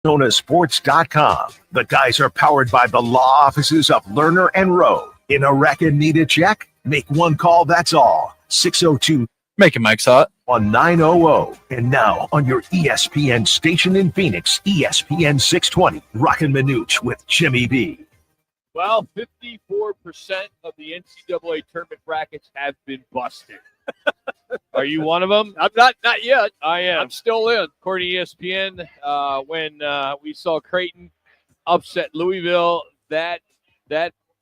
ArizonaSports.com. The guys are powered by the law offices of Lerner and Rowe. In a record need a check? Make one call, that's all. 602 Make it Mike's Hot. on 900. And now on your ESPN station in Phoenix, ESPN 620, Roc and Manuch with Jimmy B. Well, 54% of the NCAA tournament brackets have been busted. Are you one of them? I'm not yet. I am. I'm still in. According to ESPN, when we saw Creighton upset Louisville, that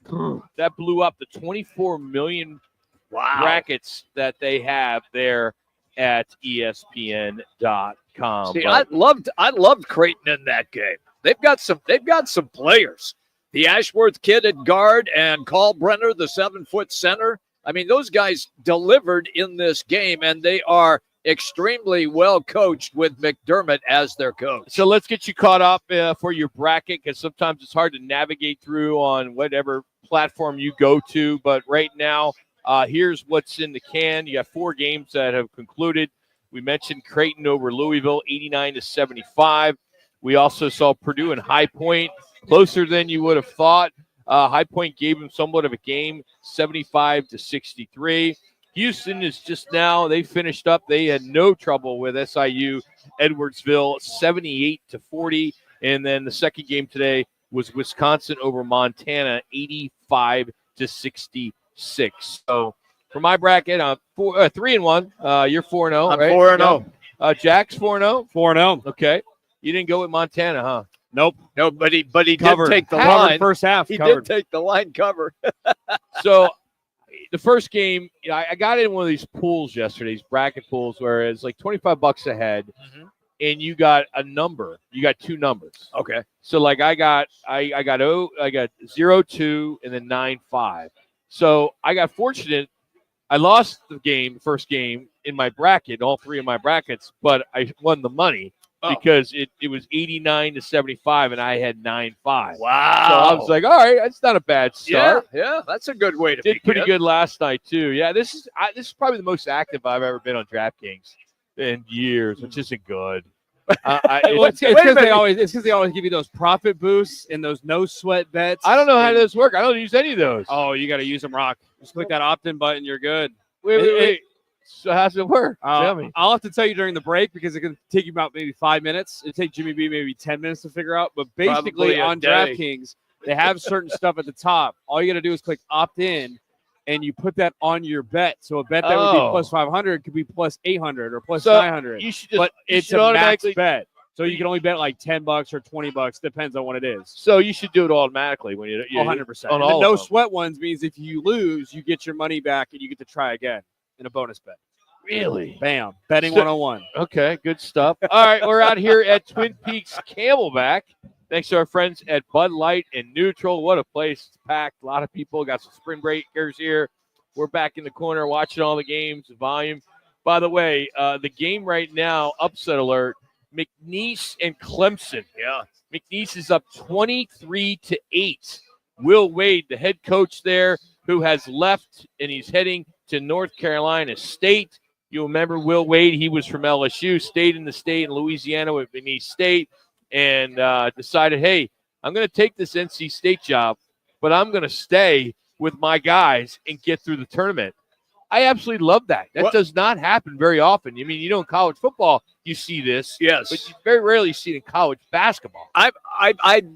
blew up the 24 million brackets that they have there at ESPN.com. See, I loved Creighton in that game. They've got some players. The Ashworth kid at guard and Carl Brenner, the 7-foot center. I mean, those guys delivered in this game, and they are extremely well coached with McDermott as their coach. So let's get you caught up for your bracket, because sometimes it's hard to navigate through on whatever platform you go to. But right now, here's what's in the can. You got 4 games that have concluded. We mentioned Creighton over Louisville, 89-75. We also saw Purdue and High Point, closer than you would have thought. High Point gave them somewhat of a game, 75-63. Houston is just now, they finished up. They had no trouble with SIU Edwardsville, 78-40. And then the second game today was Wisconsin over Montana, 85-66. So for my bracket, I'm 3-1. You're 4-0, I'm right? 4-0. Jack's 4-0? 4-0. Okay. You didn't go with Montana, huh? Nope. No, but he did take the covered line. First half. He covered. did take the line cover. So the first game, I got in one of these pools yesterday, these bracket pools, where it's like $25 ahead, and you got a number. You got 2 numbers. Okay. So like I got 0-2 and then 9-5. So I got fortunate. I lost the first game in my bracket, all 3 of my brackets, but I won the money. Because it was 89-75 and I had 9-5. Wow. So I was like, all right, that's not a bad start. Yeah, that's a good way to Did pretty begin. good last night too. Yeah, this is probably the most active I've ever been on DraftKings in years, which isn't good. It's because they always give you those profit boosts and those no sweat bets. I don't know how those work. I don't use any of those. Oh, you got to use them, Rock. Just click that opt-in button. You're good. Wait. So how's it work? Tell me. I'll have to tell you during the break because it can take you about maybe 5 minutes. It'll take Jimmy B maybe 10 minutes to figure out. But basically on DraftKings, they have certain stuff at the top. All you got to do is click opt-in, and you put that on your bet. So a bet that would be plus 500 could be plus 800 or plus 900. You should just, but it's a max bet. So you can only bet like $10 or $20. Depends on what it is. So you should do it automatically when you 100%. On And the all no of them. sweat ones means if you lose, you get your money back and you get to try again in a bonus bet. Really? Bam. Betting 101. Okay, good stuff. All right, we're out here at Twin Peaks Camelback. Thanks to our friends at Bud Light and Neutral. What a place. It's packed. A lot of people. Got some spring breakers here. We're back in the corner watching all the games, the volume. By the way, the game right now, upset alert, McNeese and Clemson. Yeah. McNeese is up 23-8. Will Wade, the head coach there, who has left, and he's heading to North Carolina State. You'll remember Will Wade. He was from LSU, stayed in the state in Louisiana with McNeese State, and decided, hey, I'm going to take this NC State job, but I'm going to stay with my guys and get through the tournament. I absolutely love that. That does not happen very often. I mean, in college football, you see this. Yes. But you very rarely see it in college basketball. I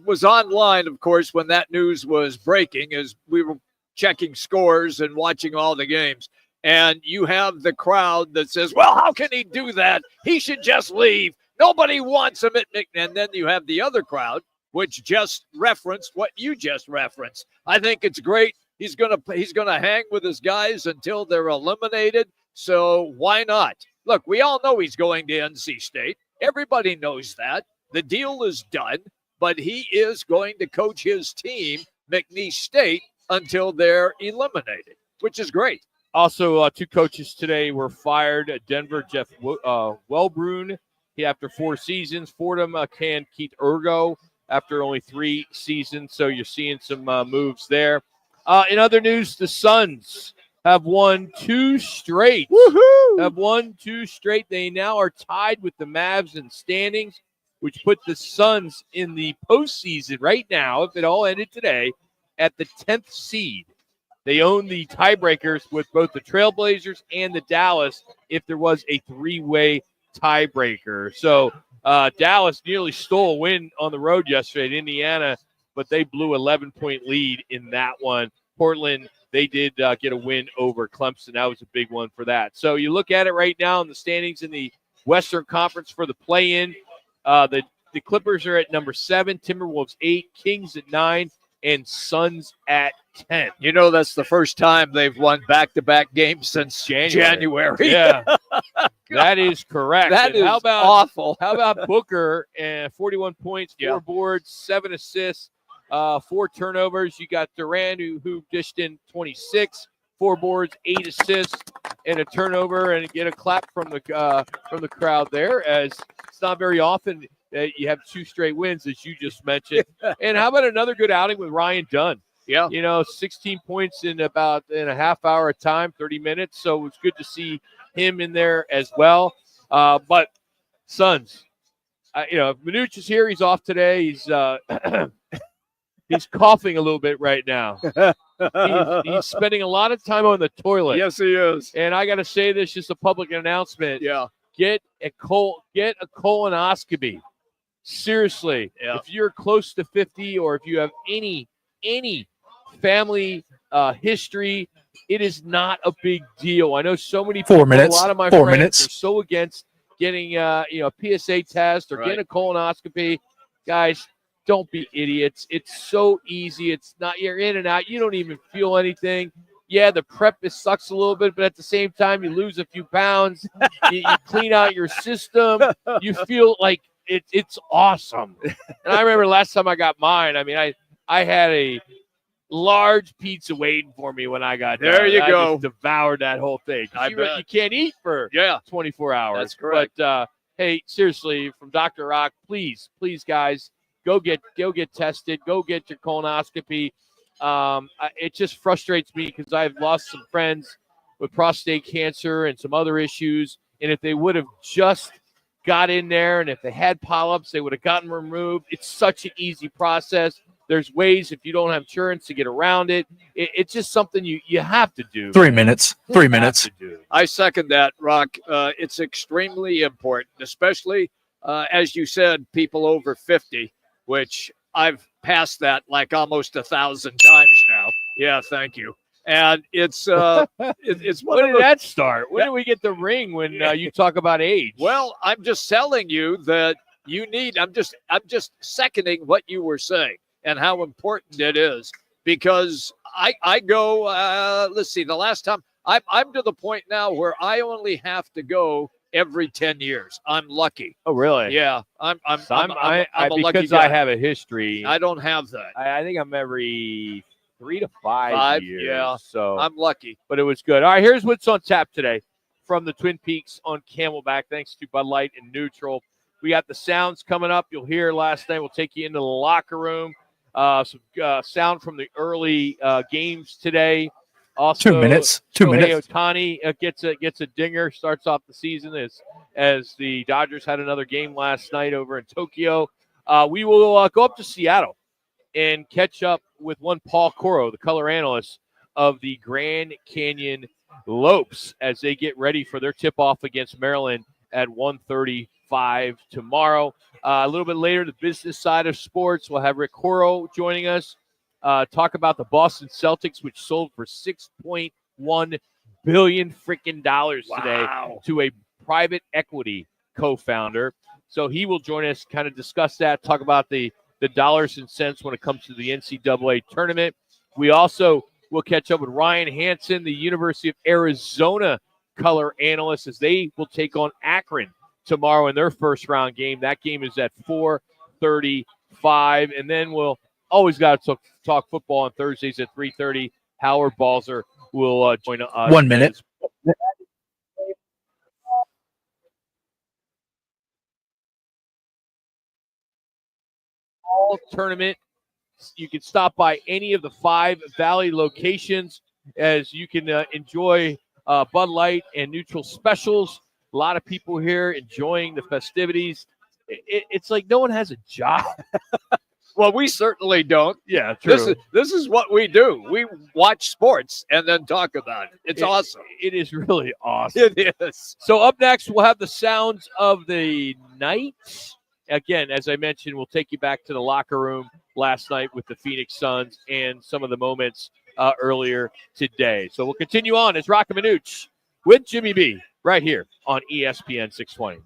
was online, of course, when that news was breaking, as we were checking scores and watching all the games. And you have the crowd that says, well, how can he do that? He should just leave. Nobody wants him at McNeese. And then you have the other crowd, which just referenced what you just referenced. I think it's great. He's gonna hang with his guys until they're eliminated. So why not? Look, we all know he's going to NC State. Everybody knows that. The deal is done, but he is going to coach his team, McNeese State, until they're eliminated, which is great. Also, 2 coaches today were fired. Denver, Jeff Welbrun, after 4 seasons. Fordham, Keith Ergo, after only 3 seasons. So you're seeing some moves there. In other news, the Suns have won 2 straight. Woohoo! Have won 2 straight. They now are tied with the Mavs in standings. which put the Suns in the postseason right now, if it all ended today, at the 10th seed. They own the tiebreakers with both the Trailblazers and the Dallas if there was a three-way tiebreaker. So Dallas nearly stole a win on the road yesterday at Indiana, but they blew 11-point lead in that one. Portland, they did get a win over Clemson. That was a big one for that. So you look at it right now in the standings in the Western Conference for the play-in. The Clippers are at number 7, Timberwolves 8, Kings at 9, and Suns at 10. You know, that's the first time they've won back-to-back games since January. Yeah, that is correct. That is awful. How about Booker? 41 points, 4 boards, 7 assists, 4 turnovers. You got Durant, who dished in 26, 4 boards, 8 assists, and a turnover, and get a clap from the crowd there, as it's not very often you have 2 straight wins, as you just mentioned. And how about another good outing with Ryan Dunn? Yeah. 16 points in a half hour of time, 30 minutes. So it's good to see him in there as well. But Suns, Manuch is here. He's off today. He's he's coughing a little bit right now. He's spending a lot of time on the toilet. Yes, he is. And I got to say this, just a public announcement. Yeah. Get a colonoscopy. Seriously, if you're close to 50 or if you have any family history, it is not a big deal. I know so many people, 4 minutes. a lot of my 4 friends minutes. are so against getting a PSA test or getting a colonoscopy. Guys, don't be idiots. It's so easy. It's not, you're in and out. You don't even feel anything. Yeah, the prep sucks a little bit, but at the same time, you lose a few pounds. you clean out your system. You feel like it's awesome. And I remember last time I got mine, I had a large pizza waiting for me when I got there. Done. You I go. just devoured that whole thing. You can't eat for 24 hours. That's correct. But hey, seriously, from Dr. Rock, please, guys, go get tested. Go get your colonoscopy. It just frustrates me because I've lost some friends with prostate cancer and some other issues. And if they would have just got in there, and if they had polyps, they would have gotten removed. It's such an easy process. There's ways, if you don't have insurance, to get around it. It's just something you have to do. 3 minutes. 3 minutes. I second that, Rock. It's extremely important, especially, as you said, people over 50, which I've passed that like almost 1,000 times now. Yeah, thank you. And it's when did that start? When did we get the ring when you talk about age? Well, I'm just telling you that you need. I'm just seconding what you were saying and how important it is, because I go. Let's see. The last time I'm to the point now where I only have to go every 10 years. I'm lucky. Oh, really? Yeah. I'm a lucky because guy. I have a history. I don't have that. I think I'm every 3 to 5 years. Yeah. So I'm lucky. But it was good. All right, here's what's on tap today from the Twin Peaks on Camelback. Thanks to Bud Light and Neutral. We got the sounds coming up. You'll hear last night. We'll take you into the locker room. Some sound from the early games today. Also, 2 minutes. 2 minutes. Ohtani gets a dinger. Starts off the season as the Dodgers had another game last night over in Tokyo. We will go up to Seattle and catch up with one Paul Coro, the color analyst of the Grand Canyon Lopes, as they get ready for their tip-off against Maryland at 1:35 tomorrow. A little bit later, the business side of sports, we'll have Rick Coro joining us. Talk about the Boston Celtics, which sold for $6.1 billion freaking dollars today to a private equity co-founder. So he will join us, kind of discuss that, talk about the dollars and cents when it comes to the NCAA tournament. We also will catch up with Ryan Hansen, the University of Arizona color analyst, as they will take on Akron tomorrow in their first round game. That game is at 4:35. And then we'll always got to talk football on Thursdays at 3:30. Howard Balzer will join us. 1 minute. Tournament. You can stop by any of the 5 Valley locations as you can enjoy Bud Light and Neutral specials. A lot of people here enjoying the festivities. it's like no one has a job. Well, we certainly don't. Yeah, true. This is what we do. We watch sports and then talk about it. It's awesome. It is really awesome. It is. So up next, we'll have the sounds of the night. Again, as I mentioned, we'll take you back to the locker room last night with the Phoenix Suns and some of the moments earlier today. So we'll continue on as Roc and Manuch with Jimmy B right here on ESPN 620.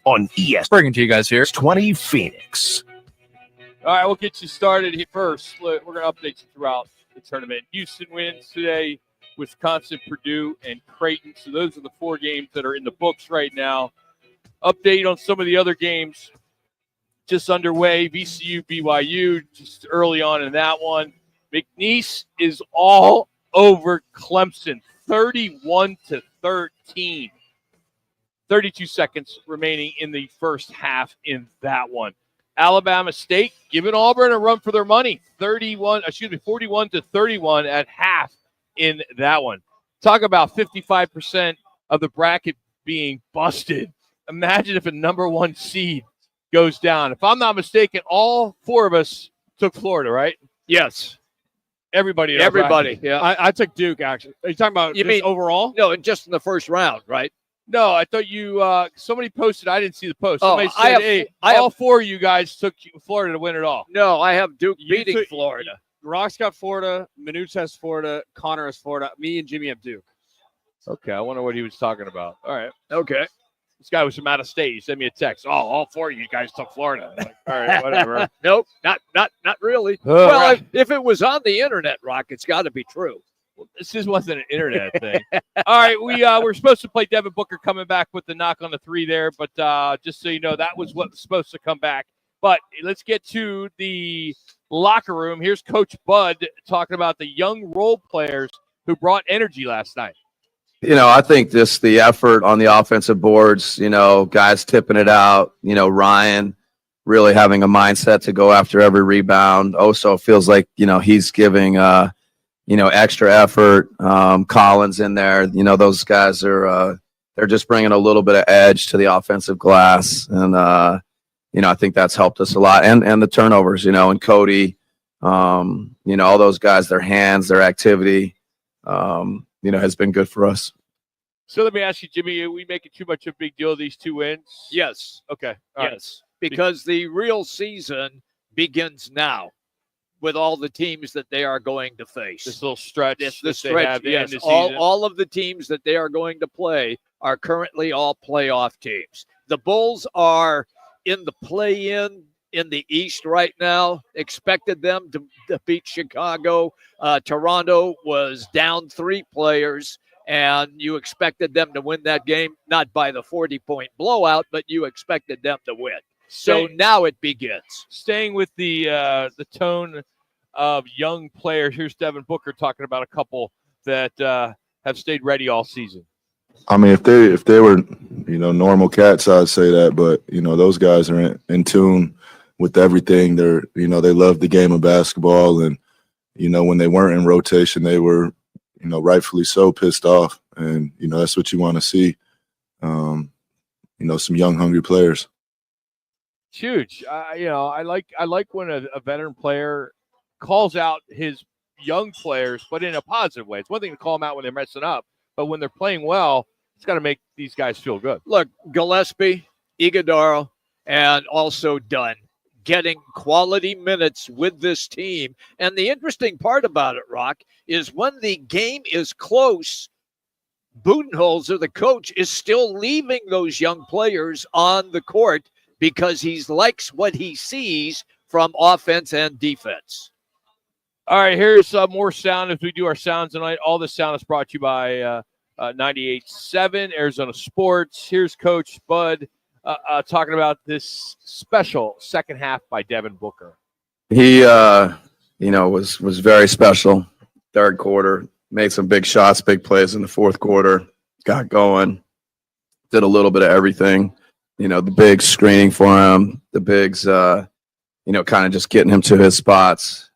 On ESPN Bringing to you guys here. 20 Phoenix. All right, we'll get you started here first. We're going to update you throughout the tournament. Houston wins today, Wisconsin, Purdue, and Creighton. So those are the 4 games that are in the books right now. Update on some of the other games just underway. VCU, BYU, just early on in that one. McNeese is all over Clemson, 31-13. 32 seconds remaining in the first half in that one. Alabama State giving Auburn a run for their money, 41-31 at half in that one. Talk about 55% of the bracket being busted. Imagine if a number 1 seed goes down. If I'm not mistaken, all 4 of us took Florida, right? Yes. Everybody. Yeah. I took Duke, actually. Are you talking about You mean overall? No, just in the first round, right? No, I thought you somebody posted. I didn't see the post. Somebody I said, have- hey, I all have- 4 of you guys took Florida to win it all. No, I have Duke You beating took- Florida. Rock's got Florida. Manuch has Florida. Connor has Florida. Me and Jimmy have Duke. Okay, I wonder what he was talking about. All right. Okay. This guy was from out of state. He sent me a text. Oh, all 4 of you guys took Florida. I'm like, all right, whatever. Nope, not really. Well, Well, if it was on the internet, Rock, it's got to be true. This just wasn't an internet thing. All right, we're supposed to play Devin Booker coming back with the knock on the 3 there, but just so you know, that was what was supposed to come back. But let's get to the locker room. Here's Coach Bud talking about the young role players who brought energy last night. I think just the effort on the offensive boards, guys tipping it out, Ryan really having a mindset to go after every rebound. Oso feels like, he's giving, extra effort. Collins in there, those guys are, they're just bringing a little bit of edge to the offensive glass. And, I think that's helped us a lot. And the turnovers, and Cody, all those guys, their hands, their activity, has been good for us. So let me ask you, Jimmy, are we making too much of a big deal of these 2 wins? Yes. Okay. All right. Yes. Because the real season begins now with all the teams that they are going to face. This little stretch. The stretch, yes. All of the teams that they are going to play are currently all playoff teams. The Bulls are in the play-in in the East right now. Expected them to beat Chicago. Toronto was down 3 players, and you expected them to win that game, not by the 40-point blowout, but you expected them to win. So now it begins. Staying with the tone of young players, here's Devin Booker talking about a couple that have stayed ready all season. I mean, if they were, normal cats, I'd say that. But, those guys are in tune with everything. They're, they love the game of basketball. And, when they weren't in rotation, they were, rightfully so pissed off. And, that's what you want to see, some young, hungry players. It's huge. I like when a veteran player calls out his young players, but in a positive way. It's one thing to call them out when they're messing up, but when they're playing well, it's got to make these guys feel good. Look, Gillespie, Iguodala, and also Dunn getting quality minutes with this team. And the interesting part about it, Rock, is when the game is close, Budenholzer, the coach, is still leaving those young players on the court because he likes what he sees from offense and defense. All right, here's more sound as we do our sounds tonight. All this sound is brought to you by 98.7 Arizona Sports. Here's Coach Bud talking about this special second half by Devin Booker. He, was very special. Third quarter, made some big shots, big plays in the fourth quarter, got going, did a little bit of everything. The bigs screening for him, the bigs, kind of just getting him to his spots.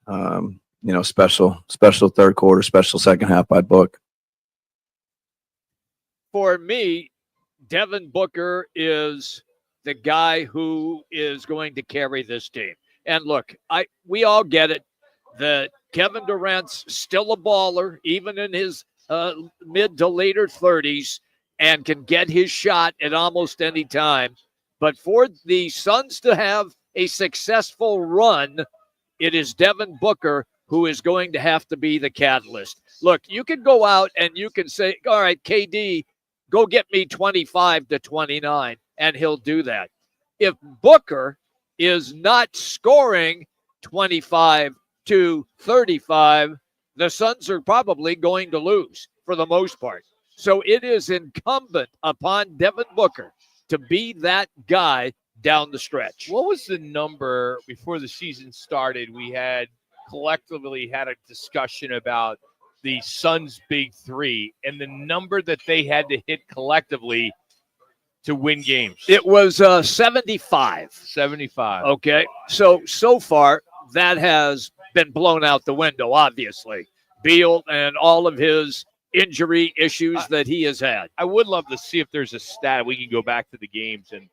Special third quarter, special second half by Book. For me, Devin Booker is the guy who is going to carry this team. And look, we all get it that Kevin Durant's still a baller, even in his mid to later 30s, and can get his shot at almost any time. But for the Suns to have a successful run, it is Devin Booker who is going to have to be the catalyst. Look, you can go out and you can say, all right, KD, go get me 25 to 29, and he'll do that. If Booker is not scoring 25 to 35, the Suns are probably going to lose for the most part. So it is incumbent upon Devin Booker to be that guy down the stretch. What was the number before the season started? We had collectively had a discussion about the Suns' big three and the number that they had to hit collectively to win games. It was 75. 75. Okay. So far, that has been blown out the window, obviously. Beal and all of his injury issues that he has had. I would love to see if there's a stat. We can go back to the games and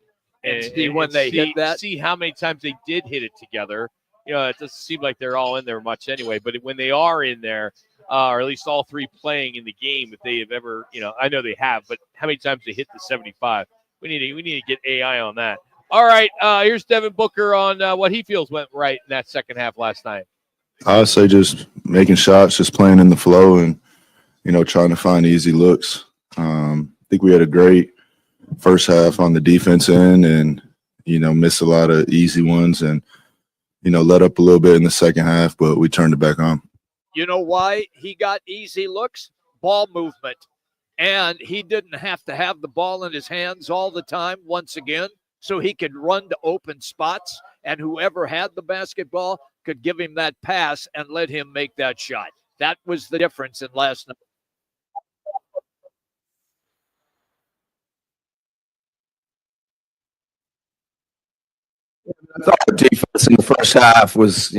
see when they hit that. See how many times they did hit it together. It doesn't seem like they're all in there much anyway. But when they are in there, or at least all three playing in the game, if they have ever, I know they have, but how many times they hit the 75? We need to get AI on that. All right, here's Devin Booker on what he feels went right in that second half last night. I would say just making shots, just playing in the flow, and trying to find easy looks. I think we had a great first half on the defense end and, missed a lot of easy ones and, let up a little bit in the second half, but we turned it back on. You know why he got easy looks? Ball movement. And he didn't have to have the ball in his hands all the time once again, so he could run to open spots, and whoever had the basketball could give him that pass and let him make that shot. That was the difference in last night. I thought our defense in the first half was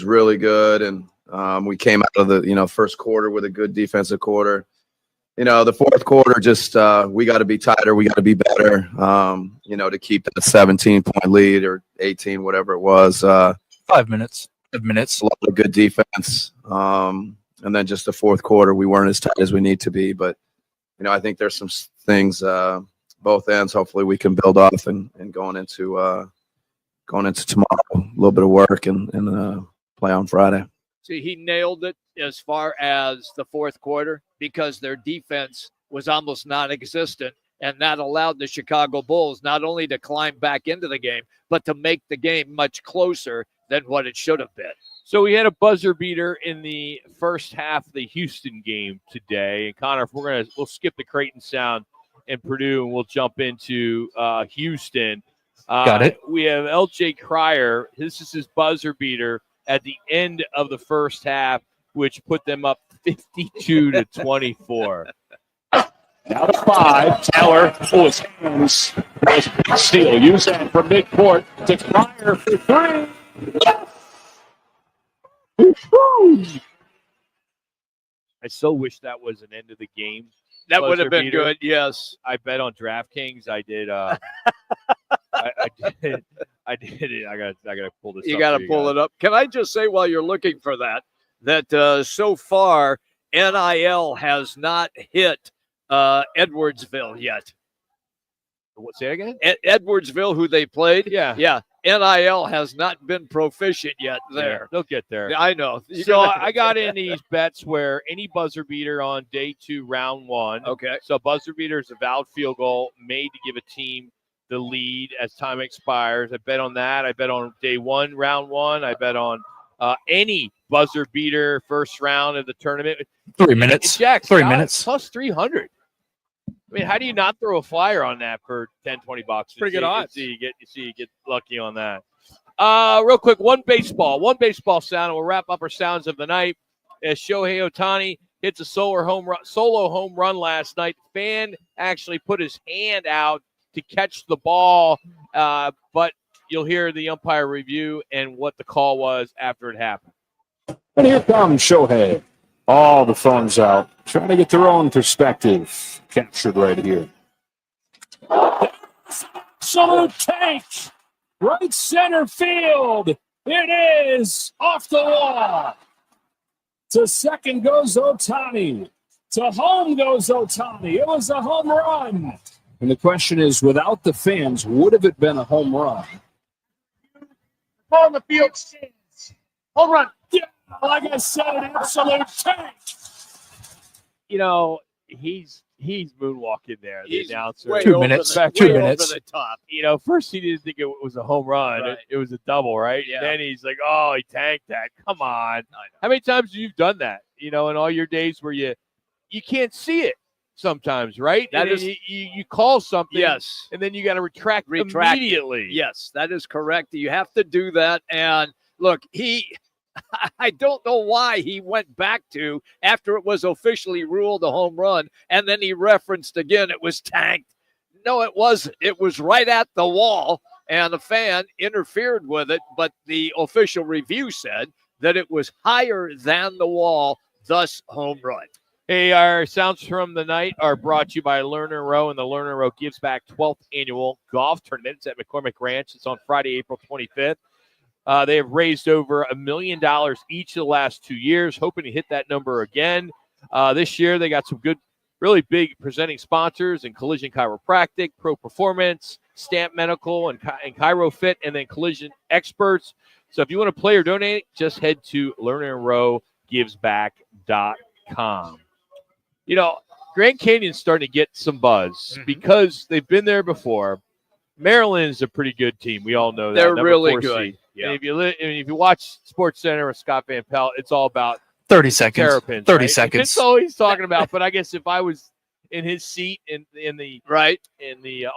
really good, and we came out of the first quarter with a good defensive quarter. The fourth quarter, just we got to be tighter, we got to be better, to keep that 17-point lead or 18, whatever it was. 5 minutes. 5 minutes. A lot of good defense, and then just the fourth quarter, we weren't as tight as we need to be. But I think there's some things both ends. Hopefully, we can build off and going into tomorrow, a little bit of work and play on Friday. See, he nailed it as far as the fourth quarter because their defense was almost non-existent, and that allowed the Chicago Bulls not only to climb back into the game, but to make the game much closer than what it should have been. So we had a buzzer beater in the first half of the Houston game today. And Connor, if we'll skip the Creighton sound and Purdue, and we'll jump into Houston. Got it. We have LJ Cryer. This is his buzzer beater at the end of the first half, which put them up 52-24. Now to 5. Taylor pulls his hands. There's a big steal. Use that from midcourt to Cryer for 3. I so wish that was an end of the game. That would have been beater. good, yes. I bet on DraftKings. I did. I did it. I gotta pull this. You up got to pull it up. Can I just say while you're looking for that so far NIL has not hit Edwardsville yet. Say it again. Edwardsville, who they played. Yeah. NIL has not been proficient yet there. Yeah, they'll get there. I know. So I got in these bets where any buzzer beater on day 2, round 1. Okay. So buzzer beater is a valid field goal made to give a team the lead as time expires. I bet on that. I bet on day 1, round 1. I bet on any buzzer beater first round of the tournament. 3 minutes. Jack, 3 minutes. Plus 300. I mean, how do you not throw a flyer on that for $10-20? Pretty good odds. You get lucky on that. Real quick, one baseball sound, and we'll wrap up our sounds of the night. As Shohei Ohtani hits a solo home run last night, the fan actually put his hand out to catch the ball, but you'll hear the umpire review and what the call was after it happened. And here comes Shohei. All the thumbs out, trying to get their own perspective captured right here. Absolute tank, right center field. It is off the wall. To second goes Ohtani. To home goes Ohtani. It was a home run. And the question is, without the fans, would have it been a home run? On the field stands. Home run. Yeah, like I said, an absolute tank. He's moonwalking there. The announcer. way 2 over minutes. the- 2 way over minutes. the top. First he didn't think it was a home run. Right. It was a double, right? Yeah. Then he's like, oh, he tanked that. Come on. How many times have you done that, in all your days where you can't see it sometimes, right? That and is- then you call something. Yes. And then you got to retract Retract it. immediately. Yes, that is correct. You have to do that. And look, I don't know why he went back to after it was officially ruled a home run, and then he referenced again it was tanked. No, it wasn't. It was right at the wall, and the fan interfered with it, but the official review said that it was higher than the wall, thus home run. Hey, our sounds from the night are brought to you by Lerner Row, and the Lerner Row Gives Back 12th Annual Golf Tournament. It's at McCormick Ranch. It's on Friday, April 25th. They have raised over $1 million each of the last 2 years, hoping to hit that number again. This year, they got some good, really big presenting sponsors in Collision Chiropractic, Pro Performance, Stamp Medical, and ChiroFit, and then Collision Experts. So if you want to play or donate, just head to LernerRowGivesBack.com. Grand Canyon's starting to get some buzz Mm-hmm. because they've been there before. Maryland's a pretty good team. We all know that. They're Number really 4 good. seed. Yeah. And if you watch Sports Center with Scott Van Pelt, it's all about 30 seconds. Terrapins. 30 right? seconds. It's all he's talking about. But I guess if I was in his seat in the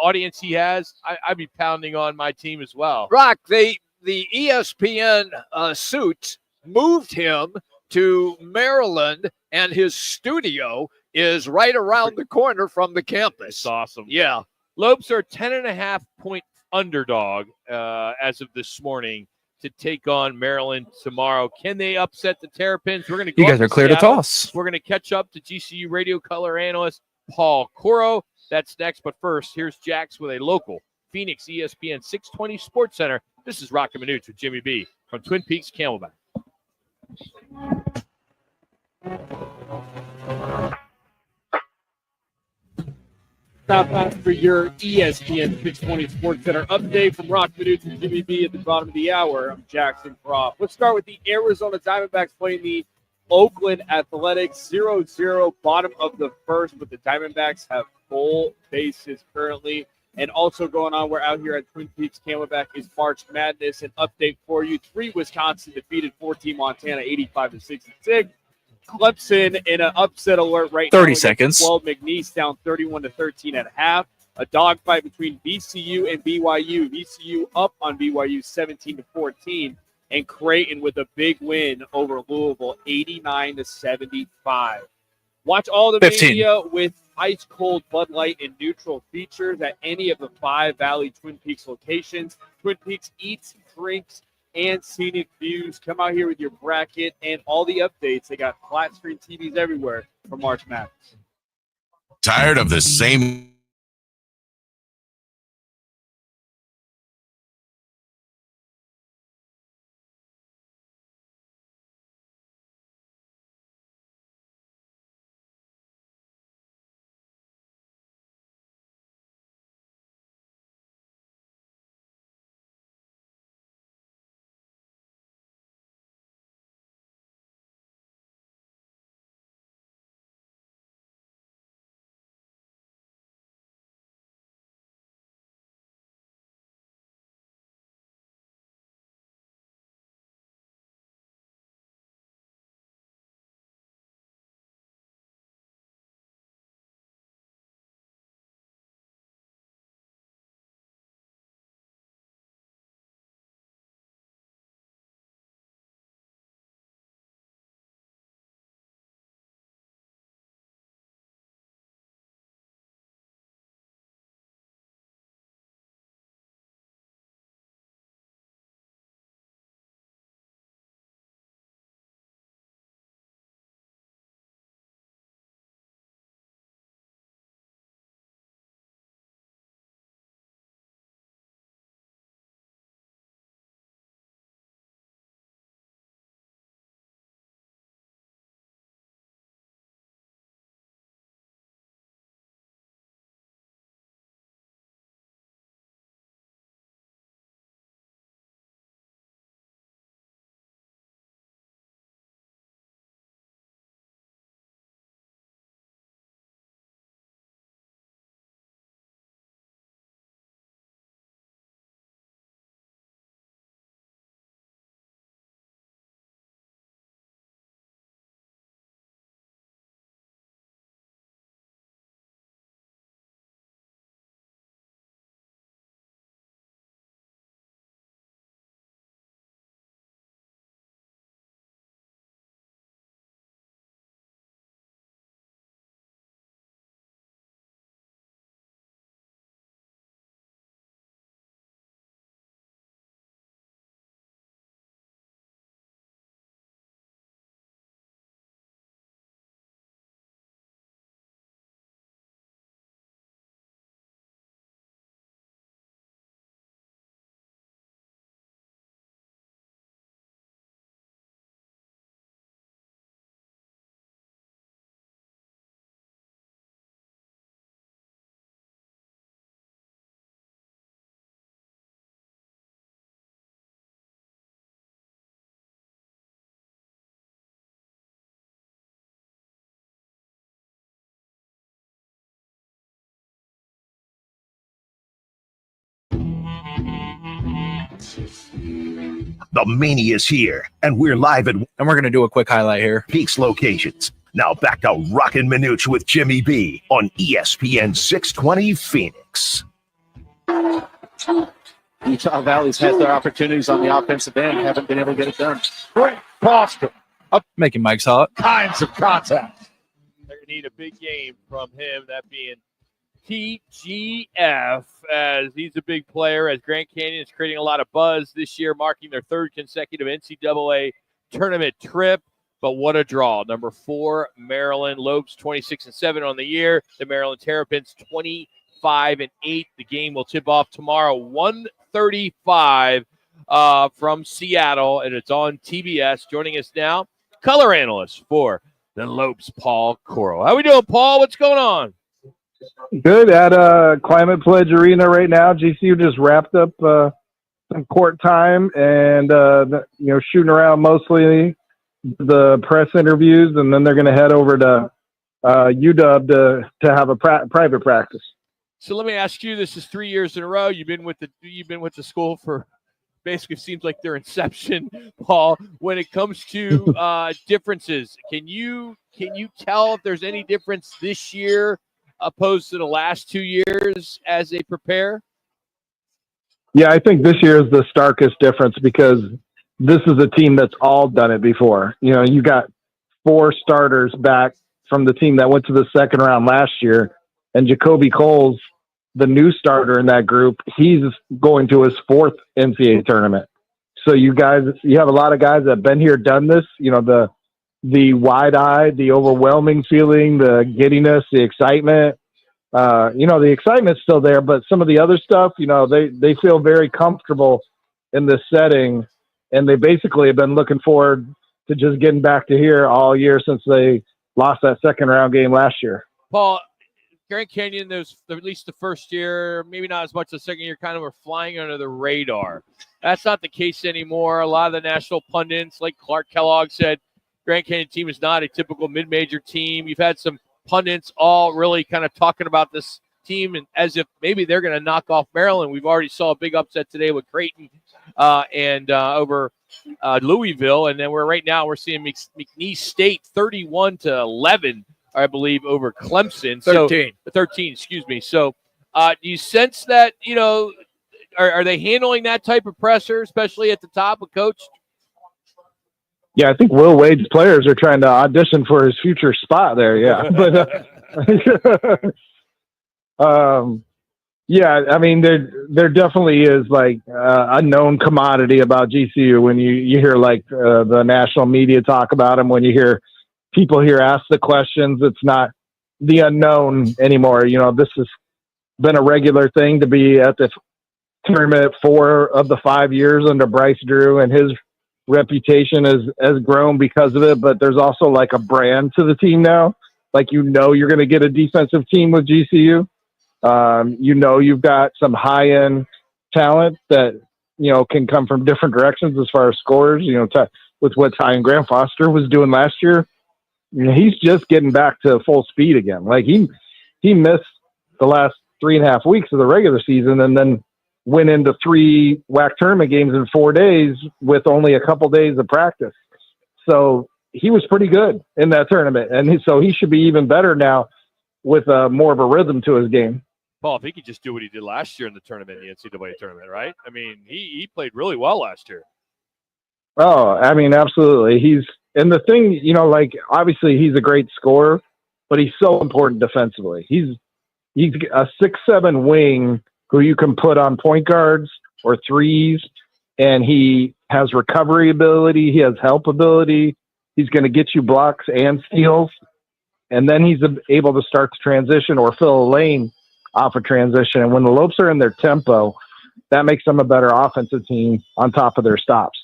audience he has, I'd be pounding on my team as well. Rock, the ESPN suit moved him to Maryland, and his studio is right around the corner from the campus. It's awesome. Yeah. Lopes are 10.5-point underdog as of this morning to take on Maryland tomorrow. Can they upset the Terrapins? We're going to go. You guys are clear to toss. We're going to catch up to GCU radio color analyst Paul Coro. That's next. But first, here's Jax with a local Phoenix ESPN 620 Sports Center. This is Roc and Manuch with Jimmy B from Twin Peaks Camelback. Stop by for your ESPN 620 Sports Center update from Roc Manuch and Jimmy B at the bottom of the hour. I'm Jackson Croft. Let's start with the Arizona Diamondbacks playing the Oakland Athletics 0-0, bottom of the first, but the Diamondbacks have full bases currently. And also going on, we're out here at Twin Peaks Camelback is March Madness. An update for you. 3 Wisconsin defeated 14 Montana 85-66. Clemson in an upset alert right now. 30 seconds. 12 McNeese down 31-13 at half. A dogfight between VCU and BYU. VCU up on BYU 17-14. And Creighton with a big win over Louisville 89-75. Watch all the 15. media with ice cold Bud Light and neutral features at any of the 5 Valley Twin Peaks locations. Twin Peaks eats, drinks, and scenic views. Come out here with your bracket and all the updates. They got flat screen TVs everywhere for March Madness. Tired of the same The mania is here, and we're live at And we're going to do a quick highlight here. Peaks locations. Now back to Roc and Manuch with Jimmy B on ESPN 620 Phoenix. Utah Valley's had their opportunities on the offensive end, haven't been able to get it done. Great Foster. Up, making Mike's hot. Kinds of contact. They're going to need a big game from him, that being TGF, as he's a big player, as Grand Canyon is creating a lot of buzz this year, marking their third consecutive NCAA tournament trip. But what a draw. Number 4, Maryland Lopes, 26-7 on the year. The Maryland Terrapins, 25-8. The game will tip off tomorrow, 1:35 from Seattle, and it's on TBS. Joining us now, color analyst for the Lopes, Paul Coral. How we doing, Paul? What's going on? Good at Climate Pledge Arena right now. GCU just wrapped up some court time and shooting around mostly the press interviews, and then they're going to head over to UW to have a private practice. So let me ask you: this is 3 years in a row. You've been with the school for basically seems like their inception, Paul. When it comes to differences, can you tell if there's any difference this year opposed to the last 2 years as they prepare? Yeah, I think this year is the starkest difference because this is a team that's all done it before. You know, you got 4 starters back from the team that went to the second round last year, and Jacoby Cole's the new starter in that group. He's going to his 4th NCAA tournament. So you have a lot of guys that have been here, done this. You know, the wide-eyed, the overwhelming feeling, the giddiness, the excitement. The excitement's still there, but some of the other stuff, they feel very comfortable in this setting, and they basically have been looking forward to just getting back to here all year since they lost that second-round game last year. Paul, Grand Canyon, there's at least the first year, maybe not as much the second year, kind of were flying under the radar. That's not the case anymore. A lot of the national pundits, like Clark Kellogg said, Grand Canyon team is not a typical mid-major team. You've had some pundits all really kind of talking about this team and as if maybe they're going to knock off Maryland. We've already saw a big upset today with Creighton and over Louisville, and then we're seeing McNeese State 31-11, I believe, over Clemson. 13, excuse me. So do you sense that, are they handling that type of pressure, especially at the top of Coach? Yeah, I think Will Wade's players are trying to audition for his future spot there. Yeah, but I mean, there definitely is like a known commodity about GCU when you hear like the national media talk about them. When you hear people here ask the questions, it's not the unknown anymore. This has been a regular thing to be at the tournament 4 of the 5 years under Bryce Drew, and his reputation has grown because of it. But there's also like a brand to the team now. Like, you're going to get a defensive team with GCU. You've got some high-end talent that, can come from different directions as far as scores, with what Ty and Graham Foster was doing last year. He's just getting back to full speed again. Like, he missed the last 3.5 weeks of the regular season and then went into 3 WAC tournament games in 4 days with only a couple days of practice. So he was pretty good in that tournament. And so he should be even better now with more of a rhythm to his game. Paul, if he could just do what he did last year in the tournament, the NCAA tournament, right? I mean, he played really well last year. Oh, I mean, absolutely. And the thing, obviously he's a great scorer, but he's so important defensively. He's a 6'7" wing who you can put on point guards or threes, and he has recovery ability. He has help ability. He's going to get you blocks and steals, and then he's able to start to transition or fill a lane off a transition. And when the Lopes are in their tempo, that makes them a better offensive team on top of their stops.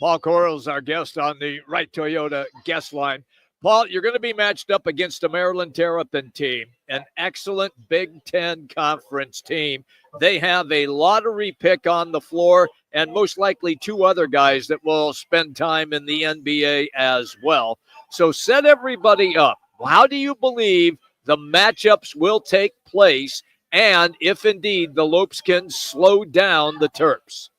Paul Coral is our guest on the Wright Toyota guest line. Paul, you're going to be matched up against a Maryland Terrapin team, an excellent Big Ten Conference team. They have a lottery pick on the floor and most likely 2 other guys that will spend time in the NBA as well. So set everybody up. How do you believe the matchups will take place, and if indeed the Lopes can slow down the Terps.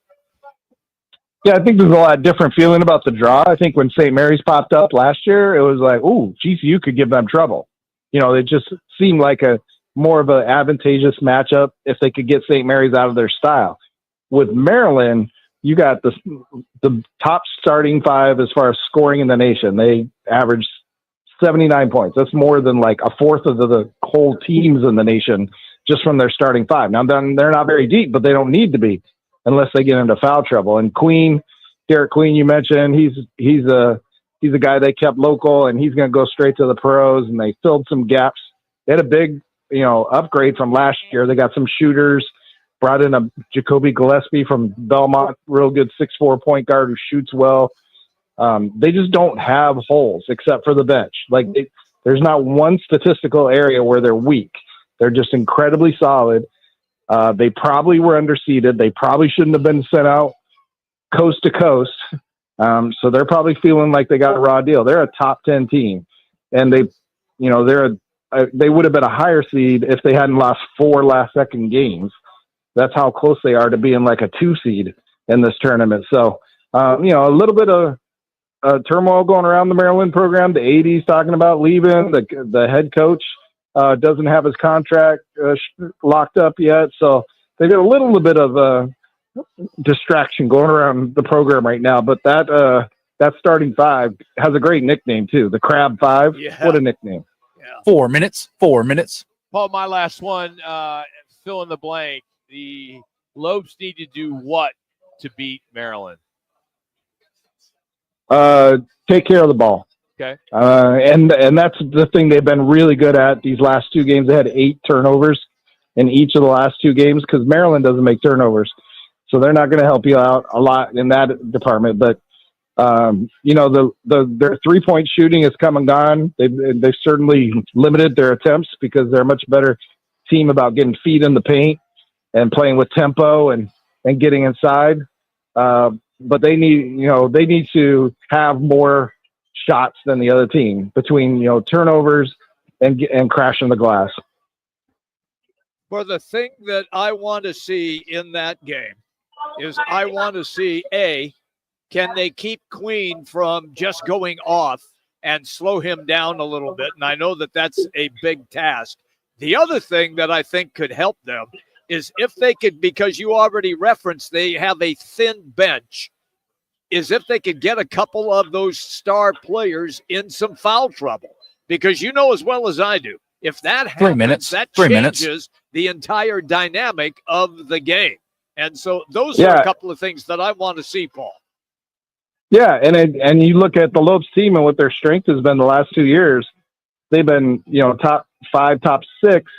Yeah, I think there's a lot different feeling about the draw. I think when St. Mary's popped up last year, it was like, ooh, GCU could give them trouble. It just seemed like a more of an advantageous matchup if they could get St. Mary's out of their style. With Maryland, you got the top starting five as far as scoring in the nation. They averaged 79 points. That's more than like a fourth of the whole teams in the nation just from their starting five. Now, they're not very deep, but they don't need to be unless they get into foul trouble. And Derek Queen, you mentioned, he's a guy they kept local, and he's going to go straight to the pros, and they filled some gaps. They had a big, upgrade from last year. They got some shooters, brought in a Jacoby Gillespie from Belmont, real good 6'4" point guard who shoots well. They just don't have holes except for the bench. There's not one statistical area where they're weak. They're just incredibly solid. They probably were underseeded. They probably shouldn't have been sent out coast to coast. So they're probably feeling like they got a raw deal. They're a top 10 team, and they would have been a higher seed if they hadn't lost 4 last second games. That's how close they are to being like a 2 seed in this tournament. So, a little bit of turmoil going around the Maryland program. The AD's talking about leaving. The head coach doesn't have his contract locked up yet. So they got a little bit of distraction going around the program right now. But that starting five has a great nickname too. The Crab Five. Yeah. What a nickname. Yeah. 4 minutes. Paul, my last one, fill in the blank. The Lopes need to do what to beat Maryland? Take care of the ball. Okay. And that's the thing they've been really good at these last 2 games. They had 8 turnovers in each of the last 2 games because Maryland doesn't make turnovers. So they're not going to help you out a lot in that department. But, their 3-point shooting has come and gone. They've certainly limited their attempts because they're a much better team about getting feet in the paint and playing with tempo and getting inside. But they need to have more shots than the other team between, turnovers and crashing the glass. For the thing that I want to see in that game is I want to see, can they keep Queen from just going off and slow him down a little bit? And I know that that's a big task. The other thing that I think could help them is if they could, because you already referenced they have a thin bench, is if they could get a couple of those star players in some foul trouble. Because you know as well as I do, if that happens, 3 minutes. that 3 changes minutes. the entire dynamic of the game. And so those are a couple of things that I want to see, Paul. Yeah, and you look at the Lopes team and what their strength has been the last 2 years. They've been, top 5, top 6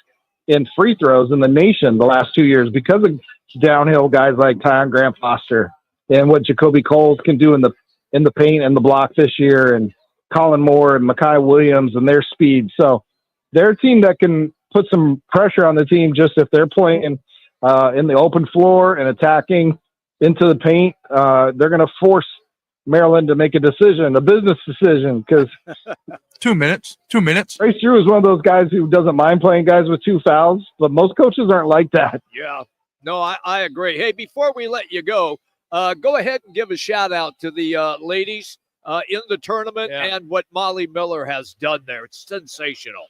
in free throws in the nation the last 2 years because of downhill guys like Tyon Grant Foster and what Jacoby Coles can do in the paint and the block this year, and Colin Moore and Mekhi Williams and their speed. So they're a team that can put some pressure on the team just if they're playing in the open floor and attacking into the paint. They're going to force Maryland to make a business decision, because 2 minutes. Trace Drew is one of those guys who doesn't mind playing guys with 2 fouls, but most coaches aren't like that. Yeah, no, I agree. Hey, before we let you go ahead and give a shout out to the ladies in the tournament and what Molly Miller has done there. It's sensational.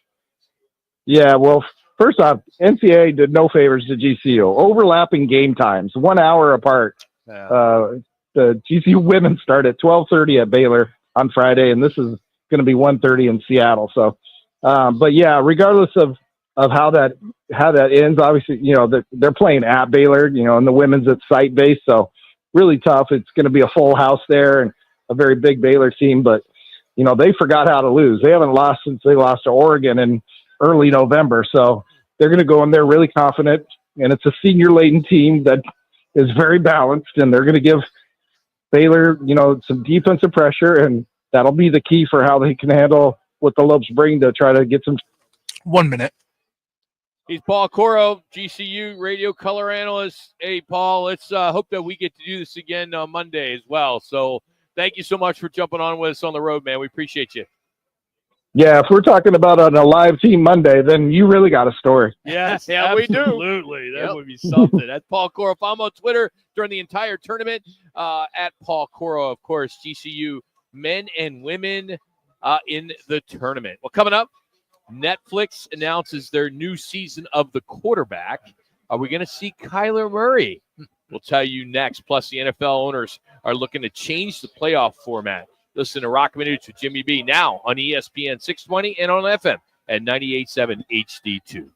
Yeah, well, first off, NCAA did no favors to GCU. Overlapping game times, 1 hour apart. Yeah. The GCU women start at 12:30 at Baylor on Friday, and this is going to be 1:30 in Seattle. So, but yeah, regardless of how that ends, obviously, they're playing at Baylor, and the women's at site base, so really tough. It's going to be a full house there and a very big Baylor team, but they forgot how to lose. They haven't lost since they lost to Oregon in early November, so they're going to go in there really confident, and it's a senior-laden team that is very balanced, and they're going to give Baylor, some defensive pressure, and that'll be the key for how they can handle what the Lopes bring to try to get some. 1 minute. He's Paul Coro, GCU radio color analyst. Hey, Paul, let's hope that we get to do this again on Monday as well. So thank you so much for jumping on with us on the road, man. We appreciate you. Yeah, if we're talking about on a live team Monday, then you really got a story. Yes, Yeah, we do. absolutely. That Yep. would be something. That's Paul Coro. If I'm on Twitter during the entire tournament, at Paul Coro, of course, GCU men and women in the tournament. Well, coming up, Netflix announces their new season of The Quarterback. Are we going to see Kyler Murray? We'll tell you next. Plus, the NFL owners are looking to change the playoff format. Listen to Roc and Manuch with Jimmy B now on ESPN 620 and on FM at 98.7 HD2.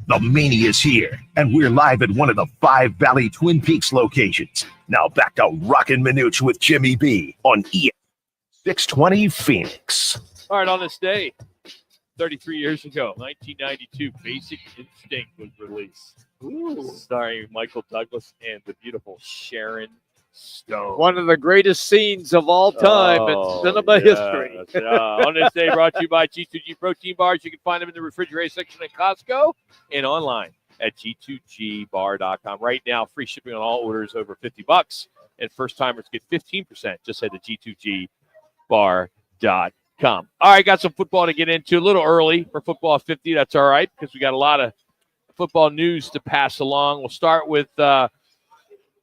The Mania is here, and we're live at one of the 5 Valley Twin Peaks locations. Now back to Roc and Manuch with Jimmy B on ESPN 620 Phoenix. All right, on this day, 33 years ago, 1992, Basic Instinct was released. Starring Michael Douglas and the beautiful Sharon Stone. One of the greatest scenes of all time in cinema history. On this day, brought to you by G2G Protein Bars. You can find them in the refrigerator section at Costco and online at G2GBar.com. Right now, free shipping on all orders over $50. And first-timers get 15%. Just head to G2GBar.com. All right, got some football to get into. A little early for Football 50. That's all right because we got a lot of football news to pass along. We'll start with the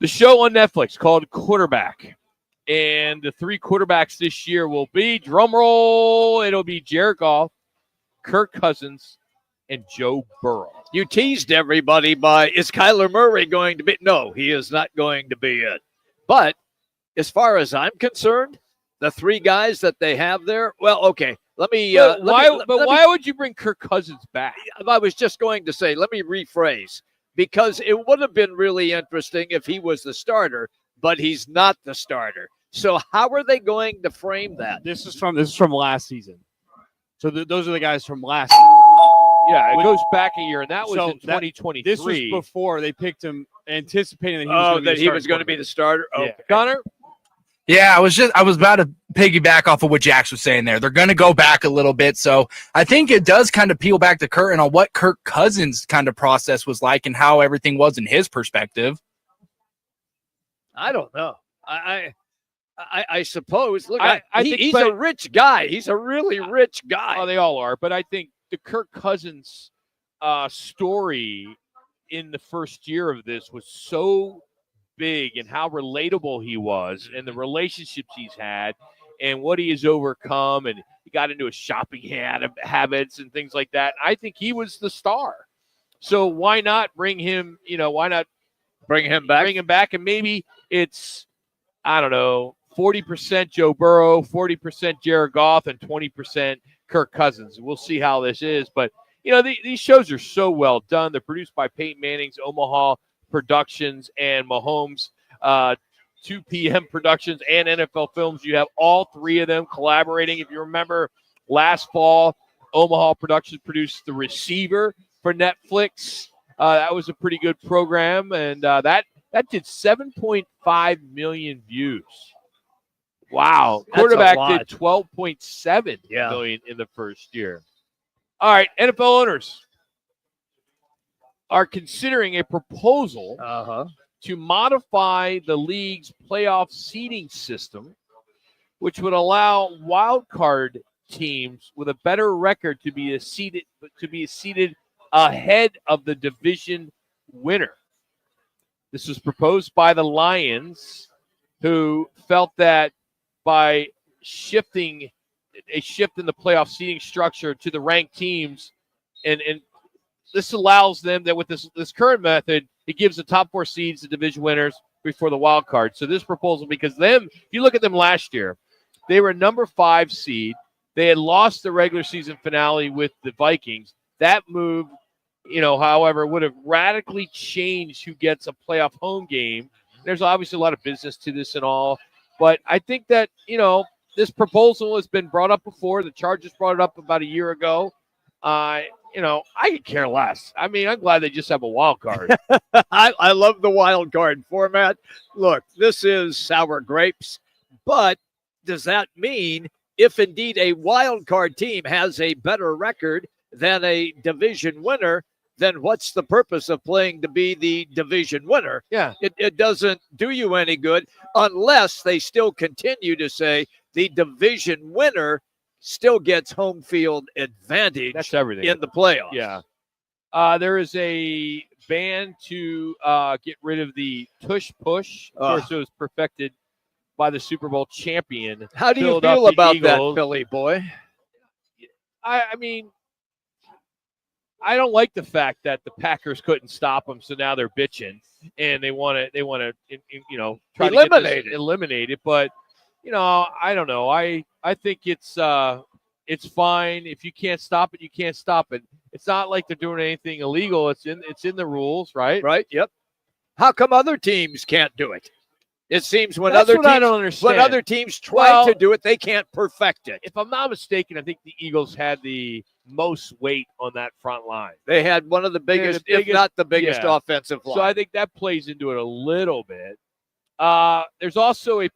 show on Netflix called Quarterback. And the 3 quarterbacks this year will be, drum roll, it'll be Jared Goff, Kirk Cousins, and Joe Burrow. You teased everybody by, is Kyler Murray going to be? No, he is not going to be it. But as far as I'm concerned, the 3 guys that they have there, well, okay. Why would you bring Kirk Cousins back? I was just going to say, let me rephrase. because it would have been really interesting if he was the starter, but he's not the starter. So how are they going to frame that? This is from last season. So those are the guys from last season. Yeah, it goes back a year, and that was in 2023. This was before they picked him, anticipating that he was going to be the starter. Yeah. Okay. Connor? Yeah, I was about to piggyback off of what Jax was saying there. They're going to go back a little bit. So I think it does kind of peel back the curtain on what Kirk Cousins' kind of process was like and how everything was in his perspective. I don't know. I suppose. Look, I think he's a rich guy. He's a really rich guy. Oh, they all are. But I think the Kirk Cousins story in the first year of this was so big, and how relatable he was, and the relationships he's had, and what he has overcome, and he got into his shopping habits and things like that. I think he was the star. So why not bring him? Why not bring him back? Bring him back, and maybe it's 40% Joe Burrow, 40% Jared Goff, and 20% Kirk Cousins. We'll see how this is, but these shows are so well done. They're produced by Peyton Manning's Omaha Productions and Mahomes 2 p.m. Productions and NFL Films. You have all three of them collaborating. If you remember last fall, Omaha Productions produced The Receiver for Netflix. That was a pretty good program, and that did 7.5 million views. Wow. Quarterback did 12.7 million in the first year. All right, NFL owners are considering a proposal to modify the league's playoff seeding system, which would allow wild card teams with a better record to be seated ahead of the division winner. This was proposed by the Lions, who felt that by shifting in the playoff seeding structure to the ranked teams, and this allows them that with this current method, it gives the top 4 seeds the division winners before the wild card. So this proposal, because if you look at them last year, they were number 5 seed. They had lost the regular season finale with the Vikings. That move, however, would have radically changed who gets a playoff home game. There's obviously a lot of business to this and all, but I think that, this proposal has been brought up before. The Chargers brought it up about a year ago. I could care less. I mean, I'm glad they just have a wild card. I love the wild card format. Look, this is sour grapes, but does that mean if indeed a wild card team has a better record than a division winner, then what's the purpose of playing to be the division winner? Yeah. It doesn't do you any good unless they still continue to say the division winner still gets home field advantage. That's everything in the playoffs. Yeah. There is a ban to get rid of the tush push. Of course, it was perfected by the Super Bowl champion. How do you feel about that, Philly boy? I mean, I don't like the fact that the Packers couldn't stop them, so now they're bitching and they want to try to eliminate it. But I don't know. I think it's fine. If you can't stop it, you can't stop it. It's not like they're doing anything illegal. It's in the rules, right? Right. Yep. How come other teams can't do it? It seems when That's other what teams, I don't understand. when other teams try to do it, they can't perfect it. If I'm not mistaken, I think the Eagles had the most weight on that front line. They had one of the biggest, if not the biggest, offensive line. So I think that plays into it a little bit. There's also a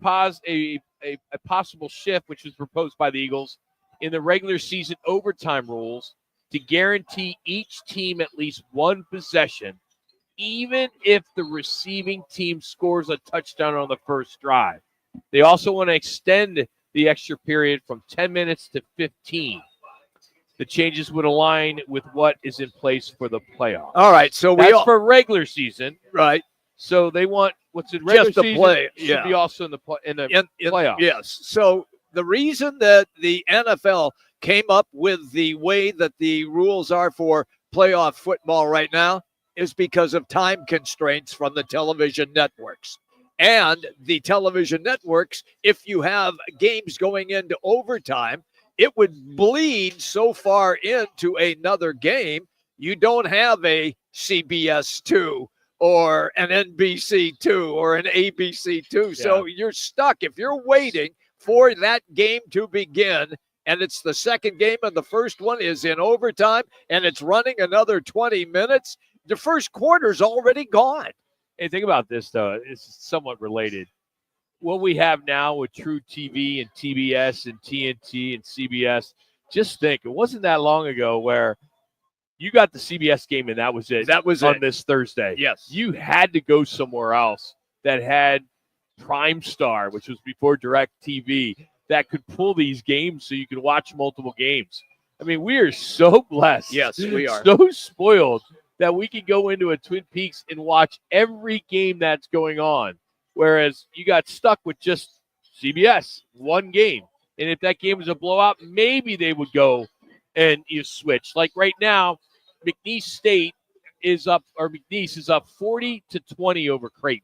possible shift, which was proposed by the Eagles in the regular season overtime rules to guarantee each team at least one possession, even if the receiving team scores a touchdown on the first drive. They also want to extend the extra period from 10 minutes to 15. The changes would align with what is in place for the playoffs. All right, so that's for regular season, right? So they want what's in regular Just the season play, should be also in the playoffs. Yes. So the reason that the NFL came up with the way that the rules are for playoff football right now is because of time constraints from the television networks. And the television networks, if you have games going into overtime, it would bleed so far into another game. You don't have a CBS 2 or an NBC 2 or an ABC 2. So you're stuck. If you're waiting for that game to begin, and it's the second game and the first one is in overtime, and it's running another 20 minutes, the first quarter's already gone. Hey, think about this, though. It's somewhat related. What we have now with True TV and TBS and TNT and CBS, just think, it wasn't that long ago where you got the CBS game and that was it. That was on this Thursday. Yes. You had to go somewhere else that had Prime Star, which was before DirecTV, that could pull these games so you could watch multiple games. I mean, we are so blessed. Yes, we are. So spoiled that we can go into a Twin Peaks and watch every game that's going on. Whereas you got stuck with just CBS, one game. And if that game was a blowout, maybe they would go and you switch. Like right now, McNeese is up 40-20 over Creighton.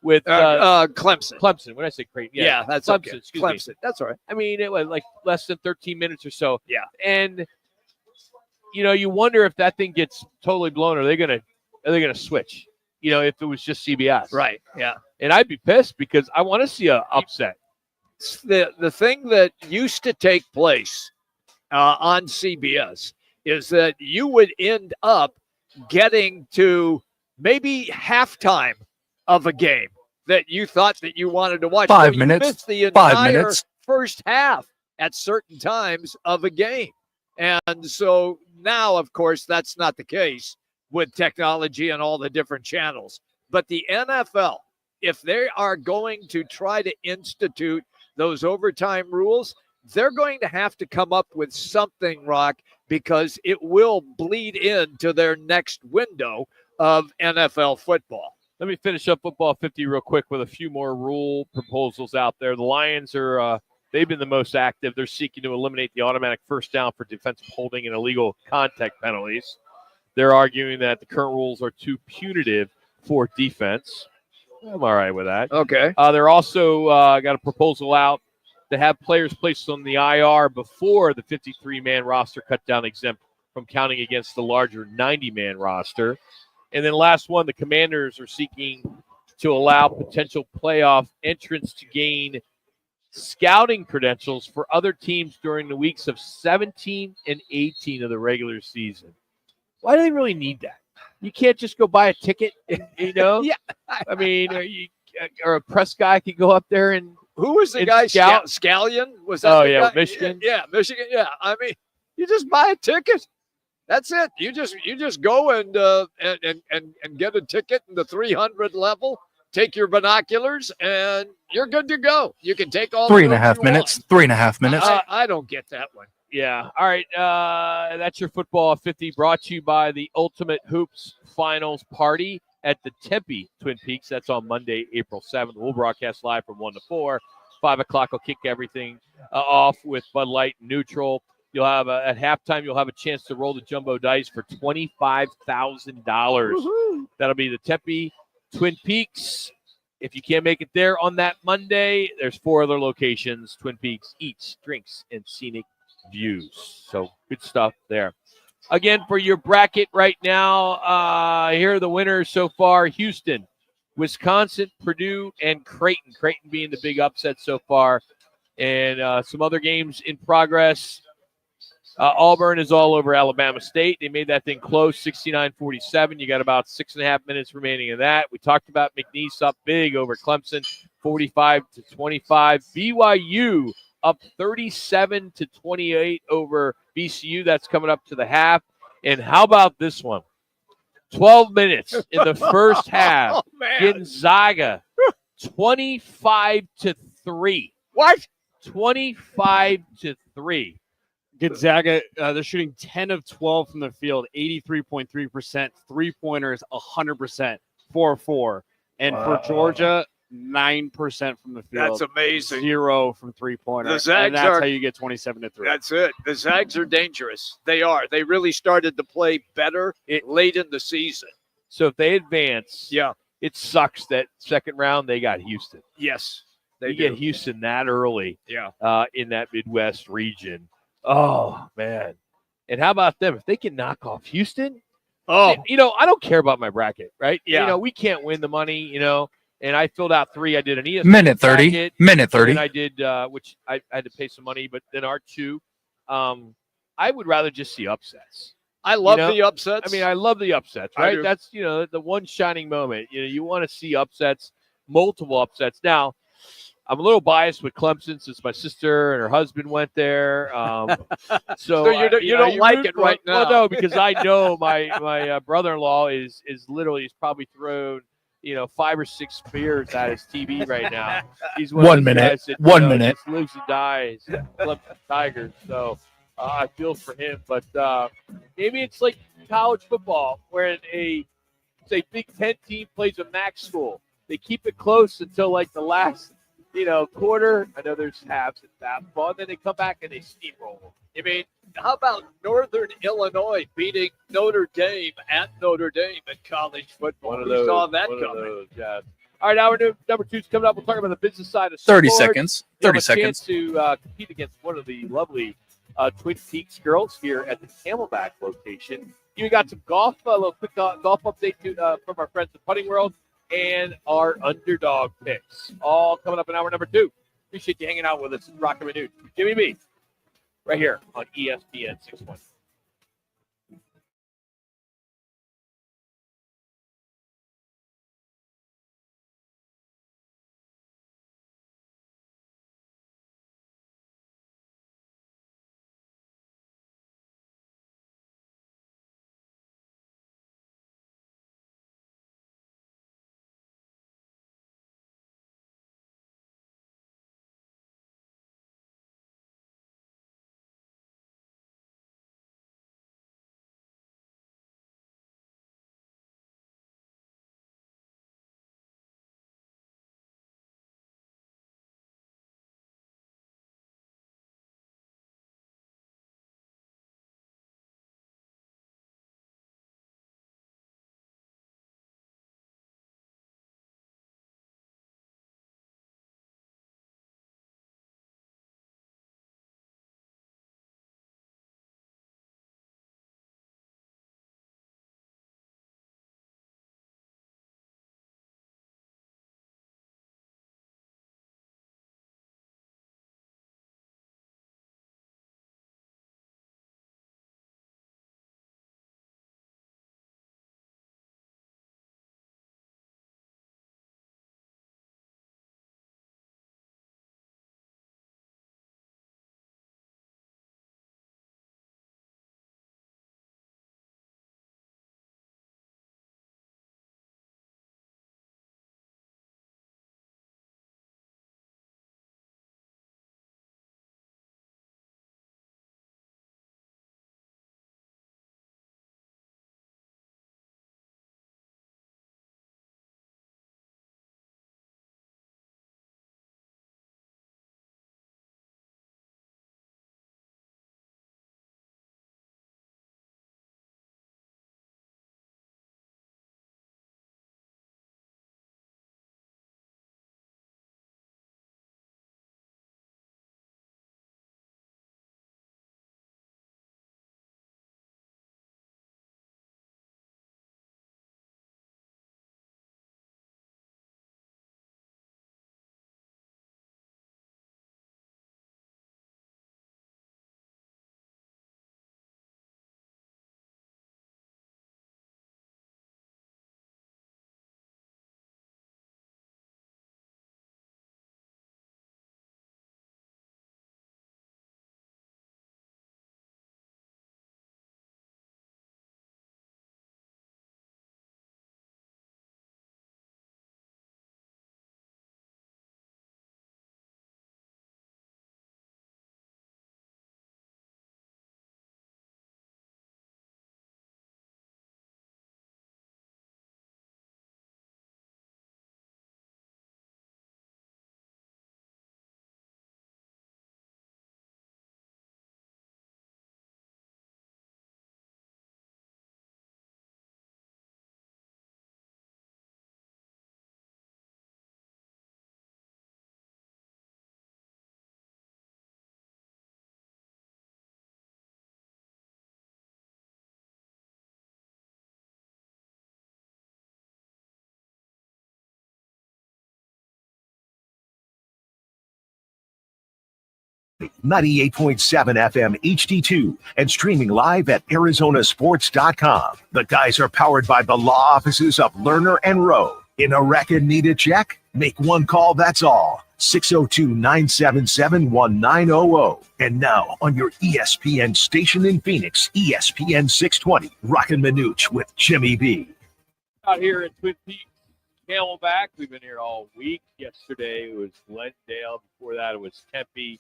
With Clemson. Clemson. When I say Creighton, Yeah, that's Clemson. okay. Excuse Clemson. me. That's all right. I mean, it was like less than 13 minutes or so. Yeah. And you wonder if that thing gets totally blown. Are they gonna switch? If it was just CBS. Right. Yeah. And I'd be pissed because I want to see an upset. The thing that used to take place on CBS is that you would end up getting to maybe halftime of a game that you thought that you wanted to watch. 5 You minutes. missed the 5 entire minutes. first half at certain times of a game. And so now, of course, that's not the case with technology and all the different channels. But the NFL, if they are going to try to institute those overtime rules, they're going to have to come up with something, Rock, because it will bleed into their next window of NFL football. Let me finish up Football 50 real quick with a few more rule proposals out there. The Lions they've been the most active. They're seeking to eliminate the automatic first down for defensive holding and illegal contact penalties. They're arguing that the current rules are too punitive for defense. I'm all right with that. Okay. They're also got a proposal out to have players placed on the IR before the 53-man roster cut down exempt from counting against the larger 90-man roster. And then last one, the Commanders are seeking to allow potential playoff entrants to gain scouting credentials for other teams during the weeks of 17 and 18 of the regular season. Why do they really need that? You can't just go buy a ticket, Yeah. I mean, or a press guy could go up there and Who was the guy? scout. Scallion? Was that the guy? Michigan. Yeah, Michigan. Yeah. I mean, you just buy a ticket. That's it. You just go and get a ticket in the 300 level. Take your binoculars, and you're good to go. You can take all 3.5 minutes. 3.5 minutes. I don't get that one. Yeah. All right. That's your Football 50 brought to you by the Ultimate Hoops Finals Party at the Tempe Twin Peaks. That's on Monday, April 7th. We'll broadcast live from 1 to 4. 5 o'clock, I'll kick everything off with Bud Light Neutral. You'll have at halftime, you'll have a chance to roll the jumbo dice for $25,000. That'll be the Tempe Twin Peaks. If you can't make it there on that Monday, there's 4 other locations, Twin Peaks, Eats, Drinks, and Scenic Views. So good stuff there. Again, for your bracket right now, here are the winners so far. Houston, Wisconsin, Purdue, and Creighton. Creighton being the big upset so far. And some other games in progress. Auburn is all over Alabama State. They made that thing close, 69-47. You got about 6.5 minutes remaining in that. We talked about McNeese up big over Clemson, 45-25. BYU up 37-28 over VCU. That's coming up to the half. And how about this one? 12 minutes in the first half. Gonzaga, 25-3. What? 25-3. Gonzaga, they're shooting 10 of 12 from the field, 83.3%. Three-pointers, 100%, 4-4. And for Georgia, 9% from the field. That's amazing. 0 from three-pointers. The Zags and that's how you get 27-3. That's it. The Zags are dangerous. They are. They really started to play better late in the season. So if they advance, Yeah. it sucks that second round they got Houston. Yes. They You do. get Houston that early Yeah. in that Midwest region. Oh, man. And how about them? If they can knock off Houston, Oh, I don't care about my bracket, right? Yeah. We can't win the money, and I filled out 3. I did an ESPN Minute 30. bracket, Minute and 30. then I did, which I had to pay some money, but then R2. I would rather just see upsets. I love the upsets. I mean, I love the upsets, I right? do. That's, the one shining moment. You want to see upsets, multiple upsets. Now, I'm a little biased with Clemson since my sister and her husband went there. So you don't like it right now. Well, no, because I know my brother-in-law is literally he's probably thrown 5 or 6 beers at his TV right now. He's one 1 of those minute. guys that, 1 minute. just lives and dies. Clemson Tigers. So I feel for him, but maybe it's like college football where a Big Ten team plays a MAC school. They keep it close until like the last quarter. I know there's halves in basketball, and then they come back and they steamroll. I mean, how about Northern Illinois beating Notre Dame at Notre Dame in college football? Who saw that coming? Yeah. All right, hour number 2 is coming up. We'll talk about the business side of 30 sports. seconds. You have 30 a seconds. chance to compete against one of the lovely Twin Peaks girls here at the Camelback location. You got some golf, a little quick golf update from our friends at Putting World, and our underdog picks. All coming up in hour number 2. Appreciate you hanging out with us. Roc and Manuch. Jimmy B. Right here on ESPN 620. 98.7 FM HD2 and streaming live at arizonasports.com. The guys are powered by the law offices of Lerner and Rowe. In a wreck and need a check? Make one call, that's all. 602-977-1900. And now on your ESPN station in Phoenix, ESPN 620, Roc and Manuch with Jimmy B. Out here at Twin Peaks, Camelback. We've been here all week. Yesterday it was Glendale. Before that it was Tempe.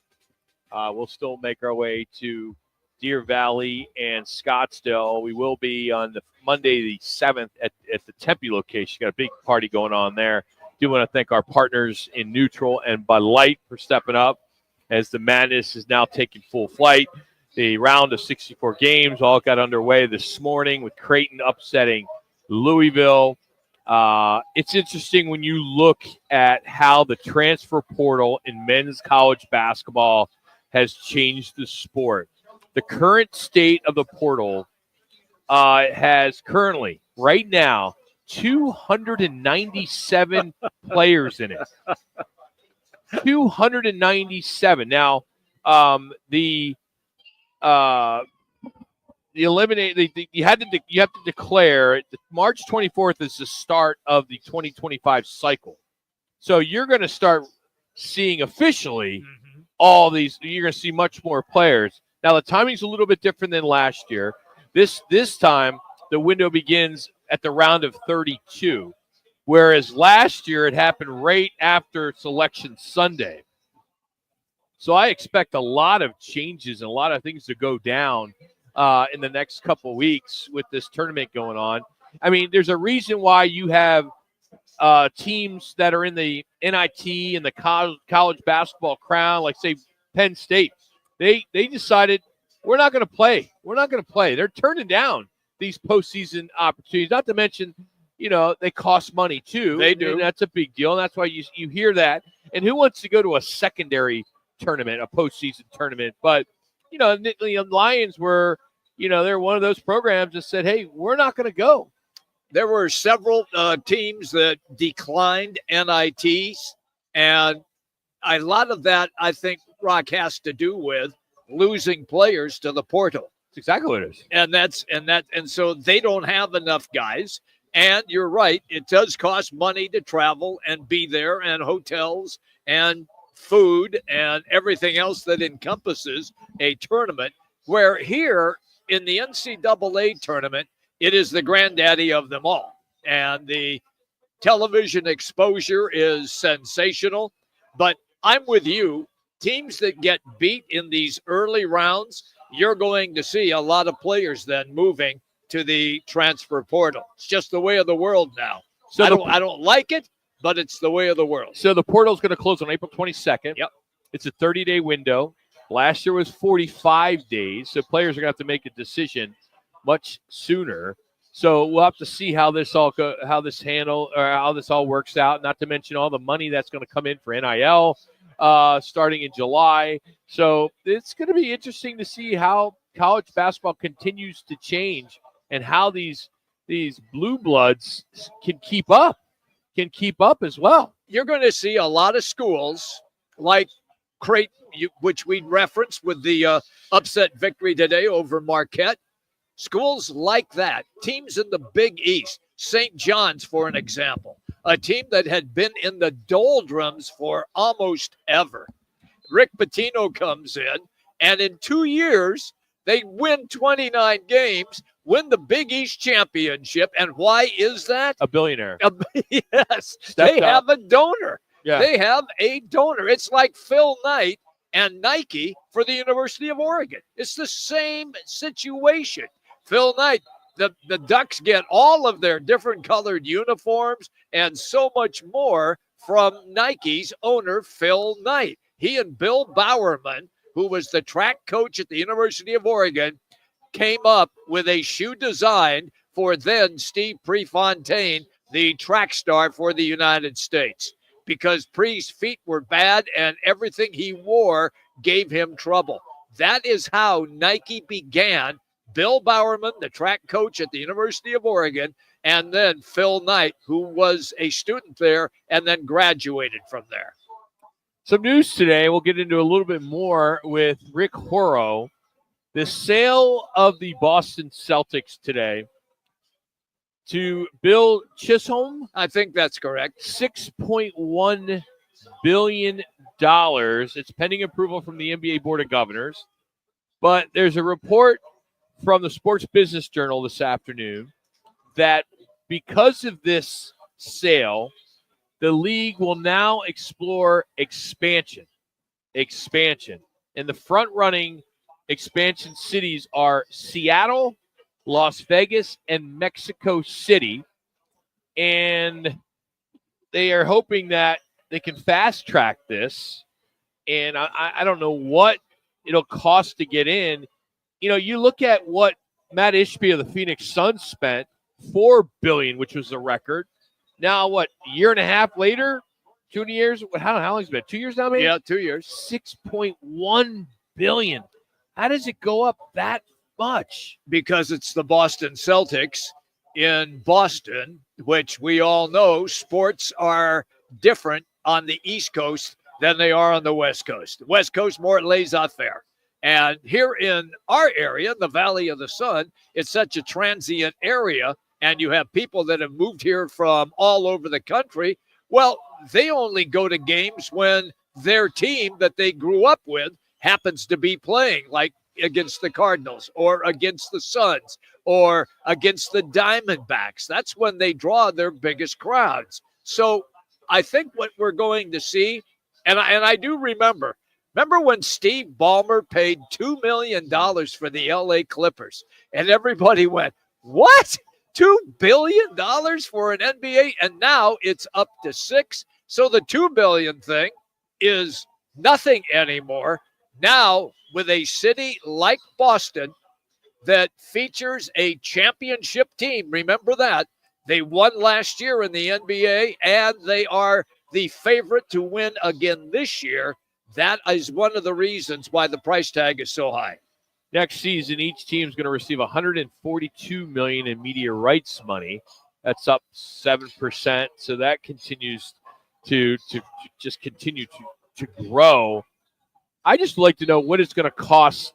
We'll still make our way to Deer Valley and Scottsdale. We will be on the Monday the 7th at the Tempe location. Got a big party going on there. Do want to thank our partners in Neutral and Bud Light for stepping up as the madness is now taking full flight. The round of 64 games all got underway this morning with Creighton upsetting Louisville. It's interesting when you look at how the transfer portal in men's college basketball has changed the sport. The current state of the portal has currently, right now, 297 players in it. 297. Now, you have to declare March 24th is the start of the 2025 cycle. So you're going to start seeing officially all these. You're going to see much more players. Now the timing's a little bit different than last year. This time the window begins at the round of 32, whereas last year it happened right after Selection Sunday. So I expect a lot of changes and a lot of things to go down in the next couple of weeks with this tournament going on. I mean, there's a reason why you have teams that are in the NIT and the college basketball crown, like, say, Penn State. They decided we're not going to play. We're not going to play. They're turning down these postseason opportunities, not to mention, they cost money too. They do. And that's a big deal. And that's why you hear that. And who wants to go to a secondary tournament, a postseason tournament? But, the Lions were, they're one of those programs that said, hey, we're not going to go. There were several teams that declined NITs, and a lot of that, I think, Rock, has to do with losing players to the portal. That's exactly what it is. And so they don't have enough guys. And you're right, it does cost money to travel and be there, and hotels and food and everything else that encompasses a tournament, where here in the NCAA tournament, it is the granddaddy of them all. And the television exposure is sensational. But I'm with you. Teams that get beat in these early rounds, you're going to see a lot of players then moving to the transfer portal. It's just the way of the world now. So I don't like it, but it's the way of the world. So the portal is going to close on April 22nd. Yep. It's a 30-day window. Last year was 45 days, so players are going to have to make a decision much sooner. So we'll have to see how this all works out. Not to mention all the money that's going to come in for NIL starting in July. So it's going to be interesting to see how college basketball continues to change and how these blue bloods can keep up as well. You're going to see a lot of schools like Creighton, which we referenced with the upset victory today over Marquette. Schools like that, teams in the Big East, St. John's, for an example, a team that had been in the doldrums for almost ever. Rick Pitino comes in, and in 2 years, they win 29 games, win the Big East championship. And why is that? A billionaire. Yes, they have a donor. Yeah. They have a donor. It's like Phil Knight and Nike for the University of Oregon. It's the same situation. Phil Knight, the Ducks get all of their different colored uniforms and so much more from Nike's owner, Phil Knight. He and Bill Bowerman, who was the track coach at the University of Oregon, came up with a shoe design for then Steve Prefontaine, the track star for the United States, because Pre's feet were bad and everything he wore gave him trouble. That is how Nike began. Bill Bowerman, the track coach at the University of Oregon, and then Phil Knight, who was a student there and then graduated from there. Some news today. We'll get into a little bit more with Rick Horrow. The sale of the Boston Celtics today to Bill Chisholm. I think that's correct. $6.1 billion. It's pending approval from the NBA Board of Governors. But there's a report from the Sports Business Journal this afternoon that because of this sale, the league will now explore expansion. And the front-running expansion cities are Seattle, Las Vegas, and Mexico City. And they are hoping that they can fast-track this. And I don't know what it'll cost to get in. You know, you look at what Matt Ishbia of the Phoenix Suns spent, $4 billion, which was a record. Now, what, a year and a half later, 2 years? How long has it been? 2 years now, maybe? Yeah, 2 years. $6.1 billion. How does it go up that much? Because it's the Boston Celtics in Boston, which we all know sports are different on the East Coast than they are on the West Coast. The West Coast, more laissez-faire. And here in our area, the Valley of the Sun, it's such a transient area, and you have people that have moved here from all over the country. Well, they only go to games when their team that they grew up with happens to be playing, like against the Cardinals or against the Suns or against the Diamondbacks. That's when they draw their biggest crowds. So I think what we're going to see, and I do remember when Steve Ballmer paid $2 million for the LA Clippers, and everybody went, what? $2 billion for an NBA? And now it's up to $6 billion. So the $2 billion thing is nothing anymore. Now, with a city like Boston that features a championship team, remember that. They won last year in the NBA, and they are the favorite to win again this year. That is one of the reasons why the price tag is so high. Next season, each team is going to receive $142 million in media rights money. That's up 7%. So that continues to just continue to grow. I just like to know what it's going to cost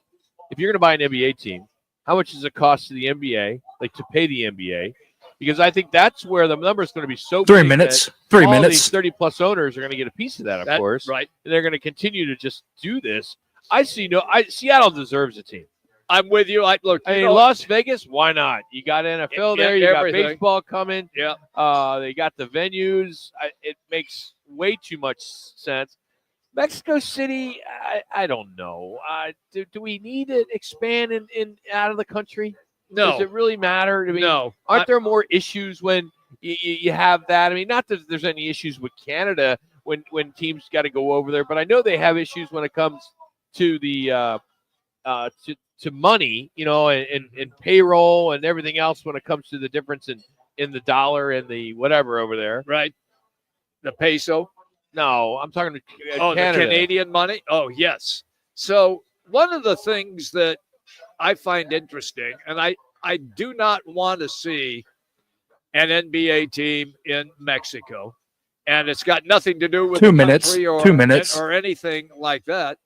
if you're going to buy an NBA team. How much does it cost to the NBA, like to pay the NBA? Because I think that's where the number is going to be so 3 big minutes. that 3 all minutes. these 30-plus owners are going to get a piece of that, of course. Right. And they're going to continue to just do this. Seattle deserves a team. I'm with you. Las Vegas, why not? You got NFL there. You got baseball coming. Yeah. They got the venues. It makes way too much sense. Mexico City, I don't know. Do we need to expand in out of the country? No. Does it really matter? I mean, no. Aren't there more issues when you have that? I mean, not that there's any issues with Canada when teams got to go over there, but I know they have issues when it comes to the to money, you know, and payroll and everything else when it comes to the difference in the dollar and the whatever over there. Right. The peso. No, I'm talking Canada. The Canadian money? Oh, yes. So one of the things that I find interesting, and I do not want to see an NBA team in Mexico, and it's got nothing to do with 2 minutes. Or, 2 minutes. or anything like that.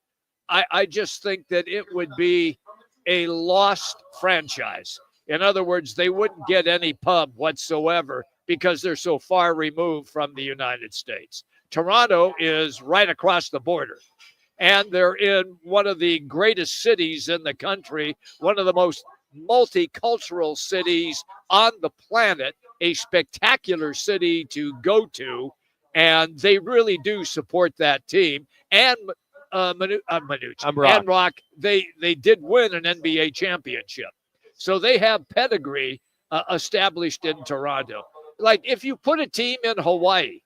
I just think that it would be a lost franchise. In other words, they wouldn't get any pub whatsoever because they're so far removed from the United States. Toronto is right across the border, and they're in one of the greatest cities in the country, one of the most multicultural cities on the planet, a spectacular city to go to, and they really do support that team. And Manuch and Roc, they did win an NBA championship. So they have pedigree established in Toronto. Like if you put a team in Hawaii,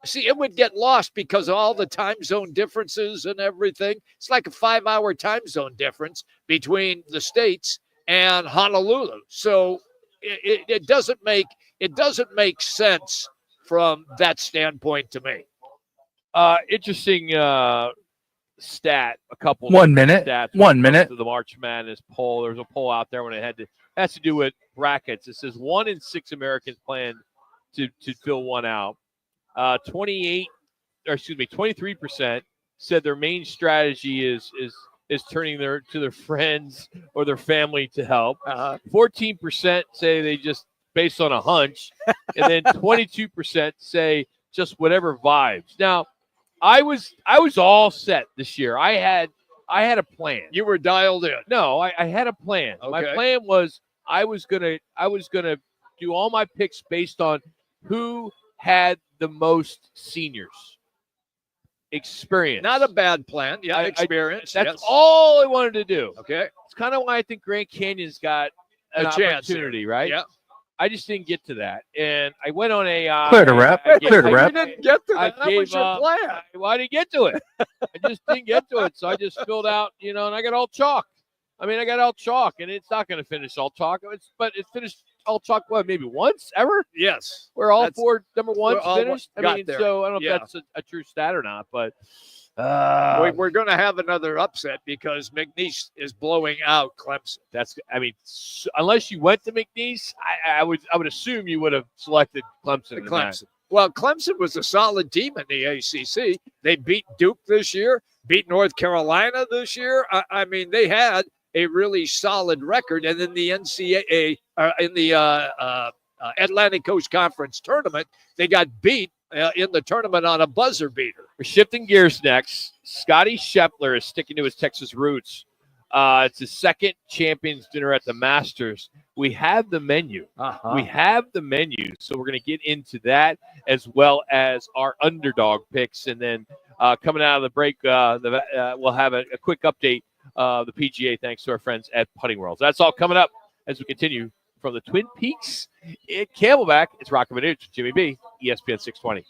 see, it would get lost because of all the time zone differences and everything. It's like a 5-hour time zone difference between the states and Honolulu. So it doesn't make sense from that standpoint to me. Interesting stat. A couple. 1 minute. Stats 1 minute. To the March Madness poll. There's a poll out there when it has to do with brackets. It says 1 in 6 Americans plan to fill one out. 28 23% said their main strategy is turning to their friends or their family to help. 14% say they just based on a hunch, and then 22% say just whatever vibes. Now, I was all set this year. I had a plan. You were dialed in. No, I had a plan. Okay. My plan was I was gonna do all my picks based on who had the most seniors experience. Not a bad plan. Yeah, experience. That's all I wanted to do. Okay. It's kind of why I think Grand Canyon's got an opportunity, right? Yeah. I just didn't get to that, and I went on AI. Clear to wrap. Clear to wrap. You didn't get to that. That was your plan. I didn't get to it. I just didn't get to it, so I just filled out, and I got all chalk. I got all chalk, and it's not going to finish all chalk. But it finished all chalk, maybe once ever? Yes. Where all four number ones finished? finished? There. So I don't know if that's a true stat or not, but we're going to have another upset because McNeese is blowing out Clemson. Unless you went to McNeese, I would assume you would have selected Clemson. Well, Clemson was a solid team in the ACC. They beat Duke this year, beat North Carolina this year. They had a really solid record. And in the NCAA, in the Atlantic Coast Conference tournament, they got beat in the tournament on a buzzer beater. We're shifting gears next. Scotty Scheffler is sticking to his Texas roots. It's his second Champions Dinner at the Masters. We have the menu. We have the menu. So we're going to get into that as well as our underdog picks. And then coming out of the break, we'll have a quick update of the PGA thanks to our friends at Putting World. So that's all coming up as we continue from the Twin Peaks at Camelback. It's Roc and Manuch, Jimmy B, ESPN 620.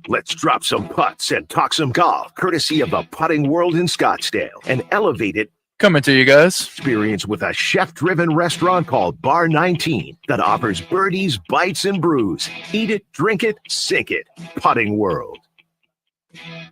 Let's drop some putts and talk some golf, courtesy of the Putting World in Scottsdale, an elevated Coming to you guys. experience with a chef-driven restaurant called Bar 19 that offers birdies, bites, and brews. Eat it, drink it, sink it. Putting World.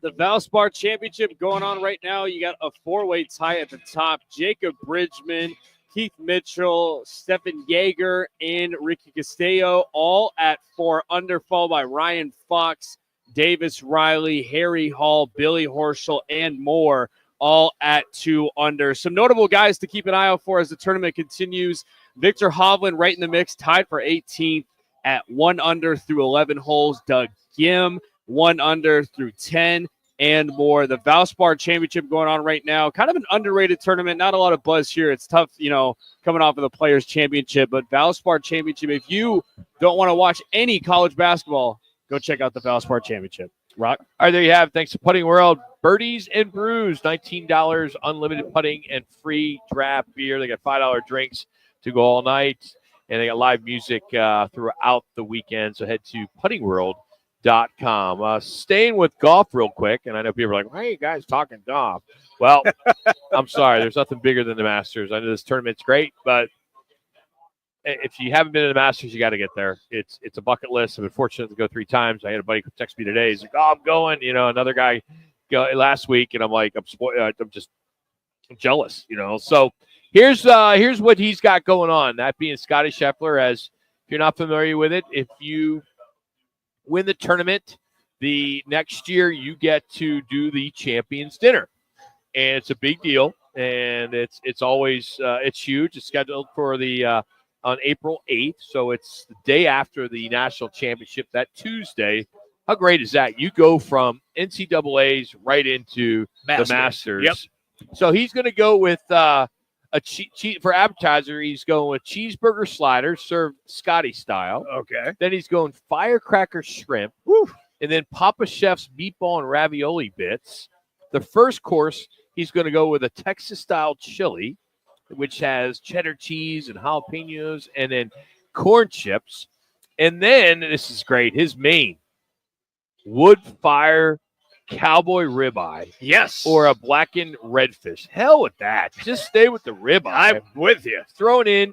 The Valspar Championship going on right now. You got a four-way tie at the top. Jacob Bridgman, Keith Mitchell, Stefan Yeager, and Ricky Castillo, all at 4 under, followed by Ryan Fox, Davis Riley, Harry Hall, Billy Horschel, and more, all at 2 under. Some notable guys to keep an eye out for as the tournament continues. Victor Hovland right in the mix, tied for 18th at 1 under through 11 holes. Doug Gim, 1 under through 10 and more. The Valspar Championship going on right now. Kind of an underrated tournament. Not a lot of buzz here. It's tough, coming off of the Players Championship. But Valspar Championship, if you don't want to watch any college basketball, go check out the Valspar Championship. Rock. All right, there you have it. Thanks to Putting World. Birdies and brews, $19, unlimited putting, and free draft beer. They got $5 drinks to go all night, and they got live music throughout the weekend. So head to puttingworld.com. Staying with golf real quick, and I know people are like, why are you guys talking golf? Well, I'm sorry. There's nothing bigger than the Masters. I know this tournament's great, but if you haven't been to the Masters, you got to get there. It's a bucket list. I've been fortunate to go 3 times. I had a buddy text me today. He's like, "Oh, I'm going." Another guy last week, and I'm like, I'm jealous. So here's what he's got going on. That being Scotty Scheffler. As if you're not familiar with it, if you win the tournament, the next year you get to do the Champions Dinner, and it's a big deal. And it's always it's huge. It's scheduled for the on April 8th. So it's the day after the national championship, that Tuesday. How great is that? You go from NCAAs right into the Masters. Yep. So he's going to go with for appetizer, he's going with cheeseburger sliders served Scotty style. Okay. Then he's going firecracker shrimp. Woo. And then Papa Chef's meatball and ravioli bits. The first course, he's going to go with a Texas-style chili, which has cheddar cheese and jalapenos, and then corn chips. And then, this is great, his main, wood fire cowboy ribeye. Yes. Or a blackened redfish. Hell with that. Just stay with the ribeye. I'm with you. Throwing in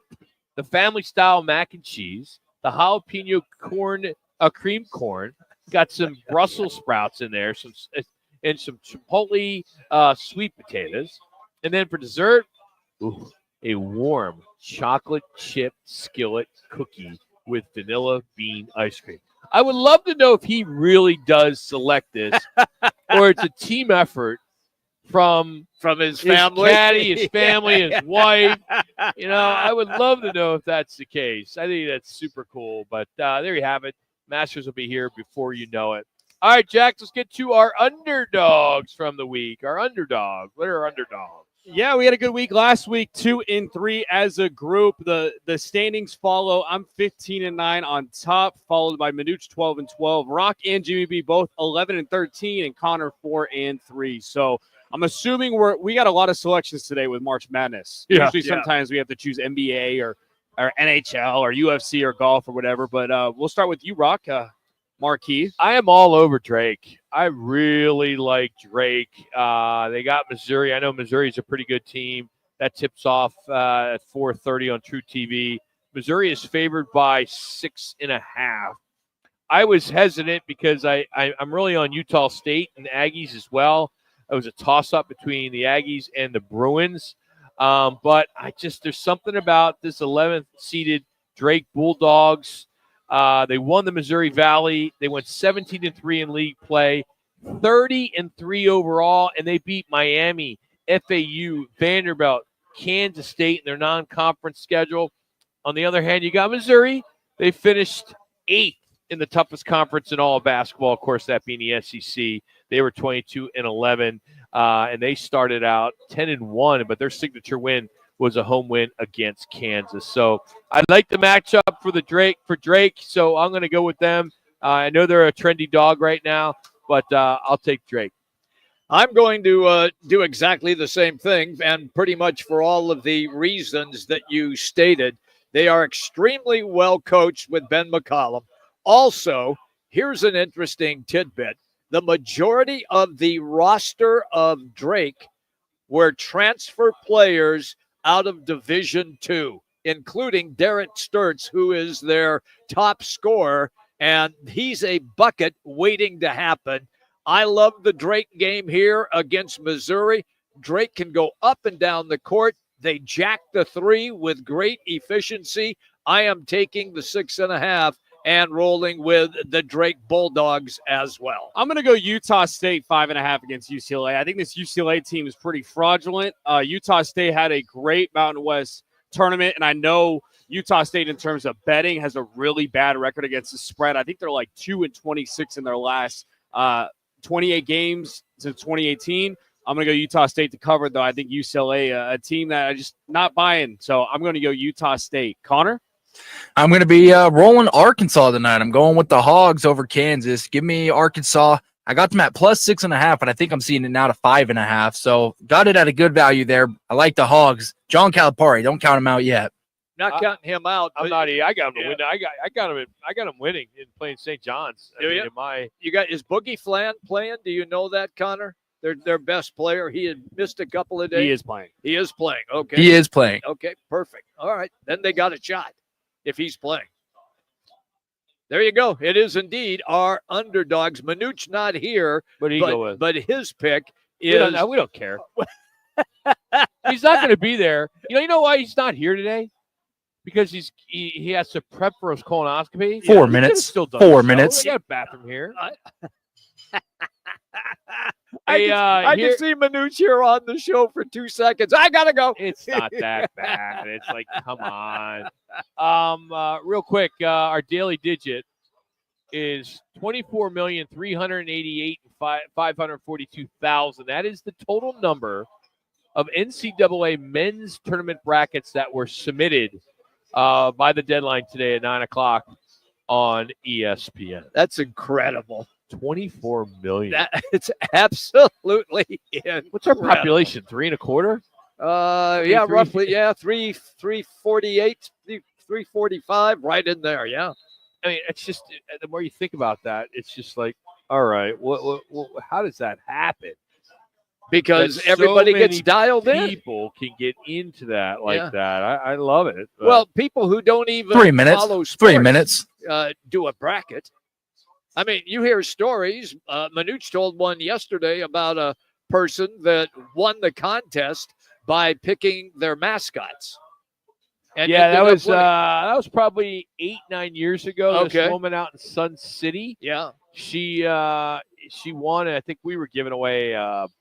the family-style mac and cheese, the jalapeno cream corn, got some Brussels sprouts in there, some chipotle sweet potatoes. And then for dessert, a warm chocolate chip skillet cookie with vanilla bean ice cream. I would love to know if he really does select this or it's a team effort from his family, caddy, his family, his wife. I would love to know if that's the case. I think that's super cool. But there you have it. Masters will be here before you know it. All right, Jack, let's get to our underdogs from the week. Our underdogs. What are our underdogs? Yeah, we had a good week last week, 2-3 as a group. The standings follow. I'm 15-9 on top, followed by Manuch 12-12. Rock and Jimmy B both 11-13, and Connor 4-3. So I'm assuming we got a lot of selections today with March Madness. Yeah. Usually sometimes we have to choose NBA or NHL or UFC or golf or whatever. But we'll start with you, Rock. Marquis. I am all over Drake. I really like Drake. They got Missouri. I know Missouri's a pretty good team. That tips off at 4:30 on True TV. Missouri is favored by 6.5. I was hesitant because I'm really on Utah State and Aggies as well. It was a toss-up between the Aggies and the Bruins. But there's something about this 11th seeded Drake Bulldogs. They won the Missouri Valley. They went 17-3 in league play, 30-3 overall, and they beat Miami, FAU, Vanderbilt, Kansas State in their non-conference schedule. On the other hand, you got Missouri. They finished 8th in the toughest conference in all of basketball, of course, that being the SEC. They were 22-11, and they started out 10-1, but their signature win was a home win against Kansas. So I like the matchup for Drake. So I'm going to go with them. I know they're a trendy dog right now, but I'll take Drake. I'm going to do exactly the same thing, and pretty much for all of the reasons that you stated. They are extremely well coached with Ben McCollum. Also, here's an interesting tidbit. The majority of the roster of Drake were transfer players out of Division II, including Derek Sturts, who is their top scorer, and he's a bucket waiting to happen. I love the Drake game here against Missouri. Drake can go up and down the court. They jack the three with great efficiency. I am taking the 6.5 and rolling with the Drake Bulldogs as well. I'm going to go Utah State 5.5 against UCLA. I think this UCLA team is pretty fraudulent. Utah State had a great Mountain West tournament, and I know Utah State, in terms of betting, has a really bad record against the spread. I think they're like 2-26 in their last 28 games since 2018. I'm going to go Utah State to cover, though. I think UCLA, a team that I just not buying. So I'm going to go Utah State. Connor? I'm going to be rolling Arkansas tonight. I'm going with the Hogs over Kansas. Give me Arkansas. I got them at plus 6.5, but I think I'm seeing it now to 5.5. So got it at a good value there. I like the Hogs. John Calipari, don't count him out yet. Not counting him out. I'm not. I got him to win. I got him winning in playing St. John's. Is Boogie Flan playing? Do you know that, Connor? Their best player. He had missed a couple of days. He is playing. He is playing. Okay. He is playing. Okay, perfect. All right. Then they got a shot if he's playing. There you go. It is indeed our underdogs. Manuch not here, but his pick is. We don't care. He's not going to be there. You know why he's not here today? Because he has to prep for his colonoscopy. 4 minutes. Still done 4 minutes. We got a bathroom here. I can see Manuch here on the show for 2 seconds. I gotta go. It's not that bad. It's like, come on. Real quick, our daily digit is 24,388,542,000. That is the total number of NCAA men's tournament brackets that were submitted by the deadline today at 9:00 on ESPN. That's incredible. 24 million. It's absolutely incredible. What's our population? 3.25? Yeah, roughly. Yeah, 348, 345, right in there. Yeah. I mean, it's just the more you think about that, it's just like, all right, how does that happen? Because everybody gets dialed in. People can get into that like that. I love it. Well, people who don't even 3 minutes. follow sports, 3 minutes. Do a bracket. I mean, you hear stories. Manuch told one yesterday about a person that won the contest by picking their mascots. And that was probably 8-9 years ago. Okay. This woman out in Sun City. Yeah. She won, and I think we were giving away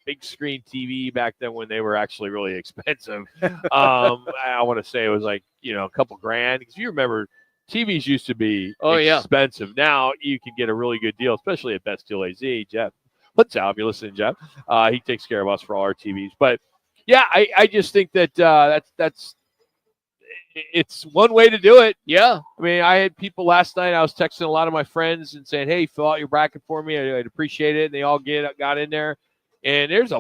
big screen TV back then when they were actually really expensive. I want to say it was like, a couple grand. Because you remember, TVs used to be expensive. Yeah. Now you can get a really good deal, especially at Best Deal AZ. Jeff, what's out if you're listening, Jeff? He takes care of us for all our TVs. But yeah, I just think that that's it's one way to do it. Yeah. I mean, I had people last night. I was texting a lot of my friends and saying, "Hey, fill out your bracket for me. I'd appreciate it." And they all got in there. And there's I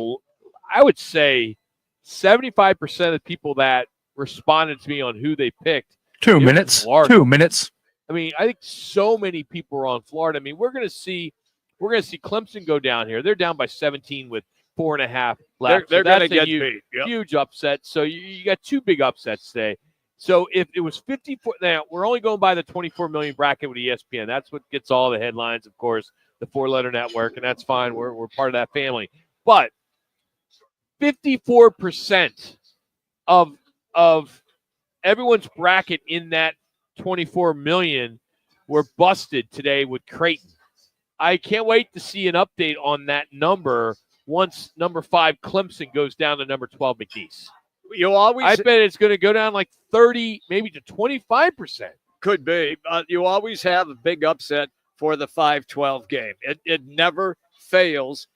would say 75% of the people that responded to me on who they picked. 2 minutes. 2 minutes. I mean, I think so many people are on Florida. I mean, we're going to see Clemson go down here. They're down by 17 with 4.5 left. They're going to get beat. Yep. Huge upset. So you got two big upsets today. So if it was 54, now we're only going by the 24 million bracket with ESPN. That's what gets all the headlines, of course, the 4-letter network, and that's fine. We're part of that family. But 54% of everyone's bracket in that 24 million were busted today with Creighton. I can't wait to see an update on that number once number 5 Clemson goes down to number 12 McNeese. I bet it's going to go down like 30, maybe to 25%. Could be. You always have a big upset for the 5-12 game. It never fails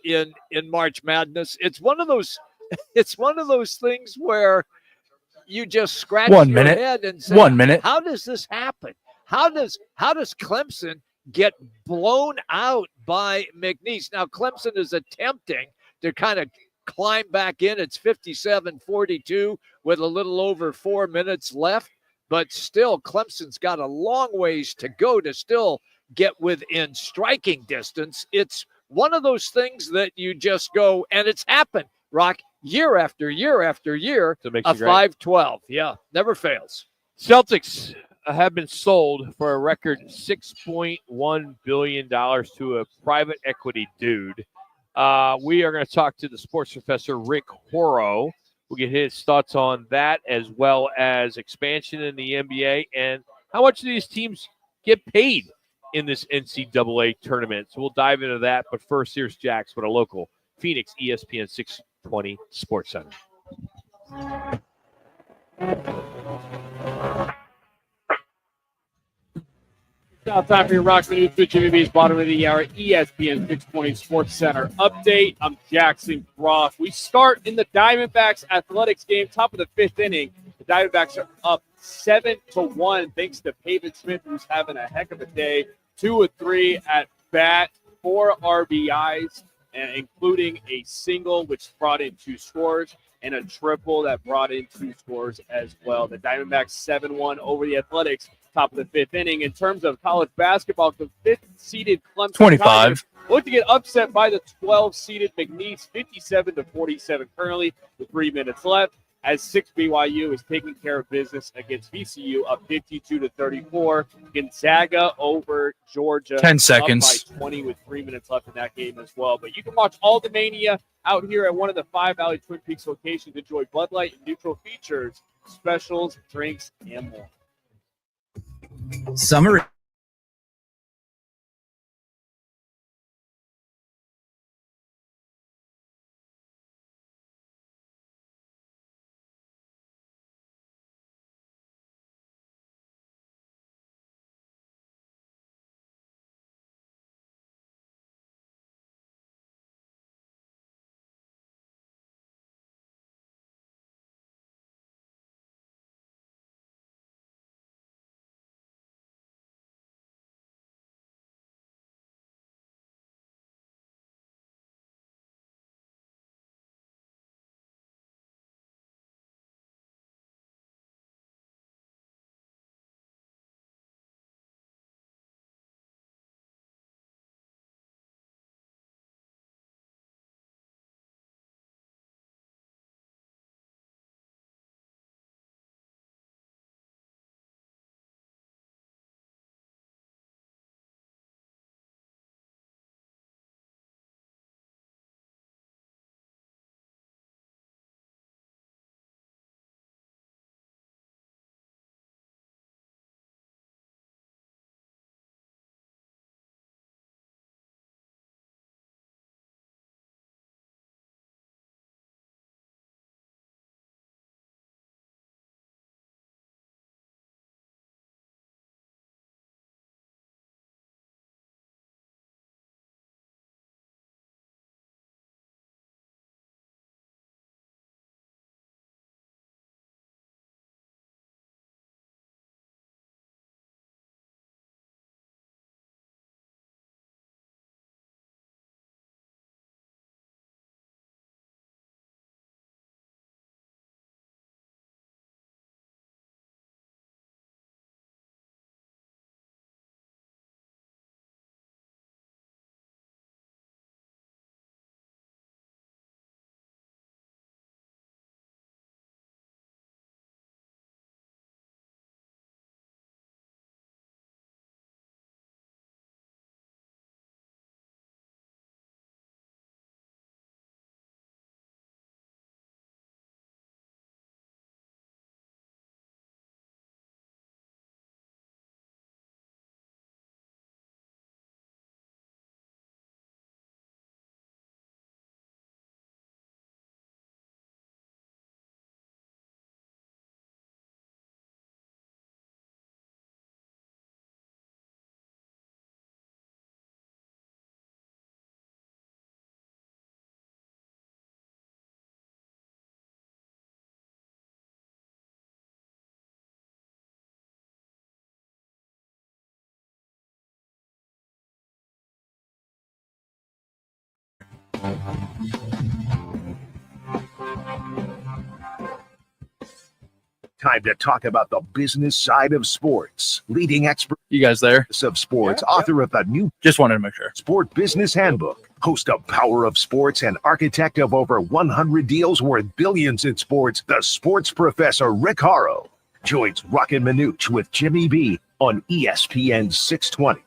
in March Madness. It's one of those things where you just scratch your head and say, 1 minute. How does this happen? How does Clemson get blown out by McNeese? Now, Clemson is attempting to kind of climb back in. It's 57-42 with a little over 4 minutes left. but still Clemson's got a long ways to go to still get within striking distance. It's one of those things that you just go, and it's happened, Rock, year after year after year, So it makes a you great. 5-12. Yeah, never fails. Celtics have been sold for a record $6.1 billion to a private equity dude. We are going to talk to the sports professor, Rick Horrow. We'll get his thoughts on that as well as expansion in the NBA and how much do these teams get paid in this NCAA tournament. So we'll dive into that. But first, here's Jax with a local Phoenix ESPN 620 Sports Center. Now time for your Rock and Manuch with Jimmy B's bottom of the hour ESPN 620 Sports Center update. I'm Jackson Groff. We start in the Diamondbacks athletics game, top of the fifth inning. The Diamondbacks are up 7-1 thanks to Pavin Smith, who's having a heck of a day. 2 of 3 at bat, 4 RBIs, and including a single which brought in 2 scores and a triple that brought in 2 scores as well. The Diamondbacks 7-1 over the Athletics. Top of the fifth inning. In terms of college basketball, the 5th-seeded Clemson 25 Tigers look to get upset by the 12-seeded McNeese, 57-47 currently, with 3 minutes left. As 6 BYU is taking care of business against VCU, up 52-34. Gonzaga over Georgia, 10 seconds, up by 20 with 3 minutes left in that game as well. But you can watch all the mania out here at one of the 5 Valley Twin Peaks locations. Enjoy Bud Light and neutral features, specials, drinks, and more. Summer Time to talk about the business side of sports. Leading expert You guys there? of sports, author of the new Just wanted to make sure. Sport Business Handbook, host of Power of Sports, and architect of over 100 deals worth billions in sports, the sports professor Rick Horrow joins Roc and Manuch with Jimmy B on ESPN 620.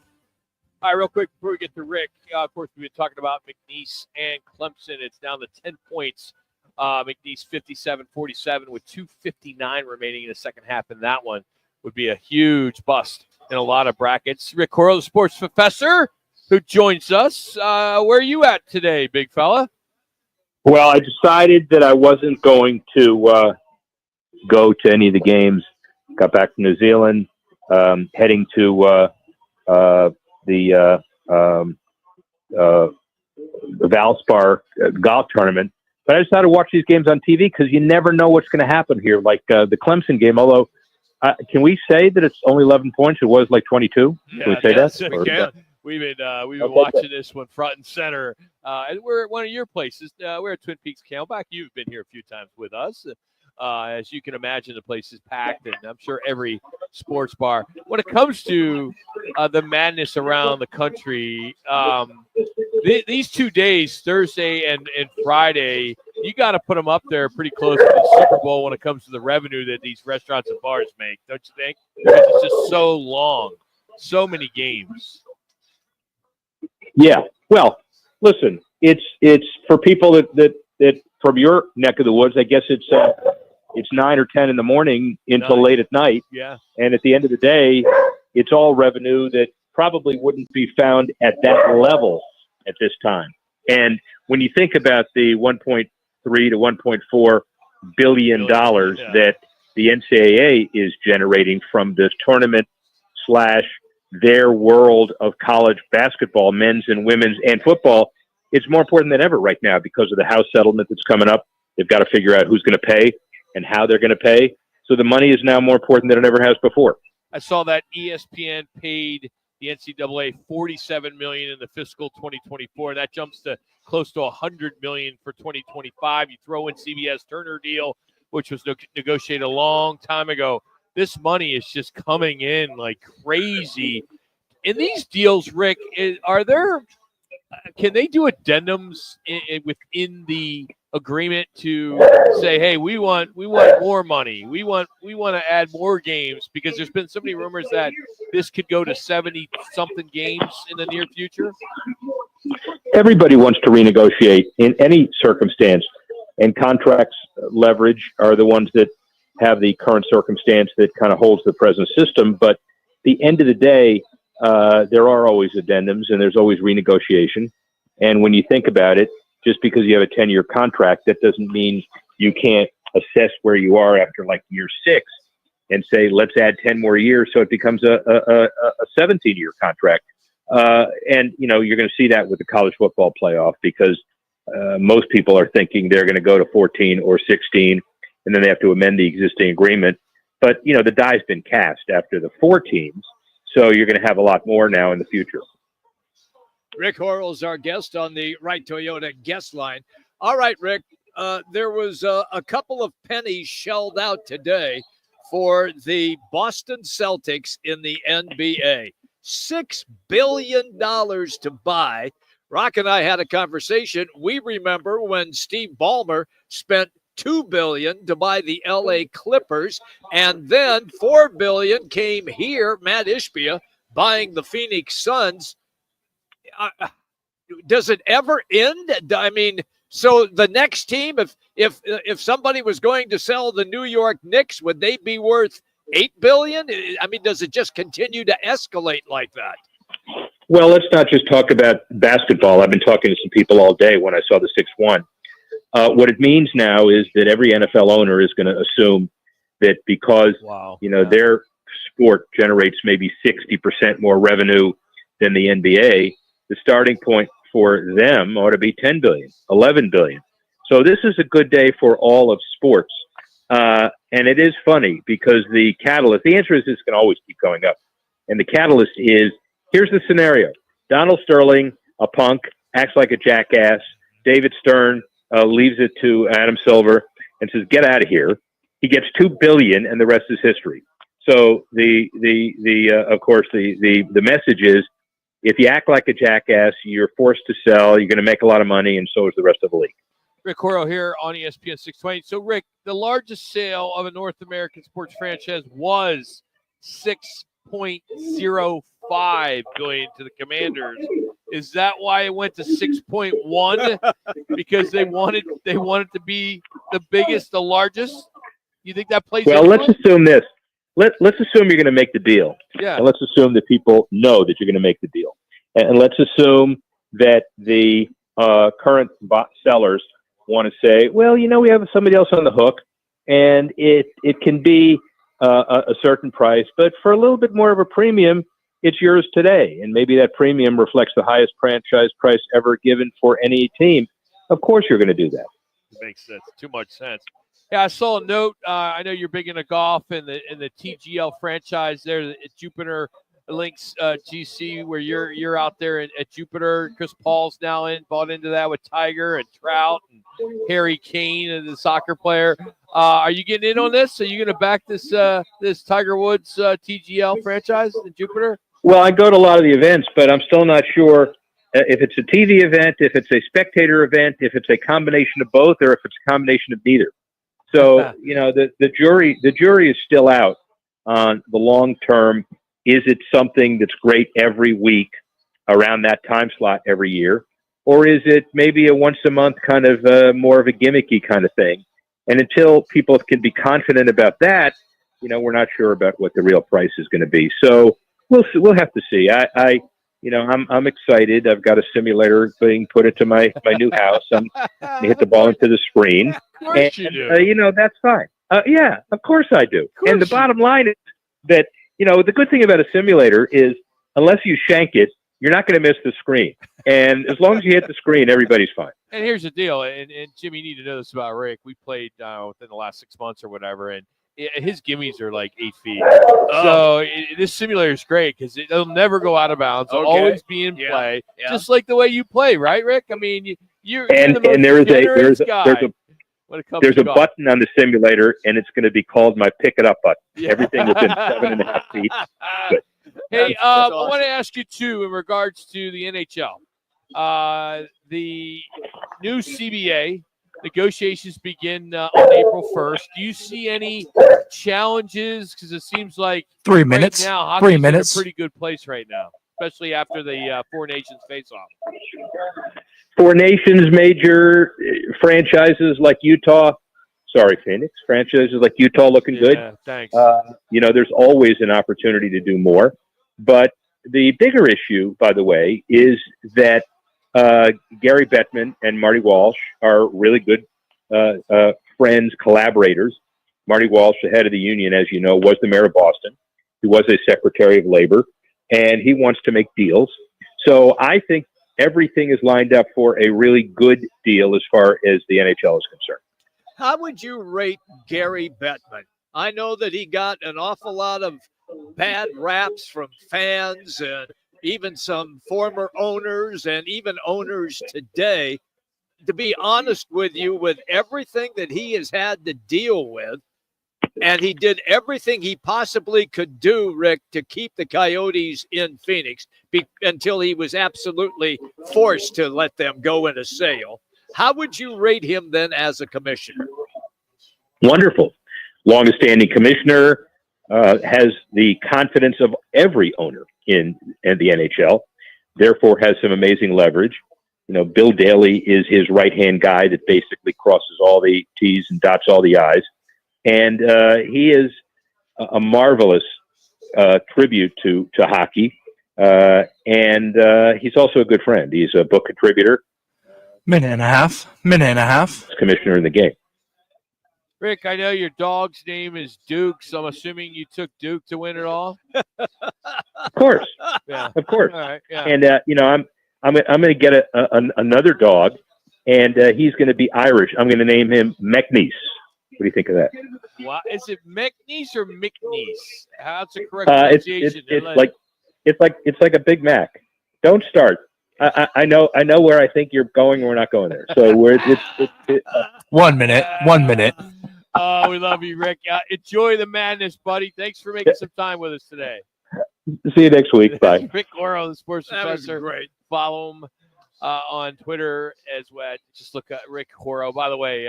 All right, real quick before we get to Rick, of course, we've been talking about McNeese and Clemson. It's down to 10 points. McNeese 57-47 with 2:59 remaining in the second half, and that one would be a huge bust in a lot of brackets. Rick Horrow, the sports professor, who joins us. Where are you at today, big fella? Well, I decided that I wasn't going to go to any of the games. Got back from New Zealand, heading to the Valspar golf tournament. But I decided to watch these games on TV because you never know what's going to happen here. Like the Clemson game, although can we say that it's only 11 points? It was like 22. Yeah, can we say yes, that? we can. We've been watching this one front and center. And we're at one of your places. We're at Twin Peaks Camelback. You've been here a few times with us. As you can imagine, the place is packed, and I'm sure every sports bar. When it comes to the madness around the country, these 2 days, Thursday and Friday, you got to put them up there pretty close to the Super Bowl when it comes to the revenue that these restaurants and bars make, don't you think? Because it's just so long, so many games. Yeah. Well, listen, it's for people that from your neck of the woods. I guess it's 9 or 10 in the morning until late at night. Yeah. And at the end of the day, it's all revenue that probably wouldn't be found at that level at this time. And when you think about the $1.3 to $1.4 billion that the NCAA is generating from this tournament / their world of college basketball, men's and women's and football, it's more important than ever right now because of the House settlement that's coming up. They've got to figure out who's going to pay and how they're going to pay. So the money is now more important than it ever has before. I saw that ESPN paid the NCAA $47 million in the fiscal 2024. That jumps to close to $100 million for 2025. You throw in CBS Turner deal, which was negotiated a long time ago. This money is just coming in like crazy. In these deals, Rick, can they do addendums within the agreement to say, hey, we want more money. We want to add more games, because there's been so many rumors that this could go to 70-something games in the near future? Everybody wants to renegotiate in any circumstance, and contracts leverage are the ones that have the current circumstance that kind of holds the present system. But at the end of the day, there are always addendums and there's always renegotiation. And when you think about it, just because you have a 10-year contract, that doesn't mean you can't assess where you are after like year 6 and say, let's add 10 more years so it becomes a 17-year contract. And, you know, you're going to see that with the college football playoff, because most people are thinking they're going to go to 14 or 16, and then they have to amend the existing agreement. But, you know, the die's been cast after the 4 teams, so you're going to have a lot more now in the future. Rick Horrow is our guest on the Right Toyota guest line. All right, Rick, there was a couple of pennies shelled out today for the Boston Celtics in the NBA. $6 billion to buy. Rock and I had a conversation. We remember when Steve Ballmer spent $2 billion to buy the LA Clippers, and then $4 billion came here, Matt Ishbia, buying the Phoenix Suns. Does it ever end? I mean, so the next team, if somebody was going to sell the New York Knicks, would they be worth $8 billion? I mean, does it just continue to escalate like that? Well, let's not just talk about basketball. I've been talking to some people all day when I saw the 6-1. What it means now is that every NFL owner is going to assume that because their sport generates maybe 60% more revenue than the NBA, the starting point for them ought to be 10 billion, 11 billion. So this is a good day for all of sports. And it is funny because the catalyst, the answer is this can always keep going up. And the catalyst is, here's the scenario. Donald Sterling, a punk, acts like a jackass. David Stern leaves it to Adam Silver and says, get out of here. he gets $2 billion, and the rest is history. So of course the message is, if you act like a jackass, you're forced to sell. You're going to make a lot of money, and so is the rest of the league. Rick Coro here on ESPN 620. So, Rick, the largest sale of a North American sports franchise was $6.05 billion to the Commanders. Is that why it went to 6.1? Because they wanted to be the biggest, the largest. You think that plays? Well, into let's it? assume this. Let's assume you're going to make the deal. Yeah. And let's assume that people know that you're going to make the deal. And let's assume that the current sellers want to say, well, we have somebody else on the hook, and it can be a certain price, but for a little bit more of a premium, it's yours today. And maybe that premium reflects the highest franchise price ever given for any team. Of course you're going to do that. It makes sense. Too much sense. Yeah, I saw a note. I know you're big into golf and the TGL franchise there at Jupiter Links GC, where you're out there at Jupiter. Chris Paul's now bought into that with Tiger and Trout and Harry Kane and the soccer player. Are you getting in on this? Are you going to back this Tiger Woods TGL franchise in Jupiter? Well, I go to a lot of the events, but I'm still not sure if it's a TV event, if it's a spectator event, if it's a combination of both, or if it's a combination of neither. So, the jury is still out on the long term. Is it something that's great every week around that time slot every year? Or is it maybe a once a month kind of more of a gimmicky kind of thing? And until people can be confident about that, we're not sure about what the real price is going to be. So we'll have to see. I'm excited. I've got a simulator being put into my new house. I'm going to hit the ball into the screen. Of course you do. That's fine. Yeah, of course I do. And the bottom line is that, the good thing about a simulator is unless you shank it, you're not going to miss the screen. And as long as you hit the screen, everybody's fine. And here's the deal, and Jimmy, you need to know this about Rick. We played within the last 6 months or whatever, and his gimmies are like 8 feet. So this simulator is great because it'll never go out of bounds. It'll always be in play, just like the way you play, right, Rick? I mean, you're and the most there's a golf. button on the simulator, and it's going to be called my pick it up button. Yeah. Everything within 7.5 feet. Good. Hey, I want to ask you too in regards to the NHL. The new CBA negotiations begin on April 1st. Do you see any challenges? Because it seems like 3 minutes. Right now, 3 minutes. In a pretty good place right now, especially after the Four Nations face-off. Four Nations major franchises like Utah. Sorry, Phoenix. Franchises like Utah looking good. Thanks. There's always an opportunity to do more. But the bigger issue, by the way, is that Gary Bettman and Marty Walsh are really good friends, collaborators. Marty Walsh, the head of the union, as you know, was the mayor of Boston. He was a secretary of labor, and he wants to make deals. So I think everything is lined up for a really good deal as far as the NHL is concerned. How would you rate Gary Bettman? I know that he got an awful lot of bad raps from fans and even some former owners and even owners today. To be honest with you, with everything that he has had to deal with, and he did everything he possibly could do, Rick, to keep the Coyotes in Phoenix until he was absolutely forced to let them go in a sale. How would you rate him then as a commissioner? Wonderful. Longest-standing commissioner, has the confidence of every owner in the NHL, therefore has some amazing leverage. Bill Daley is his right-hand guy that basically crosses all the T's and dots all the I's. And he is a marvelous tribute to hockey. And he's also a good friend. He's a book contributor. Minute and a half. Commissioner in the game. Rick, I know your dog's name is Duke, so I'm assuming you took Duke to win it all. Of course. Yeah. Of course. All right. Yeah. And I'm going to get another dog, and he's going to be Irish. I'm going to name him McNeese. What do you think of that? Well, is it McNeese or McNeese? How's the correct pronunciation? It's like a Big Mac. Don't start. I know where I think you're going, and we're not going there. So 1 minute. Oh, we love you, Rick. Enjoy the madness, buddy. Thanks for making some time with us today. See you next week. Bye. Rick Oro, the sports That was professor. great. Follow him on Twitter as well. Just look at Rick Oro. By the way,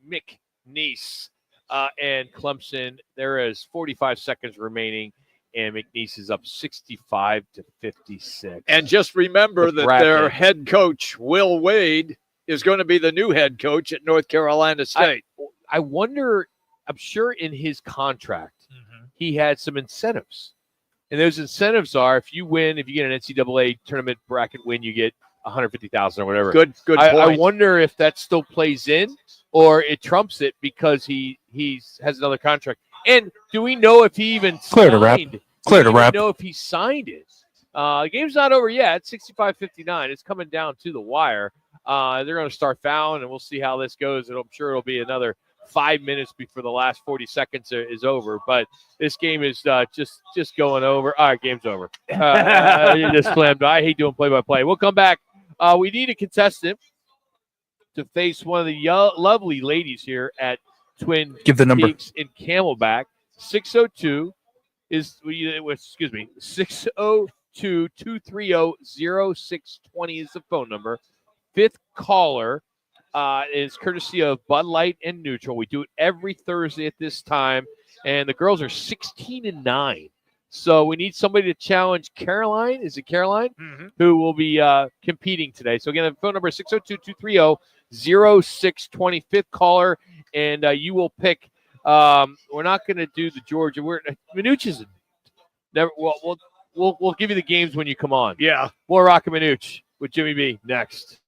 Mick Neese and Clemson. There is 45 seconds remaining, and McNeese is up 65-56. And just remember that their head coach, Will Wade, is going to be the new head coach at North Carolina State. I wonder, I'm sure in his contract, he had some incentives. And those incentives are if you win, if you get an NCAA tournament bracket win, you get $150,000 or whatever. Good point. I wonder if that still plays in or it trumps it because he has another contract. And do we know if he even Clear to wrap. Clear to wrap. Know if he signed it? The game's not over yet. It's 65-59. It's coming down to the wire. They're going to start fouling, and we'll see how this goes. And I'm sure it'll be another 5 minutes before the last 40 seconds is over. But this game is just going over. All right, game's over. You just slammed. I hate doing play-by-play. We'll come back. We need a contestant to face one of the lovely ladies here at Twin Give the number. Peaks in Camelback. 602 is, 602-230-0620 is the phone number. Fifth caller is courtesy of Bud Light and Neutral. We do it every Thursday at this time, and the girls are 16-9. So we need somebody to challenge Caroline. Is it Caroline? Who will be competing today. So again, the phone number is 602-230-0620. Fifth caller, and you will pick. We're not going to do the Georgia. Manuch is never. Well, we'll give you the games when you come on. Yeah. More Roc and Manuch with Jimmy B next.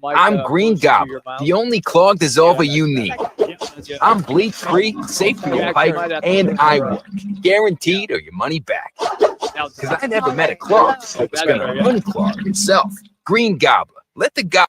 I'm Green Gobbler, the only clog dissolver you need. I'm bleach-free, safe for your pipe, and I work. Guaranteed or your money back. Because I never met a clog that's going to unclog itself. Green Gobbler. Let the gobbler.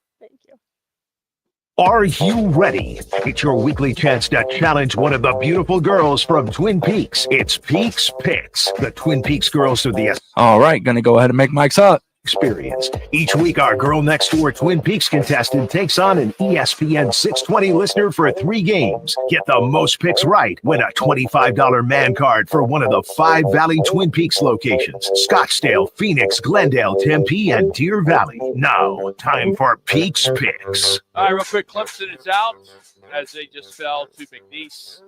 Are you ready? It's your weekly chance to challenge one of the beautiful girls from Twin Peaks. It's Peaks Picks. The Twin Peaks girls are the All right, going to go ahead and make Mike's up. experience. Each week, our girl next door Twin Peaks contestant takes on an ESPN 620 listener for 3 games. Get the most picks right. Win a $25 man card for one of the 5 Valley Twin Peaks locations: Scottsdale, Phoenix, Glendale, Tempe, and Deer Valley. Now, time for Peaks Picks. All right, real quick, Clemson is out as they just fell to McNeese.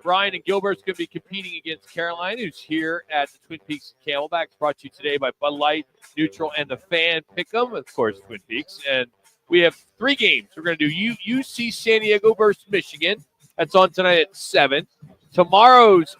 Brian and Gilbert's going to be competing against Caroline, who's here at the Twin Peaks Camelback. Brought to you today by Bud Light, Neutral, and the Fan Pick'em, of course, Twin Peaks. And we have 3 games. We're going to do UC San Diego versus Michigan. That's on tonight at 7. Tomorrow's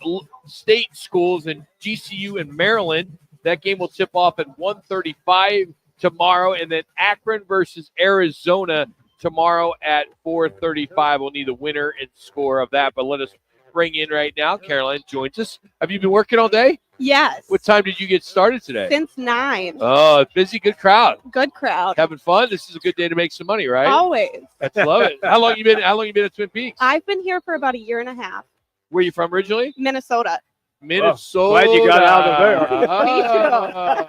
state schools in GCU and Maryland. That game will tip off at 1:35 tomorrow. And then Akron versus Arizona tomorrow at 4:35. We'll need the winner and score of that. But let us bring in right now. Caroline joins us. Have you been working all day? Yes. What time did you get started today? Since 9. Oh, busy, good crowd. Good crowd. Having fun. This is a good day to make some money, right? Always. I love it. How long you been at Twin Peaks? I've been here for about a year and a half. Where are you from originally? Minnesota. Minnesota. Glad you got out of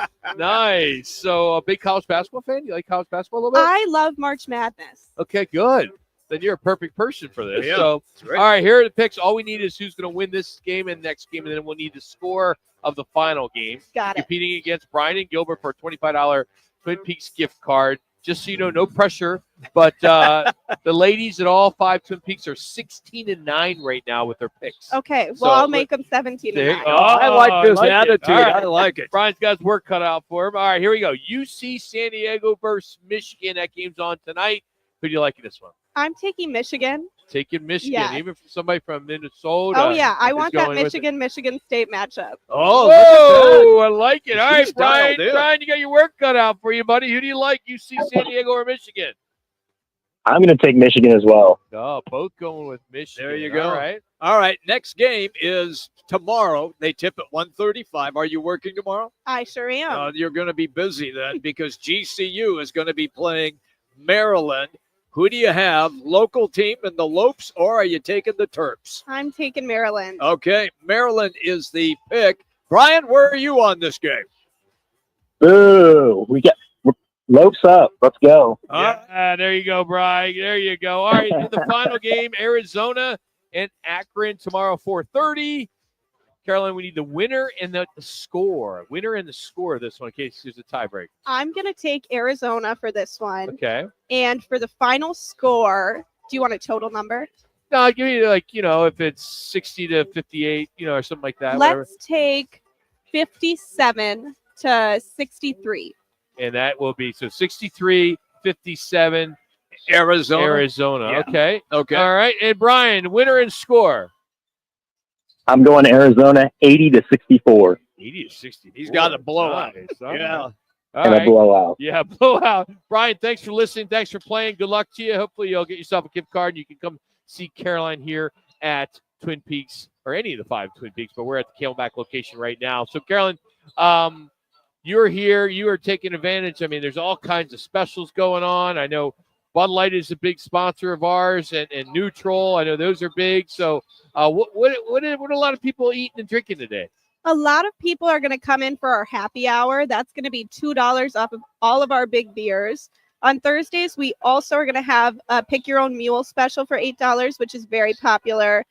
there. Nice. So, a big college basketball fan? You like college basketball a little bit? I love March Madness. Okay, good. Then you're a perfect person for this. Yeah, so, all great. right, here are the picks. All we need is who's going to win this game and next game, and then we'll need the score of the final game. Got it. Competing against Brian and Gilbert for a $25 Twin Peaks gift card. Just so you know, no pressure. But the ladies at all 5 Twin Peaks are 16-9 right now with their picks. Okay, well, So, I'll make them 17 There and you 9. go. I like this attitude. All right. I like it. Brian's got his work cut out for him. All right, here we go. UC San Diego versus Michigan. That game's on tonight. Who do you like in this one? I'm taking Michigan. Taking Michigan, Yeah. even for somebody from Minnesota. Oh, yeah. I is want that going with it. Michigan State matchup. Oh, Whoa, I like it. All right, She's Brian. dialed in. Brian, you got your work cut out for you, buddy. Who do you like, UC San Diego or Michigan? I'm going to take Michigan as well. Oh, both going with Michigan. There you go. All right. All right, next game is tomorrow. They tip at 1:35. Are you working tomorrow? I sure am. You're going to be busy then because GCU is going to be playing Maryland. Who do you have? Local team in the Lopes, or are you taking the Terps? I'm taking Maryland. Okay, Maryland is the pick. Brian, where are you on this game? Boo! We got Lopes up. Let's go. Yeah, there you go, Brian. There you go. All right, the final game, Arizona and Akron tomorrow, 4:30. Caroline, we need the winner and the score. Winner and the score of this one in case there's a tiebreak. I'm going to take Arizona for this one. Okay. And for the final score, do you want a total number? No, I'll give you if it's 60 to 58, or something like that. Let's whatever. take 57 to 63. And that will be 63, 57. Arizona. Yeah. Okay. Okay. All right. And Brian, winner and score. I'm going Arizona 80 to 64. 80 to 60. He's got a blowout. Nice. Yeah. All And right. a blowout. Yeah, blowout. Brian, thanks for listening. Thanks for playing. Good luck to you. Hopefully you'll get yourself a gift card and you can come see Caroline here at Twin Peaks or any of the 5 Twin Peaks, but we're at the Camelback location right now. So, Caroline, you're here. You are taking advantage. I mean, there's all kinds of specials going on. I know Bud Light is a big sponsor of ours and Neutral. I know those are big. So what are a lot of people eating and drinking today? A lot of people are going to come in for our happy hour. That's going to be $2 off of all of our big beers. On Thursdays, we also are going to have a pick your own mule special for $8, which is very popular.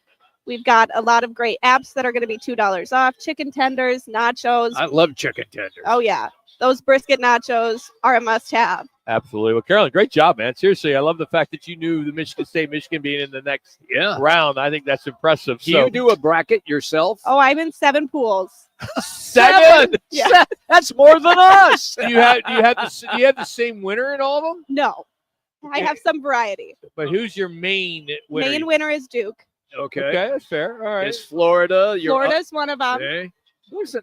We've got a lot of great apps that are going to be $2 off. Chicken tenders, nachos. I love chicken tenders. Oh, yeah. Those brisket nachos are a must-have. Absolutely. Well, Caroline, great job, man. Seriously, I love the fact that you knew the Michigan being in the next round. I think that's impressive. Do you do a bracket yourself? Oh, I'm in 7 pools. 7? Yeah. That's more than us. Do you have the same winner in all of them? No. I have some variety. But who's your main winner? Main winner is Duke. Okay, that's fair. All right. It's Florida. Florida's one of them. Okay. Listen,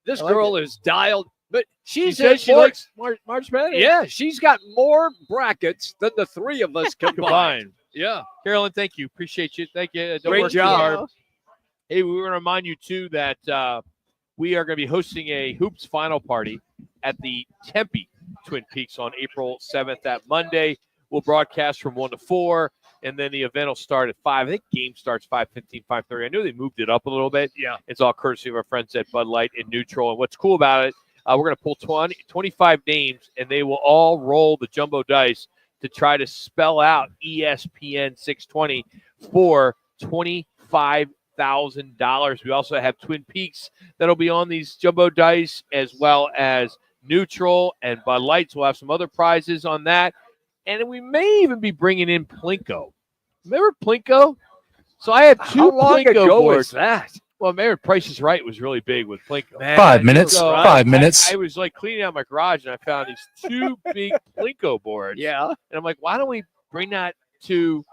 this I like girl is dialed. But She she's says she more, likes March Madness. Yeah, she's got more brackets than the three of us combined. Yeah. Carolyn, thank you. Appreciate you. Thank you. Don't Great work too job. hard. Hey, we want to remind you, too, that we are going to be hosting a Hoops final party at the Tempe Twin Peaks on April 7th, that Monday. We'll broadcast from 1 to 4, and then the event will start at 5. I think game starts 5:15, 5:30. I know they moved it up a little bit. Yeah. It's all courtesy of our friends at Bud Light and Neutral. And what's cool about it, we're going to pull 25 names, and they will all roll the jumbo dice to try to spell out ESPN 620 for $25,000. We also have Twin Peaks that'll be on these jumbo dice, as well as Neutral and Bud Lights. We'll have some other prizes on that. And we may even be bringing in Plinko. Remember Plinko? So I have 2 How long Plinko ago boards. was that? Well, remember Price is Right was really big with Plinko. Man, 5 minutes. So 5 minutes. I was like cleaning out my garage, and I found these 2 big Plinko boards. Yeah. And I'm like, why don't we bring that to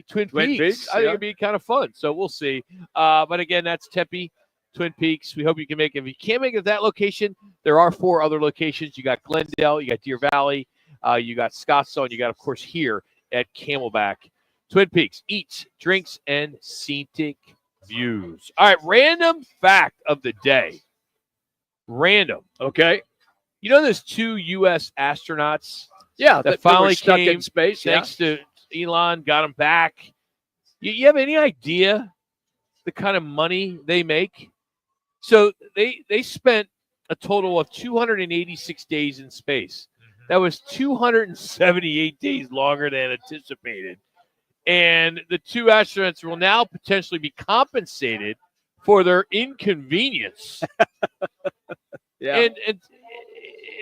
Twin Peaks? Peaks, I think yeah. it'd be kind of fun. So we'll see. But again, that's Tempe, Twin Peaks. We hope you can make it. If you can't make it at that location, there are 4 other locations. You got Glendale, you got Deer Valley, you got Scottsdale, and you got, of course, here at Camelback. Twin Peaks, eats, drinks, and scenic views. All right, random fact of the day. Random. Okay. You know there's 2 U.S. astronauts Yeah, that they were finally stuck came in space. Yeah. thanks to Elon, got them back. You have any idea the kind of money they make? So they spent a total of 286 days in space. That was 278 days longer than anticipated. And the 2 astronauts will now potentially be compensated for their inconvenience. Yeah. And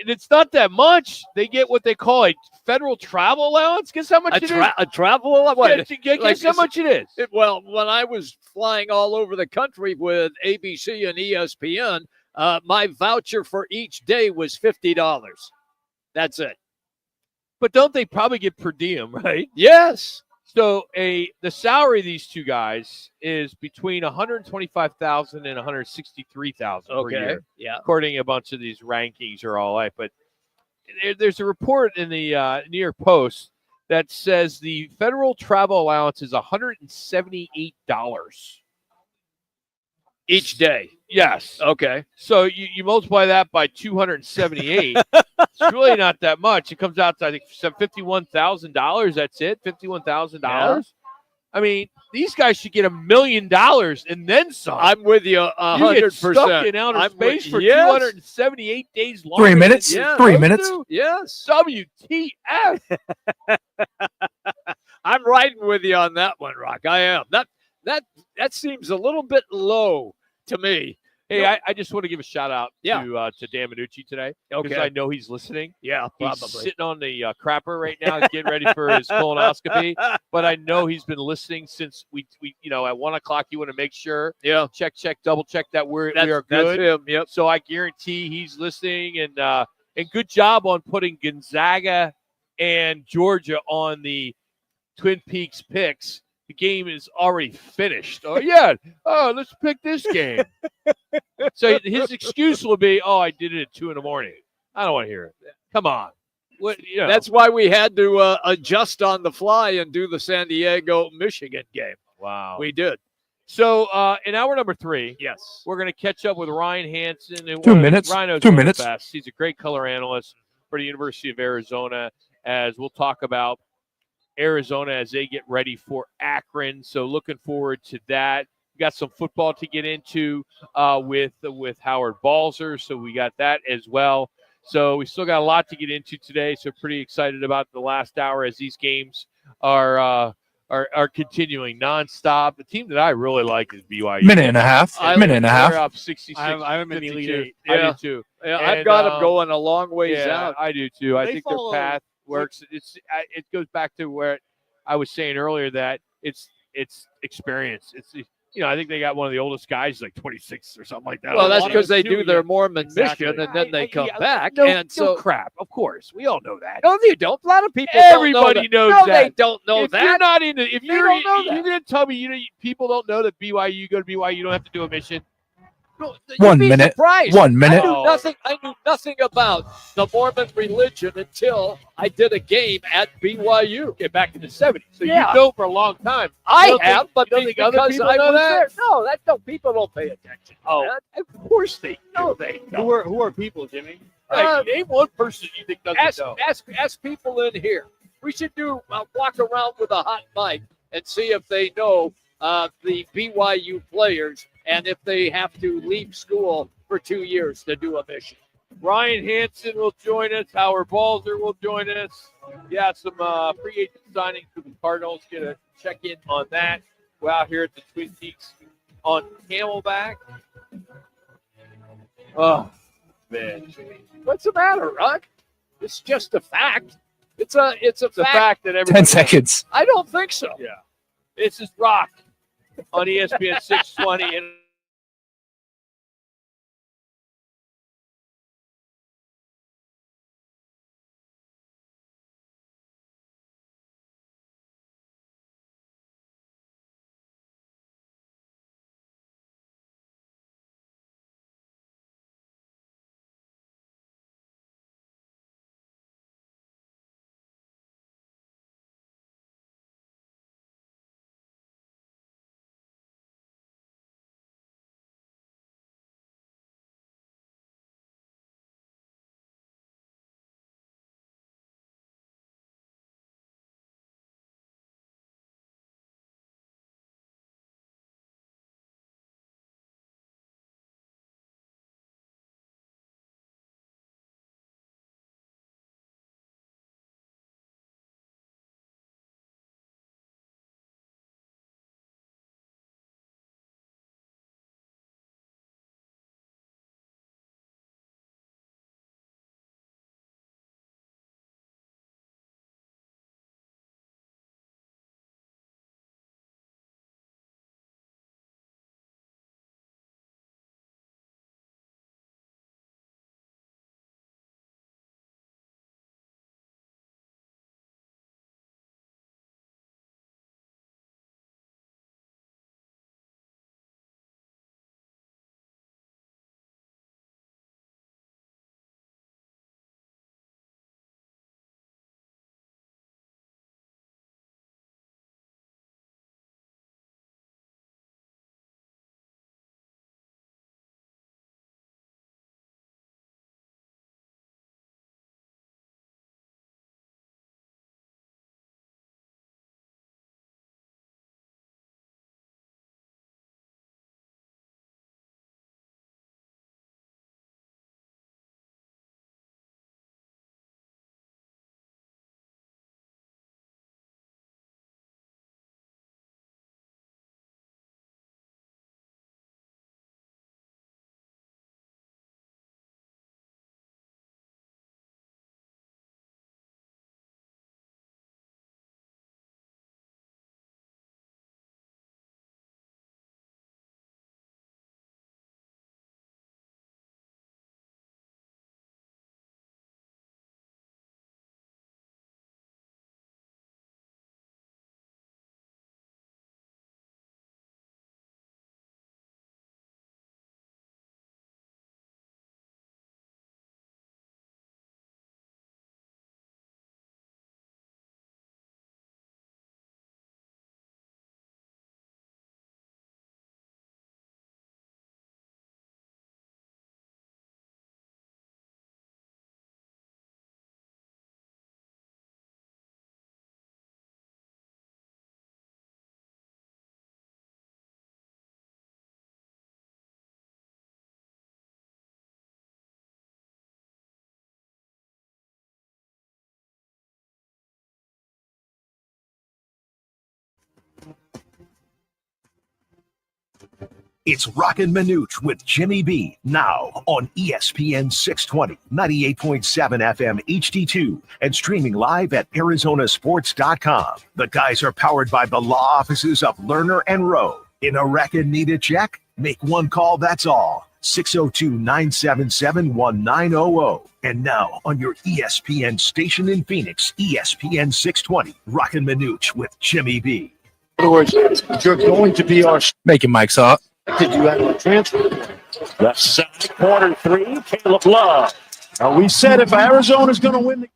it's not that much. They get what they call a federal travel allowance. Guess how much it is? A travel allowance? Guess how much it is? Well, when I was flying all over the country with ABC and ESPN, my voucher for each day was $50. That's it. But don't they probably get per diem, right? Yes. So the salary of these 2 guys is between $125,000 and $163,000 per year. Yeah. According to a bunch of these rankings are all right. But there's a report in the New York Post that says the federal travel allowance is $178 Each day. Yes. Okay. So you multiply that by 278. It's really not that much. It comes out to, I think, $51,000. That's it. $51,000. Yeah. I mean, these guys should get $1 million and then some. I'm with you 100%. You get stuck in outer space for 278 days long. 3 minutes. Yeah, 3 minutes. Yes. WTF. I'm riding with you on that one, Rock. I am. That seems a little bit low to me. Hey, I just want to give a shout out to Dan Manucci today because I know he's listening. Yeah, probably. He's sitting on the crapper right now, getting ready for his colonoscopy. But I know he's been listening since we at 1 o'clock. You want to make sure, check, double check that we are good. That's him. Yep. So I guarantee he's listening, and good job on putting Gonzaga and Georgia on the Twin Peaks picks. The game is already finished. Let's pick this game. So his excuse will be, I did it at 2 a.m. I don't want to hear it. Come on. That's why we had to adjust on the fly and do the San Diego, Michigan game. Wow. We did. So in hour number 3, yes, we're going to catch up with Ryan Hansen. And 2 minutes. Ryan knows 2 minutes. best. He's a great color analyst for the University of Arizona, as we'll talk about Arizona as they get ready for Akron. So looking forward to that. We got some football to get into with Howard Balzer. So we got that as well. So we still got a lot to get into today. So pretty excited about the last hour as these games are continuing nonstop. The team that I really like is BYU. Minute and a half. They're up 66. I have them in the Elite 8. Yeah. I do too. Yeah, I've got them going a long ways out. I do too. I think their follow- path works. It goes back to where I was saying earlier that it's experience. I think they got one of the oldest guys, like 26 or something like that. Well, that's because they do their Mormon mission and then they come back. No crap. Of course, we all know that. No, they don't. A lot of people. Everybody knows no, that. they don't know if that. You're not into. If They don't know that. you're going to tell me, people don't know that BYU, you go to BYU, you don't have to do a mission. 1 minute. Surprised. 1 minute. I knew nothing about the Mormon religion until I did a game at BYU. Okay, back in the 70s. So Yeah. you've known for a long time. I have, but you don't think other because people I know was that? there. No, people don't pay attention. Oh. Of course they know they know. Who are people, Jimmy? Name one person you think doesn't know. Ask people in here. We should do walk around with a hot mic and see if they know the BYU players and if they have to leave school for 2 years to do a mission. Ryan Hansen will join us. Howard Balzer will join us. Yeah, some free agent signings for the Cardinals. Get a check-in on that. We're out here at the Twin Peaks on Camelback. Oh, man. What's the matter, Rock? It's just a fact. It's a fact that everybody 10 seconds. I don't think so. Yeah. This is Rock on ESPN 620. And It's Roc and Manuch with Jimmy B. Now on ESPN 620, 98.7 FM HD2, and streaming live at ArizonaSports.com. The guys are powered by the law offices of Lerner and Rowe. In Iraq and need a check? Make one call, that's all. 602-977-1900. And now on your ESPN station in Phoenix, ESPN 620, Roc and Manuch with Jimmy B. In other words, you're going to be our. Making Mike's up. Did you have a transfer? Left side, corner three, Caleb Love. Now, we said if Arizona's going to win the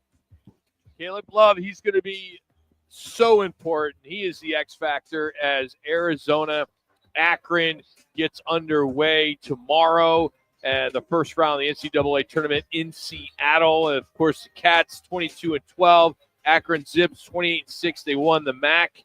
Caleb Love, he's going to be so important. He is the X factor as Arizona Akron gets underway tomorrow. The first round of the NCAA tournament in Seattle. And of course, the Cats 22-12. Akron Zips 28-6. They won the MAC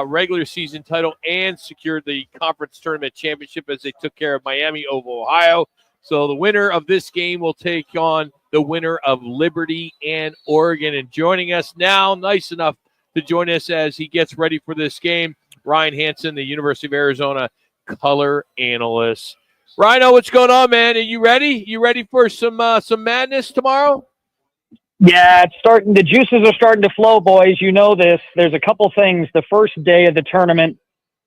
regular season title and secured the conference tournament championship as they took care of Miami of Ohio. So the winner of this game will take on the winner of Liberty and Oregon. And joining us now, nice enough to join us as he gets ready for this game, Ryan Hansen, the University of Arizona color analyst. Rhino, what's going on, man? Are you ready? You ready for some madness tomorrow? Yeah, it's starting. The juices are starting to flow, boys. You know this. There's a couple things. The first day of the tournament,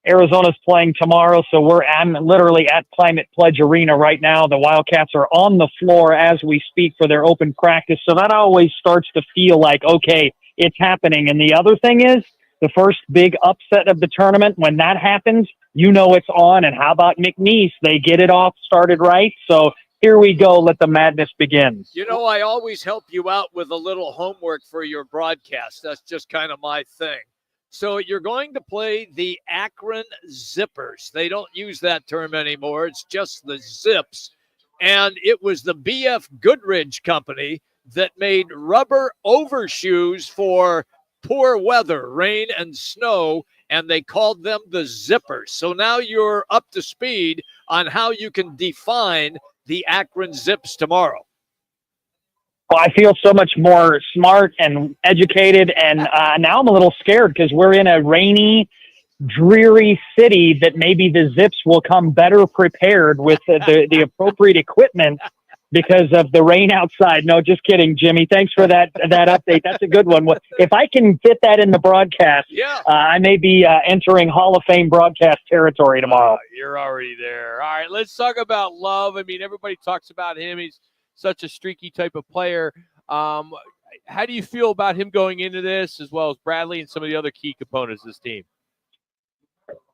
Arizona's playing tomorrow, so I'm literally at Climate Pledge Arena right now. The Wildcats are on the floor as we speak for their open practice, so that always starts to feel like, okay, it's happening. And the other thing is, the first big upset of the tournament, when that happens, you know it's on. And how about McNeese? They get it off, started right. So here we go. Let the madness begin. You know, I always help you out with a little homework for your broadcast. That's just kind of my thing. So you're going to play the Akron Zippers. They don't use that term anymore. It's just the Zips. And it was the B.F. Goodrich Company that made rubber overshoes for poor weather, rain and snow, and they called them the Zippers. So now you're up to speed on how you can define the Akron Zips tomorrow. Well, I feel so much more smart and educated, and now I'm a little scared because we're in a rainy, dreary city that maybe the Zips will come better prepared with the appropriate equipment because of the rain outside. No, just kidding, Jimmy. Thanks for that update. That's a good one. If I can fit that in the broadcast, I may be entering Hall of Fame broadcast territory tomorrow. You're already there. All right, let's talk about Love. I mean, everybody talks about him. He's such a streaky type of player. How do you feel about him going into this, as well as Bradley and some of the other key components of this team?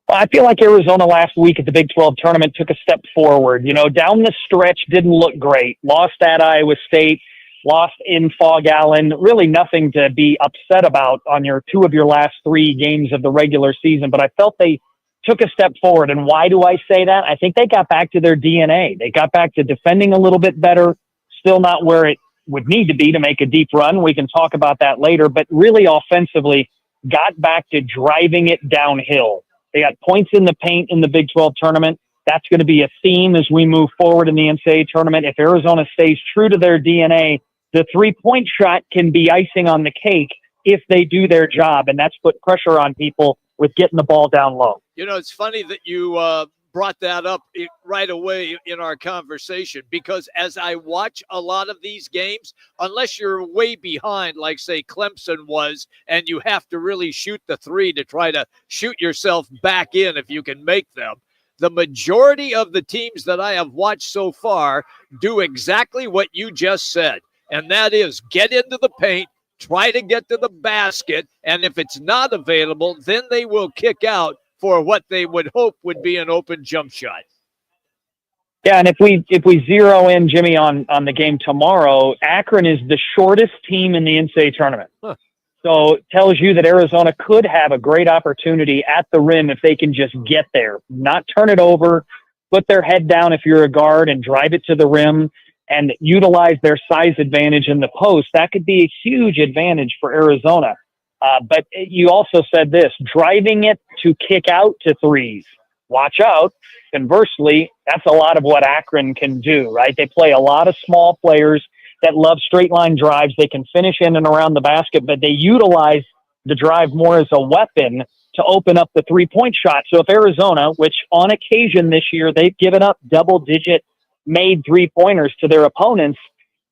Well, I feel like Arizona last week at the Big 12 tournament took a step forward. You know, down the stretch didn't look great. Lost at Iowa State, lost in Fog Allen. Really nothing to be upset about on two of your last three games of the regular season. But I felt they took a step forward. And why do I say that? I think they got back to their DNA. They got back to defending a little bit better. Still not where it would need to be to make a deep run. We can talk about that later. But really offensively, got back to driving it downhill. They got points in the paint in the Big 12 tournament. That's going to be a theme as we move forward in the NCAA tournament. If Arizona stays true to their DNA, the three-point shot can be icing on the cake if they do their job, and that's put pressure on people with getting the ball down low. You know, it's funny that you brought that up right away in our conversation, because as I watch a lot of these games, unless you're way behind, like, say, Clemson was, and you have to really shoot the three to try to shoot yourself back in if you can make them, the majority of the teams that I have watched so far do exactly what you just said, and that is get into the paint, try to get to the basket, and if it's not available, then they will kick out for what they would hope would be an open jump shot. Yeah, and if we zero in, Jimmy, on the game tomorrow, Akron is the shortest team in the NCAA tournament. So it tells you that Arizona could have a great opportunity at the rim if they can just get there, not turn it over, put their head down if you're a guard and drive it to the rim and utilize their size advantage in the post. That could be a huge advantage for Arizona. But you also said this, driving it to kick out to threes. Watch out. Conversely, that's a lot of what Akron can do, right? They play a lot of small players that love straight line drives. They can finish in and around the basket, but they utilize the drive more as a weapon to open up the three-point shot. So if Arizona, which on occasion this year, they've given up double-digit made three-pointers to their opponents,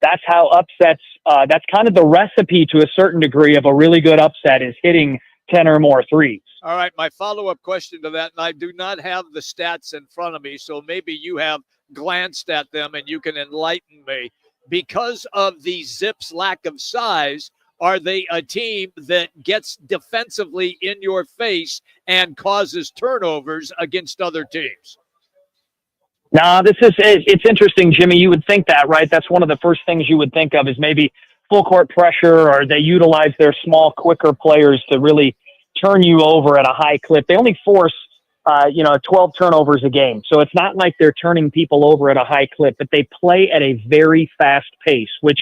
that's how upsets, that's kind of the recipe to a certain degree of a really good upset is hitting 10 or more threes. All right, my follow-up question to that, and I do not have the stats in front of me, so maybe you have glanced at them and you can enlighten me. Because of the Zips' lack of size, are they a team that gets defensively in your face and causes turnovers against other teams? No, it's interesting, Jimmy. You would think that, right? That's one of the first things you would think of is maybe full court pressure, or they utilize their small, quicker players to really turn you over at a high clip. They only force, 12 turnovers a game. So it's not like they're turning people over at a high clip, but they play at a very fast pace, which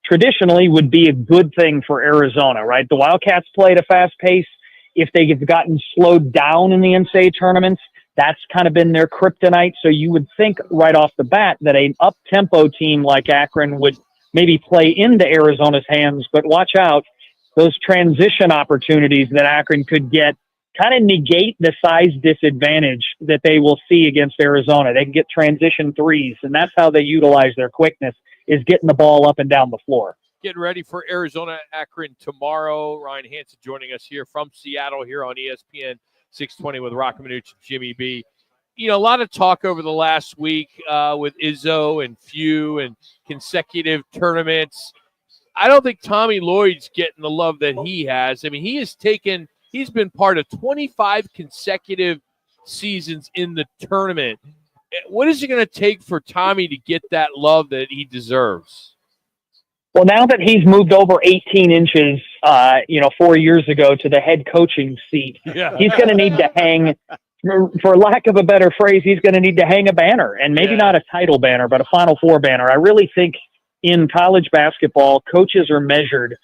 traditionally would be a good thing for Arizona, right? The Wildcats play at a fast pace. If they have gotten slowed down in the NCAA tournaments, that's kind of been their kryptonite. So you would think right off the bat that an up-tempo team like Akron would maybe play into Arizona's hands, but watch out. Those transition opportunities that Akron could get kind of negate the size disadvantage that they will see against Arizona. They can get transition threes, and that's how they utilize their quickness, is getting the ball up and down the floor. Getting ready for Arizona Akron tomorrow. Ryan Hansen joining us here from Seattle here on ESPN 620 with Roc and Manuch and Jimmy B. A lot of talk over the last week with Izzo and Few and consecutive tournaments. I don't think Tommy Lloyd's getting the love that he has. I mean, he's been part of 25 consecutive seasons in the tournament. What is it going to take for Tommy to get that love that he deserves? Well, now that he's moved over 18 inches, 4 years ago to the head coaching seat, he's going to need to hang, for lack of a better phrase, he's going to need to hang a banner, and maybe not a title banner, but a Final Four banner. I really think in college basketball, coaches are measured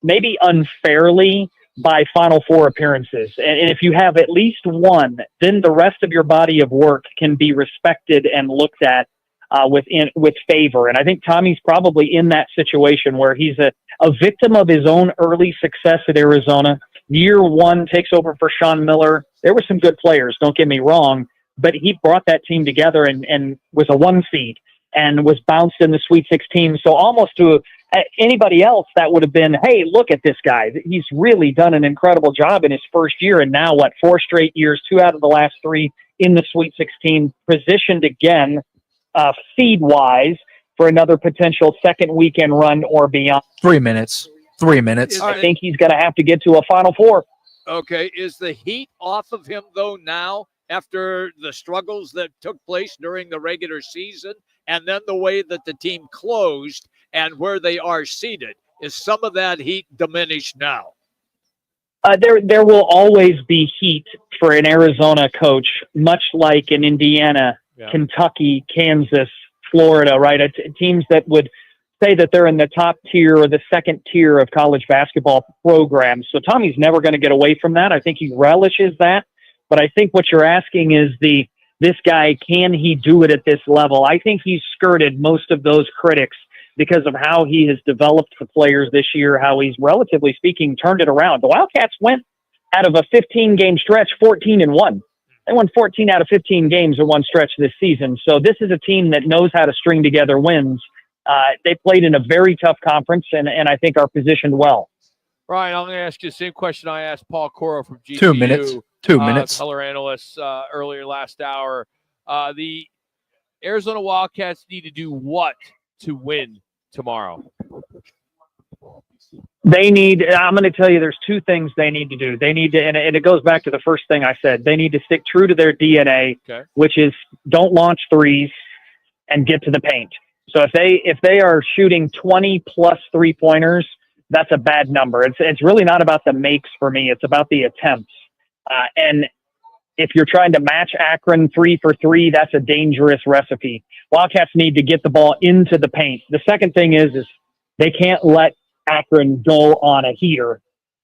maybe unfairly by Final Four appearances. And if you have at least one, then the rest of your body of work can be respected and looked at with favor. And I think Tommy's probably in that situation where he's a victim of his own early success at Arizona. Year one takes over for Sean Miller. There were some good players, don't get me wrong, but he brought that team together and was a 1 seed and was bounced in the Sweet 16. So almost to anybody else, that would have been, hey, look at this guy. He's really done an incredible job in his first year. And now, 4 straight years, 2 out of the last 3 in the Sweet 16, positioned again, seed-wise, for another potential second weekend run or beyond. 3 minutes. 3 minutes. I think he's going to have to get to a Final Four. Okay. Is the heat off of him, though, now after the struggles that took place during the regular season and then the way that the team closed and where they are seated? Is some of that heat diminished now? There will always be heat for an Arizona coach, much like in Indiana, Kentucky, Kansas, Florida, right? Teams that would say that they're in the top tier or the second tier of college basketball programs. So Tommy's never going to get away from that. I think he relishes that. But I think what you're asking is this guy, can he do it at this level? I think he's skirted most of those critics because of how he has developed the players this year, how he's, relatively speaking, turned it around. The Wildcats went out of a 15-game stretch 14-1. They won 14 out of 15 games in one stretch this season. So this is a team that knows how to string together wins. They played in a very tough conference, and I think are positioned well. Ryan, I'm going to ask you the same question I asked Paul Coro from GCU. 2 minutes. 2 minutes. Color analyst earlier last hour. The Arizona Wildcats need to do what to win tomorrow? I'm going to tell you, there's 2 things they need to do. They need to, and it goes back to the first thing I said, they need to stick true to their DNA, which is don't launch threes and get to the paint. So if they are shooting 20 plus 3-pointers, that's a bad number. It's really not about the makes for me. It's about the attempts. And if you're trying to match Akron 3 for 3, that's a dangerous recipe. Wildcats need to get the ball into the paint. The second thing is they can't let Akron go on a heater.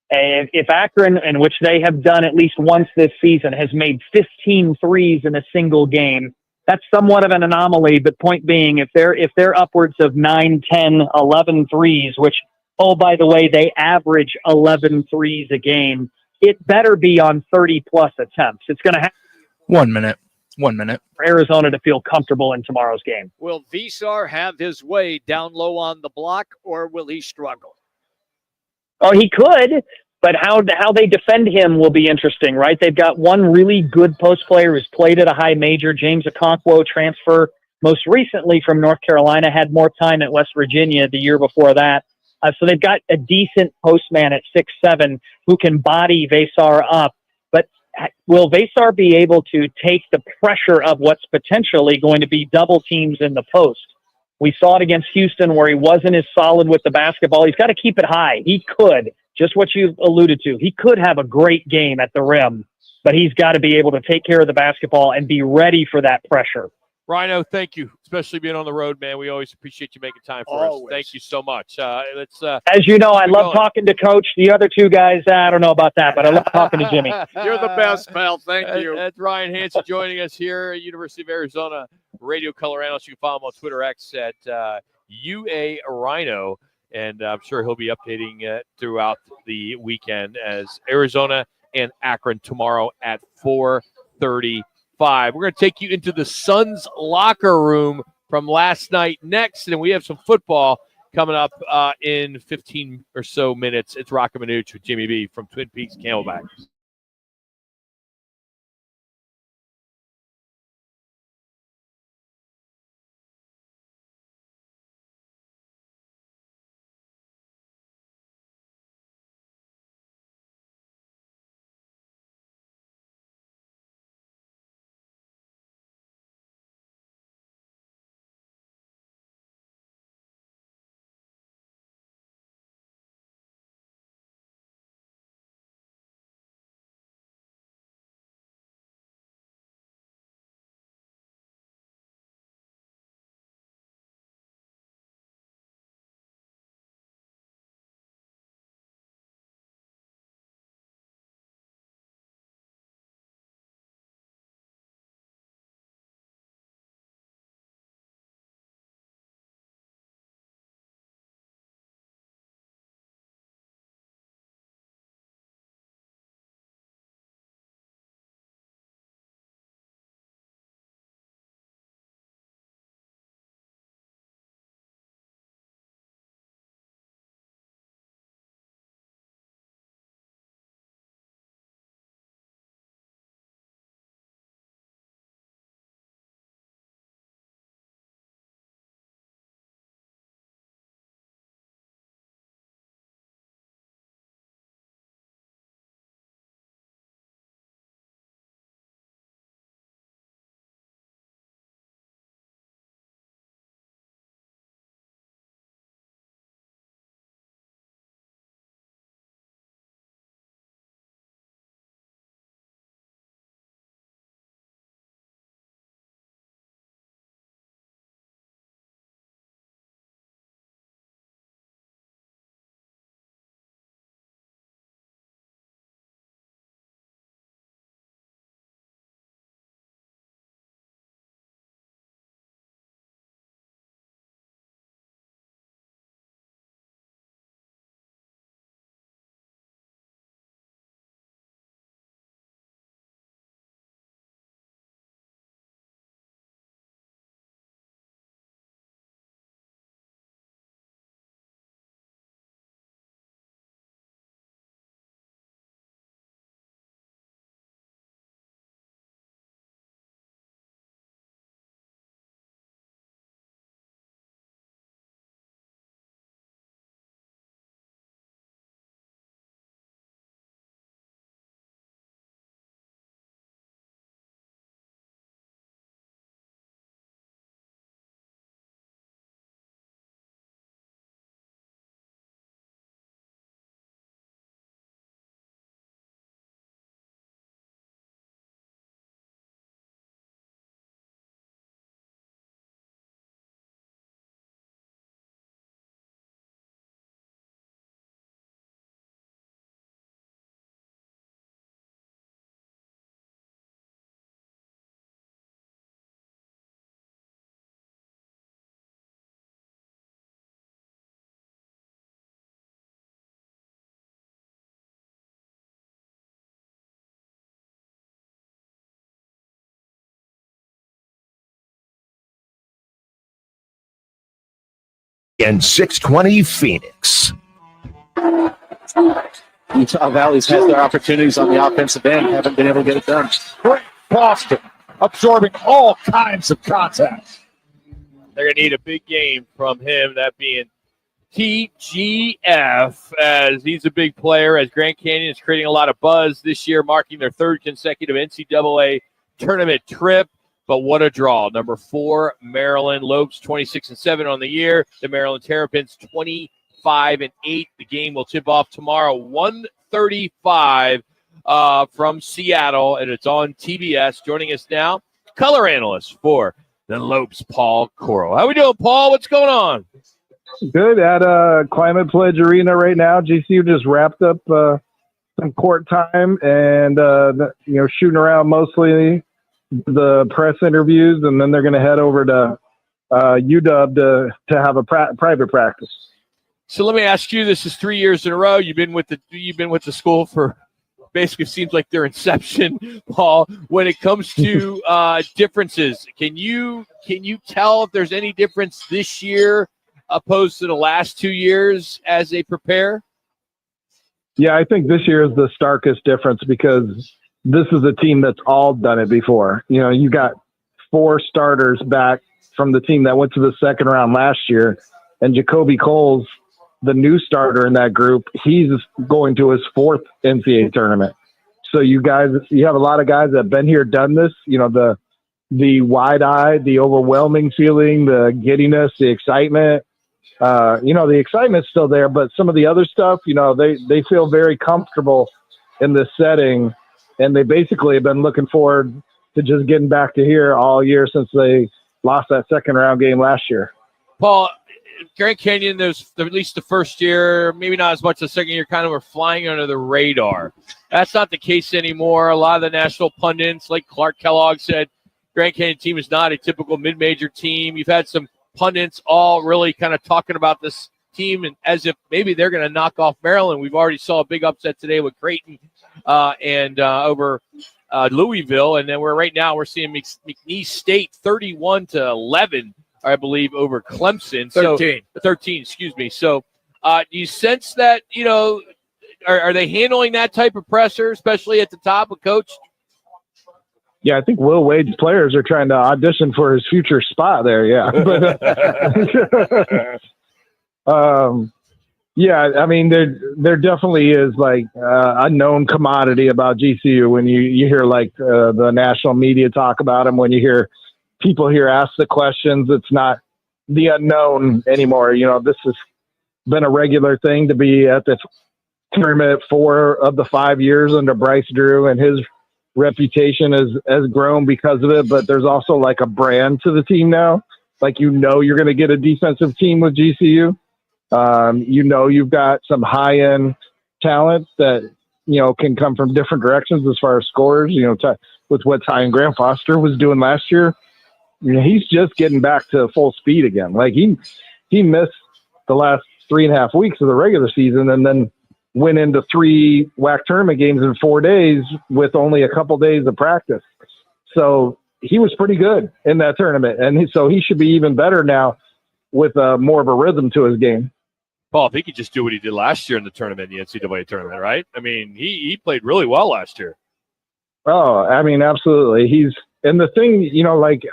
If Akron, in which they have done at least once this season, has made 15 threes in a single game, that's somewhat of an anomaly. But point being, if they're upwards of 9, 10, 11 threes, which, oh, by the way, they average 11 threes a game, it better be on 30-plus attempts. It's going to have 1 minute. 1 minute. For Arizona to feel comfortable in tomorrow's game. Will Visar have his way down low on the block, or will he struggle? Oh, he could, but how they defend him will be interesting, right? They've got one really good post player who's played at a high major, James Okonkwo, transfer most recently from North Carolina, had more time at West Virginia the year before that. So they've got a decent postman at 6'7" who can body Visar up. But will Vasar be able to take the pressure of what's potentially going to be double teams in the post? We saw it against Houston where he wasn't as solid with the basketball. He's got to keep it high. He could, just what you alluded to, he could have a great game at the rim, but he's got to be able to take care of the basketball and be ready for that pressure. Rhino, thank you, especially being on the road, man. We always appreciate you making time for us. Thank you so much. As you know, I love talking to Coach. The other two guys, I don't know about that, but I love talking to Jimmy. You're the best, pal. Thank you. That's Ryan Hansen joining us here at University of Arizona Radio Color Analyst. You can follow him on Twitter X at UA Rhino, and I'm sure he'll be updating throughout the weekend as Arizona and Akron tomorrow at 4:35. We're going to take you into the Suns locker room from last night next, and we have some football coming up in 15 or so minutes. It's Roc and Manuch with Jimmy B from Twin Peaks Camelback. And 620 Phoenix. Utah Valley's had their opportunities on the offensive end, haven't been able to get it done. Great Boston, absorbing all kinds of contact. They're going to need a big game from him, that being TGF, as he's a big player, as Grand Canyon is creating a lot of buzz this year, marking their third consecutive NCAA tournament trip. But what a draw. Number 4, Maryland Lopes, 26-7 on the year. The Maryland Terrapins, 25-8. The game will tip off tomorrow, 1:35 from Seattle, and it's on TBS. Joining us now, color analyst for the Lopes, Paul Coral. How we doing, Paul? What's going on? Good. At Climate Pledge Arena right now. GCU just wrapped up some court time and shooting around mostly the press interviews, and then they're going to head over to UW to have a private practice. So let me ask you: this is 3 years in a row. You've been with the school for basically seems like their inception, Paul. When it comes to differences, can you tell if there's any difference this year opposed to the last 2 years as they prepare? Yeah, I think this year is the starkest difference because this is a team that's all done it before. You know, you got 4 starters back from the team that went to the second round last year, and Jacoby Cole's the new starter in that group. He's going to his 4th NCAA tournament. So you have a lot of guys that have been here, done this. You know, the wide eye, the overwhelming feeling, the giddiness, the excitement. The excitement's still there, but some of the other stuff, they feel very comfortable in this setting, and they basically have been looking forward to just getting back to here all year since they lost that second round game last year. Paul, Grand Canyon, there's at least the first year, maybe not as much the second year, kind of were flying under the radar. That's not the case anymore. A lot of the national pundits, like Clark Kellogg, said Grand Canyon team is not a typical mid-major team. You've had some pundits all really kind of talking about this team and as if maybe they're going to knock off Maryland. We've already saw a big upset today with Creighton and over Louisville, and then we're seeing McNeese State 31-11, I believe, over Clemson. 13, excuse me. So do you sense that, are they handling that type of pressure, especially at the top of Coach? Yeah, I think Will Wade's players are trying to audition for his future spot there. Yeah. But, yeah, I mean, there definitely is like a known commodity about GCU when you hear like the national media talk about them, when you hear people here ask the questions. It's not the unknown anymore. This has been a regular thing to be at the tournament 4 of the 5 years under Bryce Drew, and his reputation has grown because of it. But there's also like a brand to the team now. Like, you're going to get a defensive team with GCU. You've got some high-end talent that, can come from different directions as far as scorers, with what Ty Graham Foster was doing last year. He's just getting back to full speed again. Like, he missed the last 3.5 weeks of the regular season and then went into 3 WAC tournament games in 4 days with only a couple days of practice. So he was pretty good in that tournament. And so he should be even better now with more of a rhythm to his game. Paul, if he could just do what he did last year in the tournament, the NCAA tournament, right? I mean, he played really well last year. Oh, I mean, absolutely. And the thing,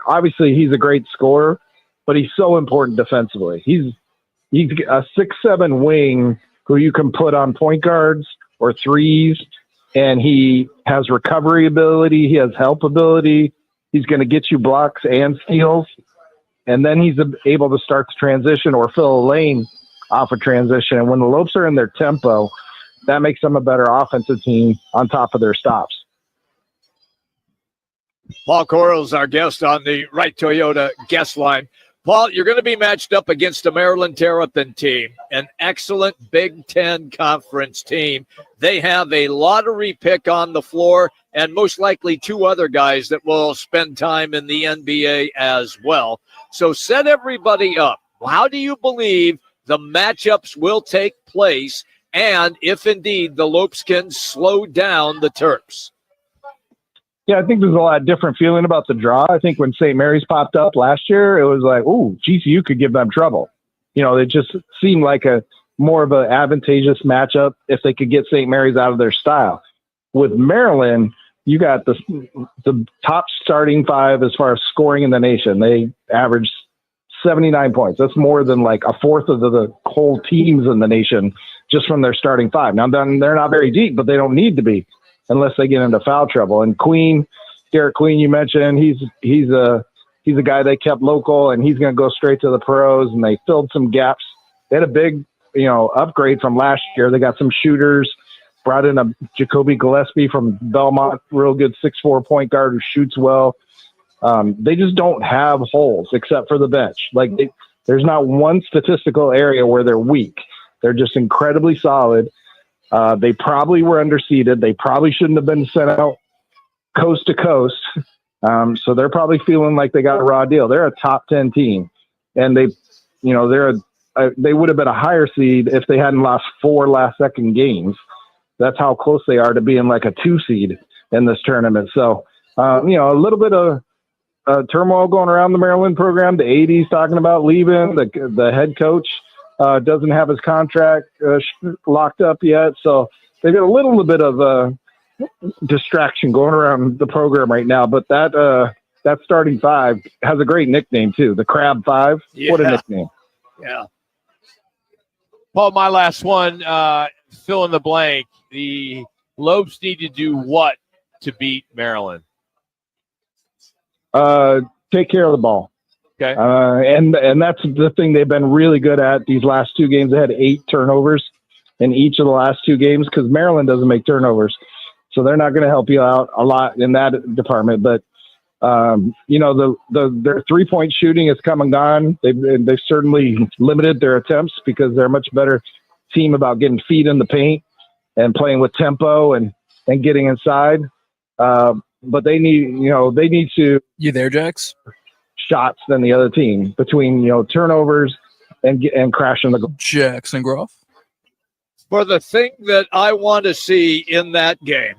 obviously he's a great scorer, but he's so important defensively. He's a 6'7" wing who you can put on point guards or threes, and he has recovery ability. He has help ability. He's going to get you blocks and steals, and then he's able to start the transition or fill a lane off a transition. And when the Lopes are in their tempo, that makes them a better offensive team on top of their stops. Paul Coral's our guest on the Wright Toyota guest line. Paul, you're going to be matched up against a Maryland Terrapin team, an excellent Big Ten Conference team. They have a lottery pick on the floor and most likely 2 other guys that will spend time in the NBA as well. So set everybody up. How do you believe the matchups will take place, and if indeed the Lopes can slow down the Terps? Yeah, I think there's a lot different feeling about the draw. I think when St. Mary's popped up last year, it was like, ooh, GCU could give them trouble. It just seemed like a more of an advantageous matchup if they could get St. Mary's out of their style. With Maryland, you got the top starting 5 as far as scoring in the nation. They averaged 79 points. That's more than like a fourth of the whole teams in the nation just from their starting five. Now, they're not very deep, but they don't need to be unless they get into foul trouble. And Garrett Queen, you mentioned, he's a guy they kept local, and he's going to go straight to the pros, and they filled some gaps. They had a big, upgrade from last year. They got some shooters, brought in a Jacoby Gillespie from Belmont, real good 6'4" point guard who shoots well. They just don't have holes except for the bench. There's not one statistical area where they're weak. They're just incredibly solid. They probably were underseeded. They probably shouldn't have been sent out coast to coast. So they're probably feeling like they got a raw deal. They're a top 10 team, and they would have been a higher seed if they hadn't lost 4 last-second games. That's how close they are to being like a 2 seed in this tournament. So, a little bit of turmoil going around the Maryland program. The AD's talking about leaving. The head coach doesn't have his contract locked up yet. So they've got a little bit of distraction going around the program right now. But that starting five has a great nickname too, the Crab Five. Yeah. What a nickname! Yeah. Paul, my last one, fill in the blank. The Lopes need to do what to beat Maryland? Take care of the ball. Okay. And that's the thing they've been really good at these last 2 games. They had 8 turnovers in each of the last 2 games because Maryland doesn't make turnovers. So they're not going to help you out a lot in that department. But, their 3-point shooting has come and gone. They've certainly limited their attempts because they're a much better team about getting feet in the paint and playing with tempo and getting inside. But they need to. You there, Jax? Shots than the other team between turnovers and crashing the goal. Jackson Groff. For the thing that I want to see in that game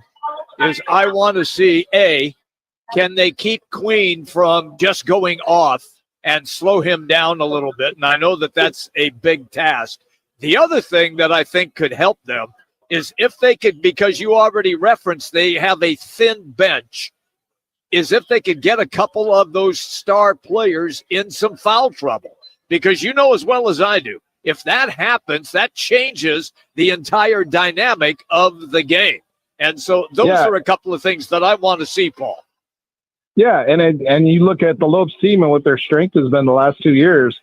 is I want to see can they keep Queen from just going off and slow him down a little bit? And I know that that's a big task. The other thing that I think could help them is if they could, because you already referenced they have a thin bench, is if they could get a couple of those star players in some foul trouble. Because you know as well as I do, if that happens, that changes the entire dynamic of the game. And so those are a couple of things that I want to see, Paul. Yeah, and you look at the Lopes team and what their strength has been the last 2 years.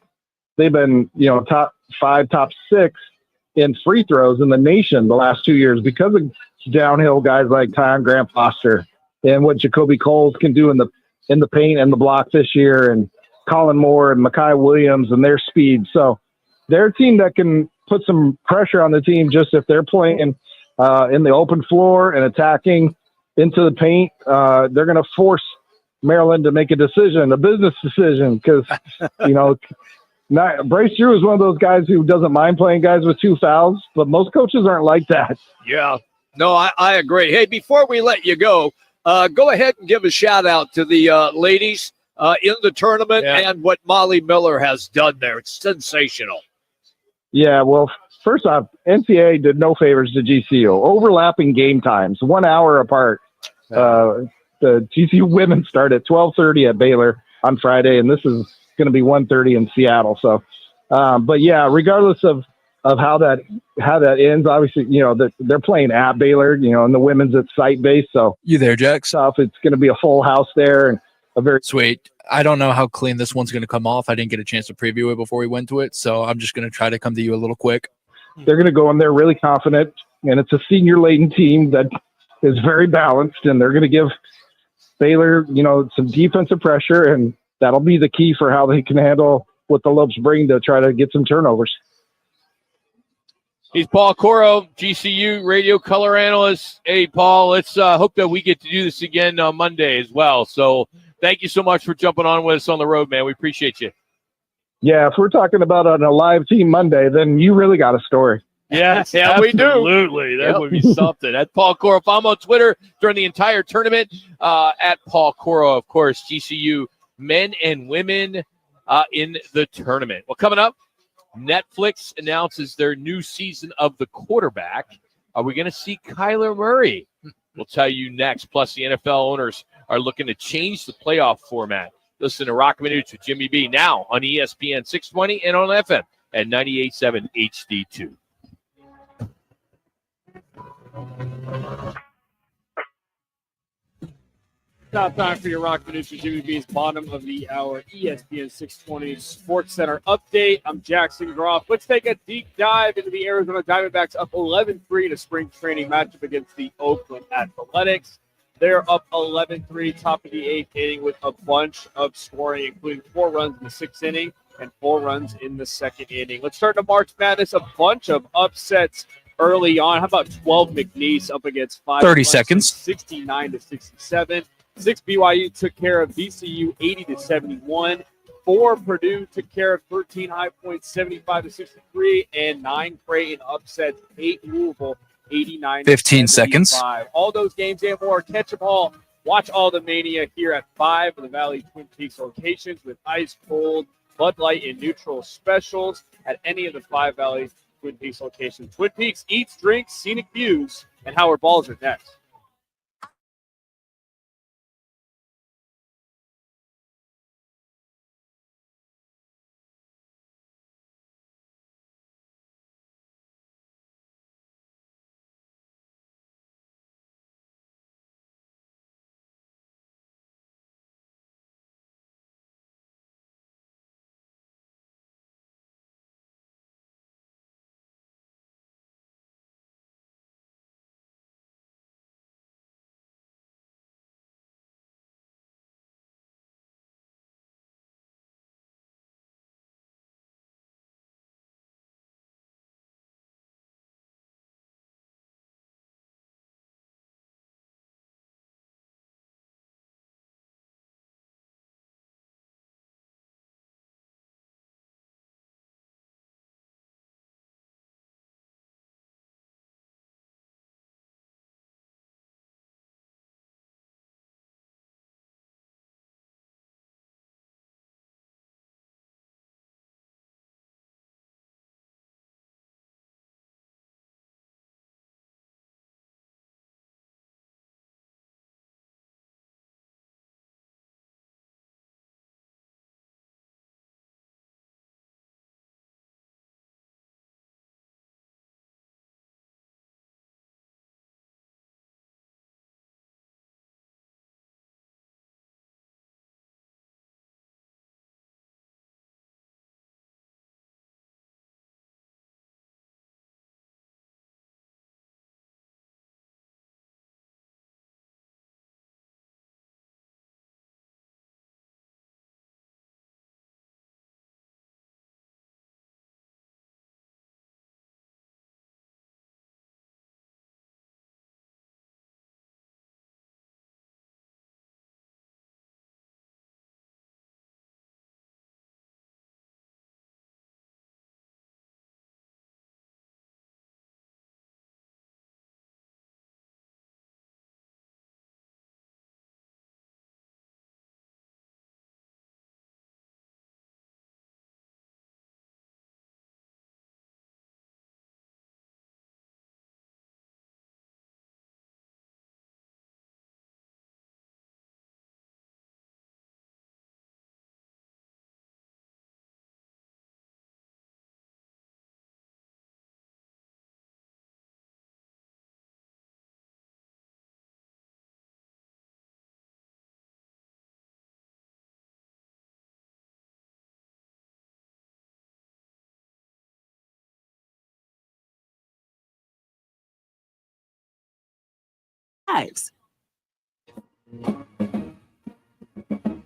They've been, top 5, top 6 in free throws in the nation the last 2 years because of downhill guys like Tyon Grant Foster and what Jacoby Coles can do in the paint and the block this year, and Colin Moore and Mekhi Williams and their speed. So they're a team that can put some pressure on the team just if they're playing in the open floor and attacking into the paint. They're going to force Maryland to make a business decision, because, Bryce Drew is one of those guys who doesn't mind playing guys with 2 fouls, but most coaches aren't like that. Yeah. No, I agree. Hey, before we let you go ahead and give a shout out to the ladies in the tournament and what Molly Miller has done there. It's sensational. Yeah, well, first off, NCAA did no favors to GCU. Overlapping game times, 1 hour apart. The GCU women start at 12:30 at Baylor on Friday, and this is going to be 1:30 in Seattle. So, but yeah, regardless of how that ends, obviously, they're playing at Baylor, and the women's at site-based. So you there, Jax? It's going to be a full house there, and a very sweet. I don't know how clean this one's going to come off. I didn't get a chance to preview it before we went to it, so I'm just going to try to come to you a little quick. They're going to go in there really confident, and it's a senior-laden team that is very balanced, and they're going to give Baylor, some defensive pressure, and that'll be the key for how they can handle what the Lopes bring to try to get some turnovers. He's Paul Coro, GCU radio color analyst. Hey, Paul, let's hope that we get to do this again on Monday as well. So thank you so much for jumping on with us on the road, man. We appreciate you. Yeah, if we're talking about on a live team Monday, then you really got a story. Yes, yeah, we do. Absolutely. That would be something. That's Paul Coro. If I'm on Twitter during the entire tournament, at Paul Coro, of course, GCU men and women in the tournament. Well, coming up, Netflix announces their new season of The Quarterback. Are we going to see Kyler Murray? We'll tell you next. Plus, the NFL owners are looking to change the playoff format. Listen to Roc and Manuch with Jimmy B now on ESPN 620 and on FM at 98.7 HD2. Now time for your Roc and Manuch with Jimmy B's bottom of the hour ESPN 620 Sports Center update. I'm Jackson Groff. Let's take a deep dive into the Arizona Diamondbacks up 11-3 in a spring training matchup against the Oakland Athletics. They're up 11-3, top of the 8th inning with a bunch of scoring, including 4 runs in the 6th inning and 4 runs in the 2nd inning. Let's start to March Madness. A bunch of upsets early on. How about 12 McNeese up against 5? 30 seconds. 69-67. 6 BYU took care of VCU 80-71. 4 Purdue took care of 13 High Point 75-63, and 9 Creighton upsets 8 Louisville 89. 15 seconds. All those games and more. Catch them all. Watch all the mania here at 5 of the Valley Twin Peaks locations with ice cold, Bud Light, and neutral specials at any of the 5 Valley Twin Peaks locations. Twin Peaks eats, drinks, scenic views, and Howard Balls are next.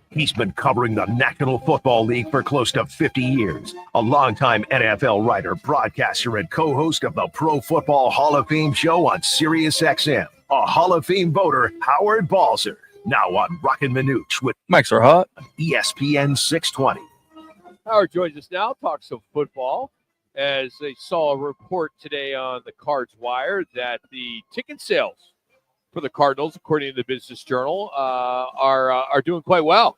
He's been covering the National Football League for close to 50 years. A longtime NFL writer, broadcaster, and co-host of the Pro Football Hall of Fame show on Sirius XM. A Hall of Fame voter, Howard Balzer. Now on Roc and Manuch with Mics are hot. ESPN 620. Howard joins us now, talk some football, as they saw a report today on the Cards Wire that the ticket sales for the Cardinals, according to the Business Journal, are doing quite well.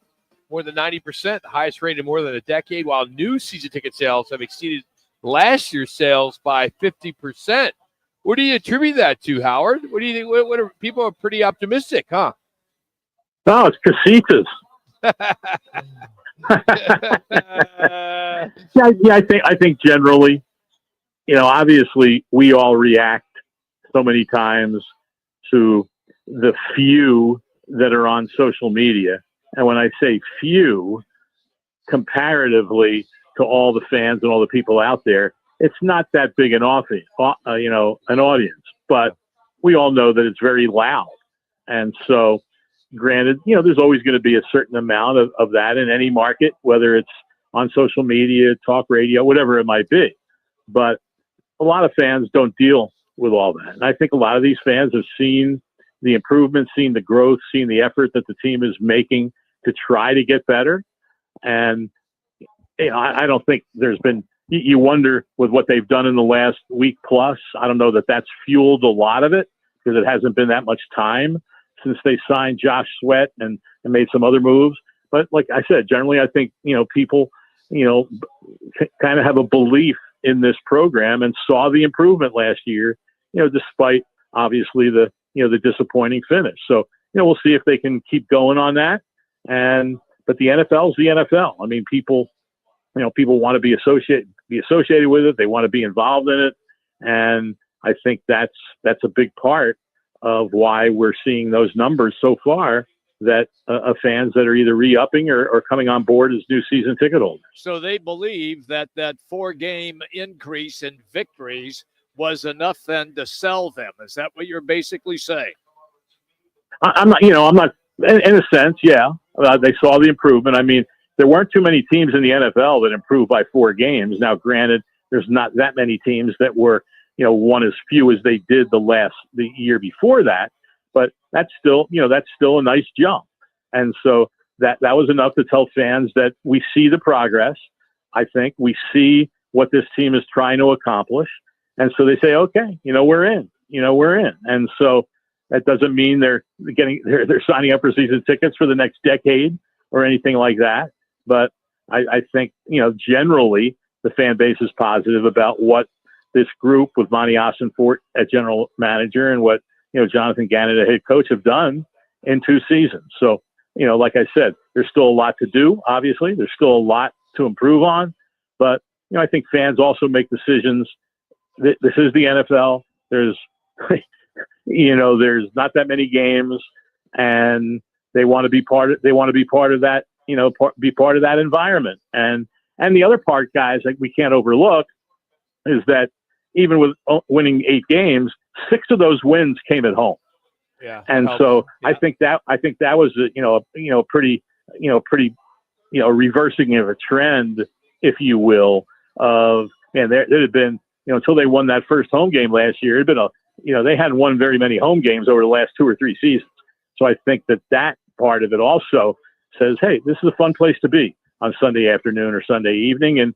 More than 90%, the highest rate in more than a decade, while new season ticket sales have exceeded last year's sales by 50%. What do you attribute that to, Howard? What do you think? What are people are pretty optimistic, huh? No, it's casitas. I think generally, obviously we all react so many times to the few that are on social media. And when I say few, comparatively to all the fans and all the people out there, it's not that big an audience, but we all know that it's very loud. And so granted, there's always going to be a certain amount of that in any market, whether it's on social media, talk radio, whatever it might be. But a lot of fans don't deal with all that. And I think a lot of these fans have seen the improvement, seen the growth, seen the effort that the team is making to try to get better. And I don't think there's been, you wonder with what they've done in the last week plus, I don't know that that's fueled a lot of it because it hasn't been that much time since they signed Josh Sweat and made some other moves. But like I said, generally, I think, people, kind of have a belief in this program and saw the improvement last year, despite obviously the disappointing finish. So, we'll see if they can keep going on that. But the NFL is the NFL. I mean, people want to be associated with it. They want to be involved in it. And I think that's a big part of why we're seeing those numbers so far that of fans that are either re-upping or coming on board as new season ticket holders. So they believe that 4-game increase in victories was enough then to sell them. Is that what you're basically saying? I'm not, in a sense, yeah. They saw the improvement. I mean, there weren't too many teams in the NFL that improved by 4 games. Now, granted, there's not that many teams that were, won as few as they did the year before that, but that's still a nice jump. And so that was enough to tell fans that we see the progress. I think we see what this team is trying to accomplish. And so they say, okay, we're in. And so that doesn't mean they're signing up for season tickets for the next decade or anything like that. But I think, generally the fan base is positive about what this group with Monty Ossenfort at general manager and what, Jonathan Gannon, the head coach, have done in 2 seasons. So, like I said, there's still a lot to do. Obviously, there's still a lot to improve on. But, I think fans also make decisions. This is the NFL. There's, there's not that many games, and they want to be part of that, be part of that environment. And the other part, guys, like we can't overlook is that even with winning 8 games, 6 of those wins came at home. Yeah. And so I think that was pretty reversing of a trend, if you will, of, man, there had been, until they won that first home game last year, it had been they hadn't won very many home games over the last 2 or 3 seasons. So I think that part of it also says, hey, this is a fun place to be on Sunday afternoon or Sunday evening. And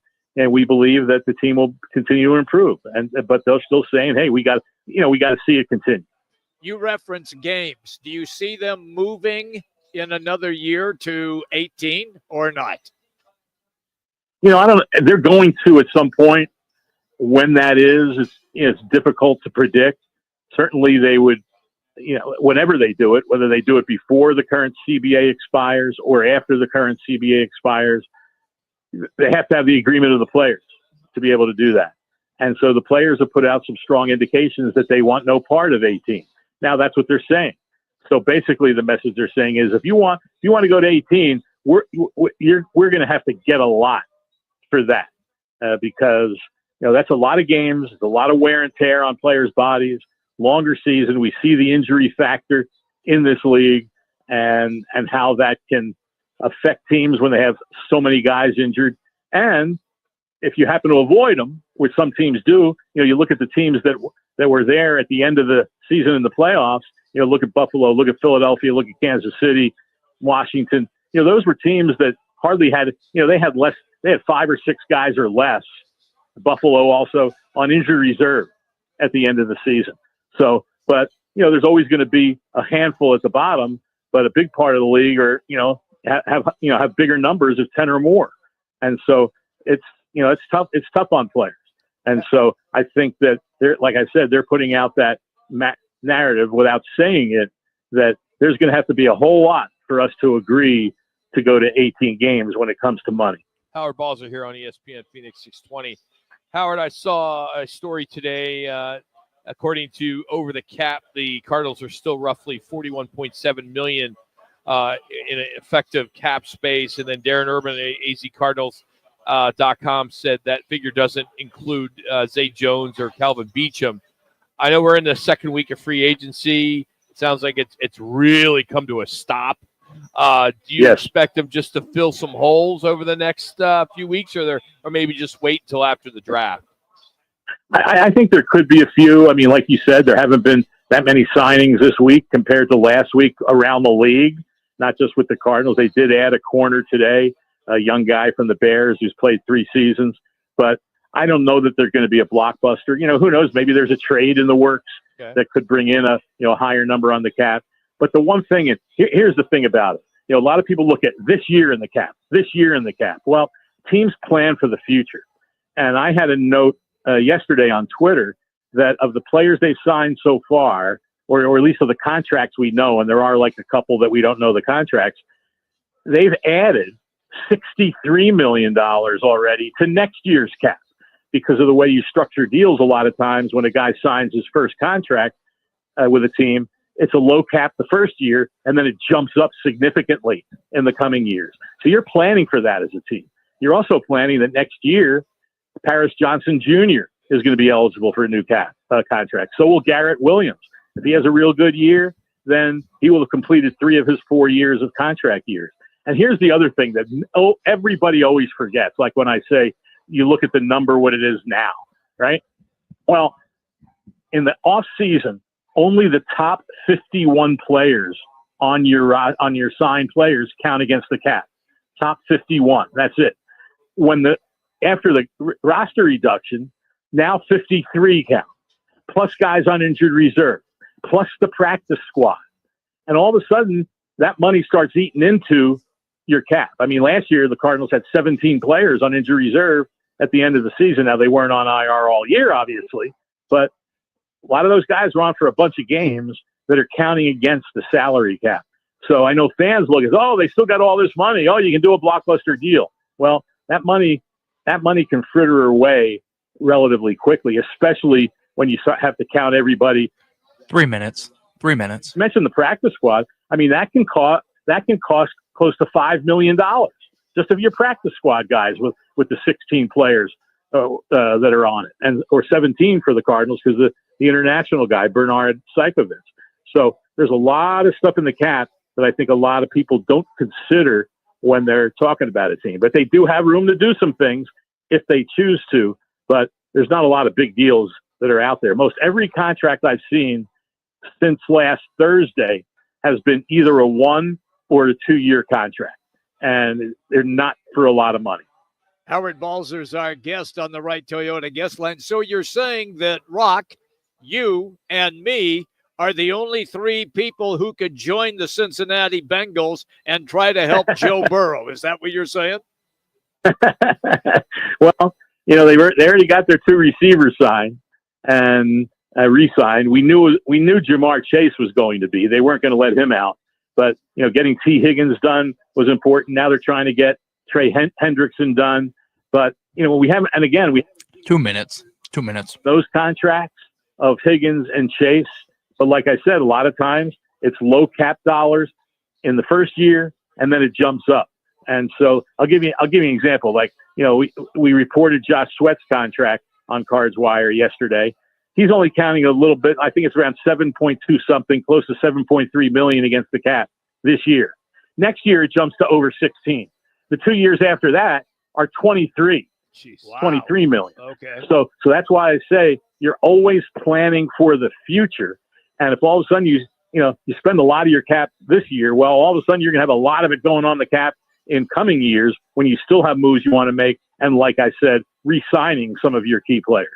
we believe that the team will continue to improve. But they're still saying, hey, we got to see it continue. You reference games. Do you see them moving in another year to 18 or not? I don't. They're going to at some point. When that is, it's difficult to predict. Certainly, they would. Whenever they do it, whether they do it before the current CBA expires or after the current CBA expires, they have to have the agreement of the players to be able to do that. And so the players have put out some strong indications that they want no part of 18. Now that's what they're saying. So basically the message they're saying is if you want to go to 18, we're going to have to get a lot for that because that's a lot of games, it's a lot of wear and tear on players' bodies, longer season. We see the injury factor in this league and how that can affect teams when they have so many guys injured. And if you happen to avoid them, which some teams do, you look at the teams that were there at the end of the season in the playoffs, look at Buffalo, look at Philadelphia, look at Kansas City, Washington. Those were teams that hardly had, they had 5 or 6 guys or less. Buffalo also on injury reserve at the end of the season. So, but, there's always going to be a handful at the bottom, but a big part of the league are, have bigger numbers of 10 or more. And so it's tough. It's tough on players. And so I think that like I said, they're putting out that narrative without saying it, that there's going to have to be a whole lot for us to agree to go to 18 games when it comes to money. Howard Balzer here on ESPN Phoenix 620. Howard, I saw a story today. According to Over the Cap, the Cardinals are still roughly $41.7 million in effective cap space. And then Darren Urban at azcardinals.com said that figure doesn't include Zay Jones or Calvin Beachum. I know we're in the second week of free agency. It sounds like it's really come to a stop. Do you expect them just to fill some holes over the next few weeks, or maybe just wait until after the draft? I think there could be a few. I mean, like you said, there haven't been that many signings this week compared to last week around the league, not just with the Cardinals. They did add a corner today, a young guy from the Bears who's played 3 seasons. But I don't know that they're going to be a blockbuster. You know, who knows? Maybe there's a trade in the works that could bring in a higher number on the cap. But the one thing, and here's the thing about it. You know, a lot of people look at this year in the cap, this year in the cap. Well, teams plan for the future. And I had a note yesterday on Twitter that of the players they've signed so far, or at least of the contracts we know, and there are like a couple that we don't know the contracts, they've added $63 million already to next year's cap because of the way you structure deals a lot of times when a guy signs his first contract with a team. It's a low cap the first year, and then it jumps up significantly in the coming years. So you're planning for that as a team. You're also planning that next year, Paris Johnson Jr. is going to be eligible for a new contract. So will Garrett Williams. If he has a real good year, then he will have completed 3 of his 4 years of contract years. And here's the other thing that everybody always forgets. Like when I say, you look at the number, what it is now, right? Well, in the off season, only the top 51 players on your signed players count against the cap. Top 51. That's it. After the roster reduction, now 53 count, plus guys on injured reserve, plus the practice squad. And all of a sudden, that money starts eating into your cap. I mean, last year, the Cardinals had 17 players on injured reserve at the end of the season. Now, they weren't on IR all year, obviously, but a lot of those guys were on for a bunch of games that are counting against the salary cap. So I know fans look at, they still got all this money. Oh, you can do a blockbuster deal. Well, that money can fritter away relatively quickly, especially when you have to count everybody. 3 minutes. 3 minutes. Mention the practice squad. I mean, that can cost close to $5 million just of your practice squad guys with the 16 players that are on it, or 17 for the Cardinals because the international guy Bernard Saikovich. So there's a lot of stuff in the cap that I think a lot of people don't consider when they're talking about a team. But they do have room to do some things if they choose to. But there's not a lot of big deals that are out there. Most every contract I've seen since last Thursday has been either a 1 or a 2-year contract, and they're not for a lot of money. Howard Balzer's our guest on the Right Toyota Guest Line. So you're saying that Rock, you, and me are the only 3 people who could join the Cincinnati Bengals and try to help Joe Burrow. Is that what you're saying? Well, they already got their 2 receivers signed and re-signed. We knew Jamar Chase was going to be. They weren't going to let him out. But, getting T. Higgins done was important. Now they're trying to get Trey Hendrickson done. But, we haven't, and again, we 2 minutes. 2 minutes. Those contracts of Higgins and Chase. But like I said, a lot of times it's low cap dollars in the first year, and then it jumps up. And so I'll give you an example. Like, we reported Josh Sweat's contract on Cards Wire yesterday. He's only counting a little bit. I think it's around 7.2 something, close to 7.3 million against the cap this year. Next year, it jumps to over 16. The 2 years after that are 23. Jeez. 23 million. Okay. So that's why I say you're always planning for the future. And if all of a sudden you spend a lot of your cap this year, well, all of a sudden you're going to have a lot of it going on the cap in coming years when you still have moves you want to make. And like I said, re-signing some of your key players.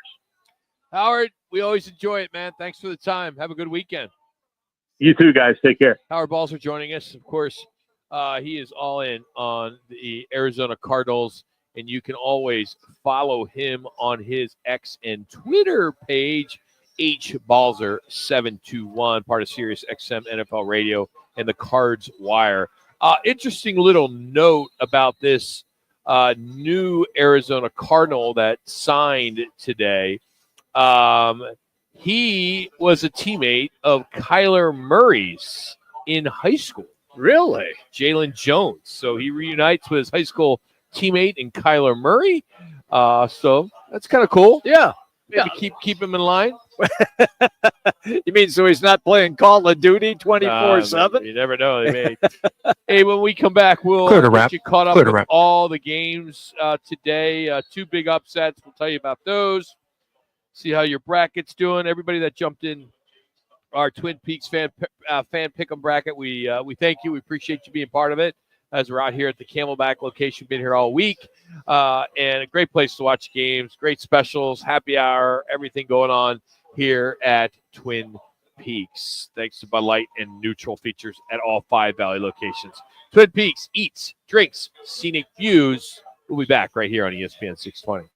Howard, we always enjoy it, man. Thanks for the time. Have a good weekend. You too, guys. Take care. Howard Balzer joining us. Of course, he is all in on the Arizona Cardinals, and you can always follow him on his X and Twitter page, HBalzer721, part of Sirius XM NFL Radio and the Cards Wire. Interesting little note about this new Arizona Cardinal that signed today. He was a teammate of Kyler Murray's in high school. Really? Jalen Jones. So he reunites with his high school teammate in Kyler Murray. So that's kind of cool. Yeah. Maybe keep him in line. You mean so he's not playing Call of Duty 24/7? You never know. They may. Hey, when we come back, we'll Clear to get wrap. you caught up Clear to with wrap. all the games today. 2 big upsets. We'll tell you about those. See how your bracket's doing. Everybody that jumped in our Twin Peaks fan pick'em bracket, we thank you. We appreciate you being part of it as we're out here at the Camelback location. Been here all week, and a great place to watch games. Great specials, happy hour, everything going on here at Twin Peaks. Thanks to Bud Light and Neutral features at all 5 Valley locations. Twin Peaks eats, drinks, scenic views. We'll be back right here on ESPN 620.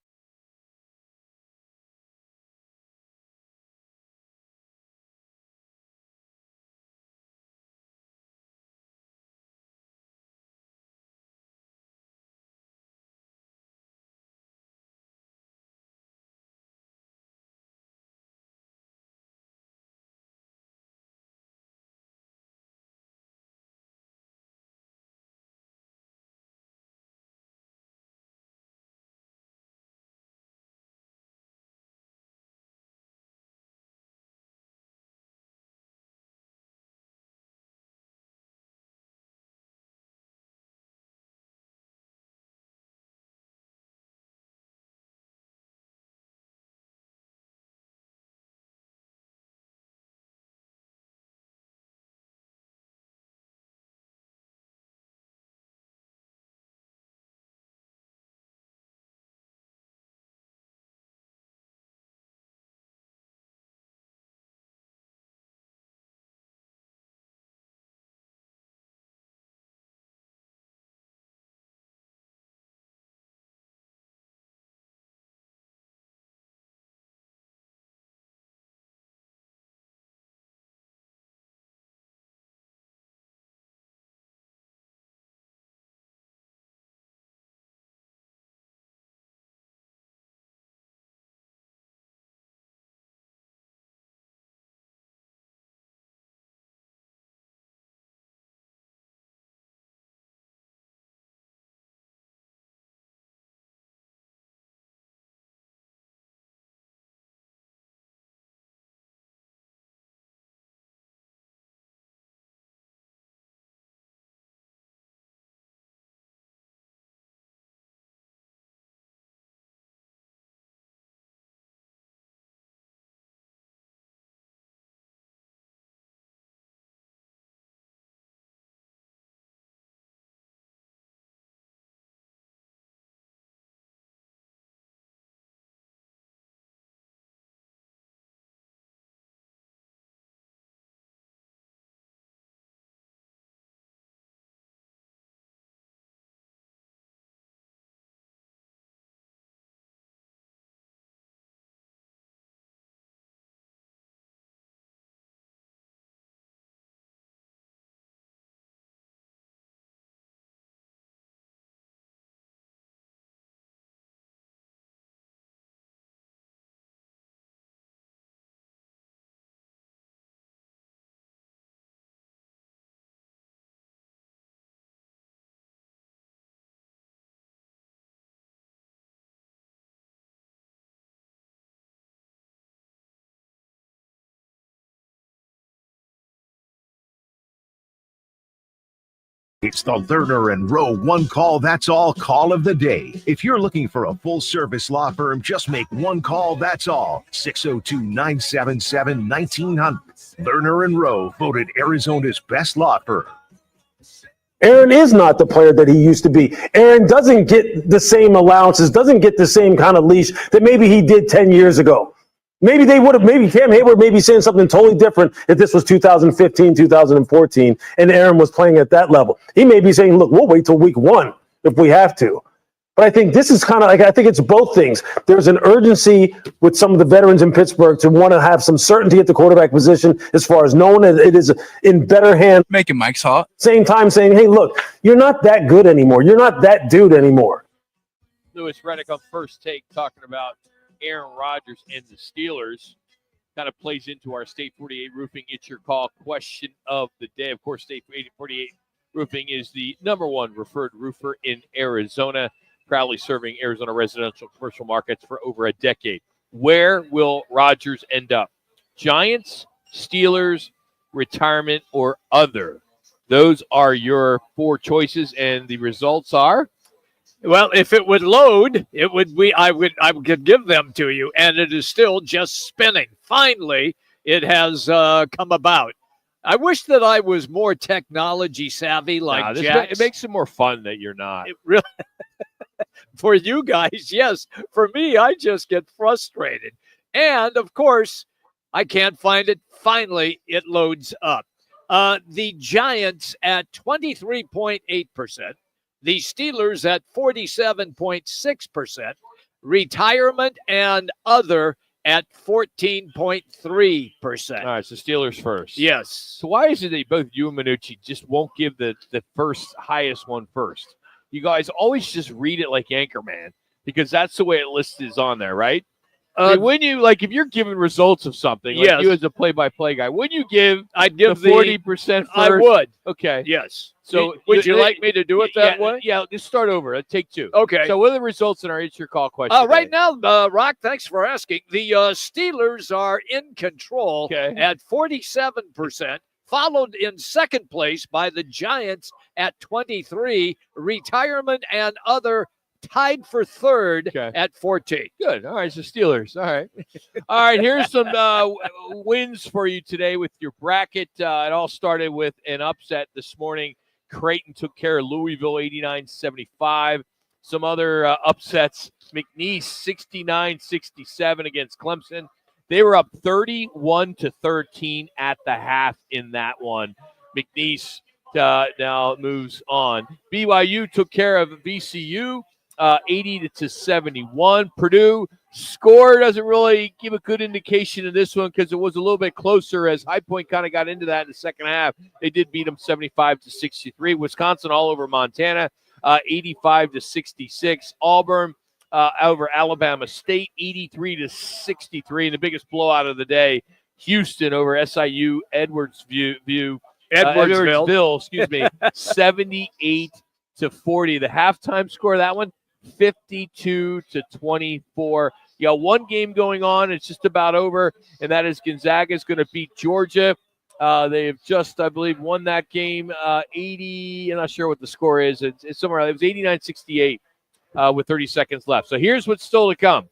It's the Lerner and Rowe one call, that's all call of the day. If you're looking for a full service law firm, just make one call, that's all. 602-977-1900. Lerner and Rowe, voted Arizona's best law firm. Aaron is not the player that he used to be. Aaron doesn't get the same allowances, doesn't get the same kind of leash that maybe he did 10 years ago. Maybe they would have, maybe Cam Hayward may be saying something totally different if this was 2015, 2014, and Aaron was playing at that level. He may be saying, look, we'll wait till week 1 if we have to. But I think this is kind of like, I think it's both things. There's an urgency with some of the veterans in Pittsburgh to want to have some certainty at the quarterback position as far as knowing that it is in better hands. Making Mike's hot. Same time saying, hey, look, you're not that good anymore. You're not that dude anymore. Lewis Reddick on First Take talking about Aaron Rodgers and the Steelers. Kind of plays into our State 48 Roofing It's Your Call question of the day. Of course, State 48 Roofing is the #1 referred roofer in Arizona, proudly serving Arizona residential commercial markets for over a decade. Where will Rodgers end up? Giants, Steelers, retirement, or other? Those are your 4 choices, and the results are? Well, if it would load, it would be. I could give them to you, and it is still just spinning. Finally, it has come about. I wish that I was more technology savvy, like Jack. It makes it more fun that you're not. It really, for you guys, yes. For me, I just get frustrated, and of course, I can't find it. Finally, it loads up. The Giants at 23.8%. The Steelers at 47.6%, retirement and other at 14.3%. All right, so Steelers first. Yes. So why is it that both you and Manucci just won't give the first highest one first? You guys always just read it like Anchorman because that's the way it listed on there, right? When you if you're giving results of something, like yes. you as a play-by-play guy, wouldn't you give? I'd give the 40% first. I would. Okay. Yes. So would you like me to do it that way? Yeah. Just start over. Take 2. Okay. So what are the results in our It's Your Call question? Right now, Rock, thanks for asking. The Steelers are in control at 47%, followed in second place by the Giants at 23%, retirement and other tied for third at 14. Good. All right, so Steelers. All right. All right, here's some wins for you today with your bracket. It all started with an upset this morning. Creighton took care of Louisville 89-75. Some other upsets. McNeese 69-67 against Clemson. They were up 31-13 at the half in that one. McNeese now moves on. BYU took care of VCU 80-71. Purdue score doesn't really give a good indication of this one because it was a little bit closer as High Point kind of got into that in the second half. They did beat them 75-63. Wisconsin all over Montana 85-66. Auburn over Alabama State 83-63. And the biggest blowout of the day, Houston over SIU Edwardsville, 78-40. The halftime score of that one, 52-24. You got one game going on. It's just about over, and that is Gonzaga is going to beat Georgia. They have just, I believe, won that game 80. I'm not sure what the score is. It's somewhere. It was 89-68 with 30 seconds left. So here's what's still to come.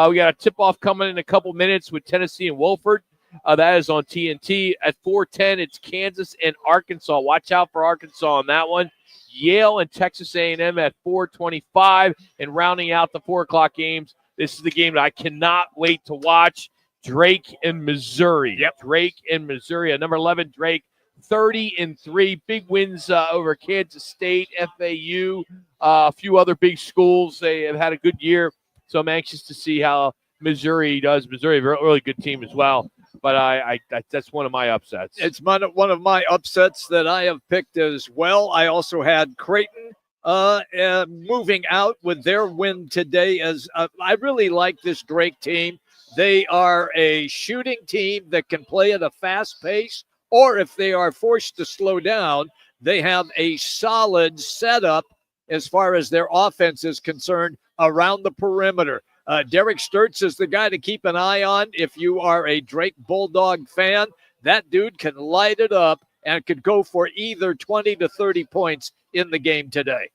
We got a tip-off coming in a couple minutes with Tennessee and Wolford. That is on TNT. At 4:10, it's Kansas and Arkansas. Watch out for Arkansas on that one. Yale and Texas A&M at 4:25. And rounding out the 4 o'clock games, this is the game that I cannot wait to watch. Drake and Missouri. Yep. Drake and Missouri. At number 11, Drake, 30-3. Big wins over Kansas State, FAU, a few other big schools. They have had a good year. So I'm anxious to see how Missouri does. Missouri, a really good team as well. But I that's one of my upsets. It's one of my upsets that I have picked as well. I also had Creighton moving out with their win today. As I really like this Drake team. They are a shooting team that can play at a fast pace, or if they are forced to slow down, they have a solid setup as far as their offense is concerned around the perimeter. Derek Sturtz is the guy to keep an eye on. If you are a Drake Bulldog fan, that dude can light it up and could go for either 20 to 30 points in the game today.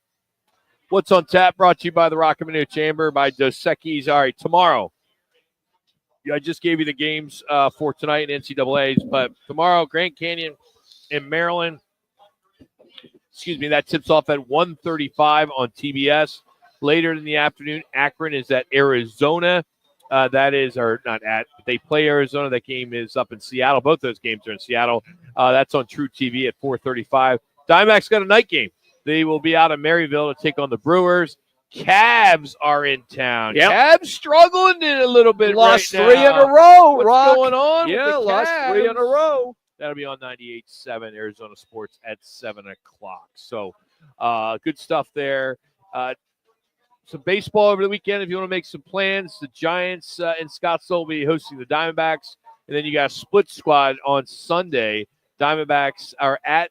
What's on tap? Brought to you by the Roc and Manuch Chamber by Dos Equis. All right, tomorrow. I just gave you the games for tonight in NCAAs, but tomorrow, Grand Canyon in Maryland. That tips off at 1:35 on TBS. Later in the afternoon, Akron is at Arizona. They play Arizona. That game is up in Seattle. Both those games are in Seattle. That's on True TV at 4:35. Diamondbacks got a night game. They will be out of Maryville to take on the Brewers. Cavs are in town. Yep. Cavs struggling a little bit. Lost right 3 now. in a row, What's Rock. going on? Yeah, with the lost 3 in a Cavs? row. That'll be on 98.7 Arizona Sports at 7 o'clock. So good stuff there. Some baseball over the weekend if you want to make some plans. The Giants in Scottsdale will be hosting the Diamondbacks. And then you got a split squad on Sunday. Diamondbacks are at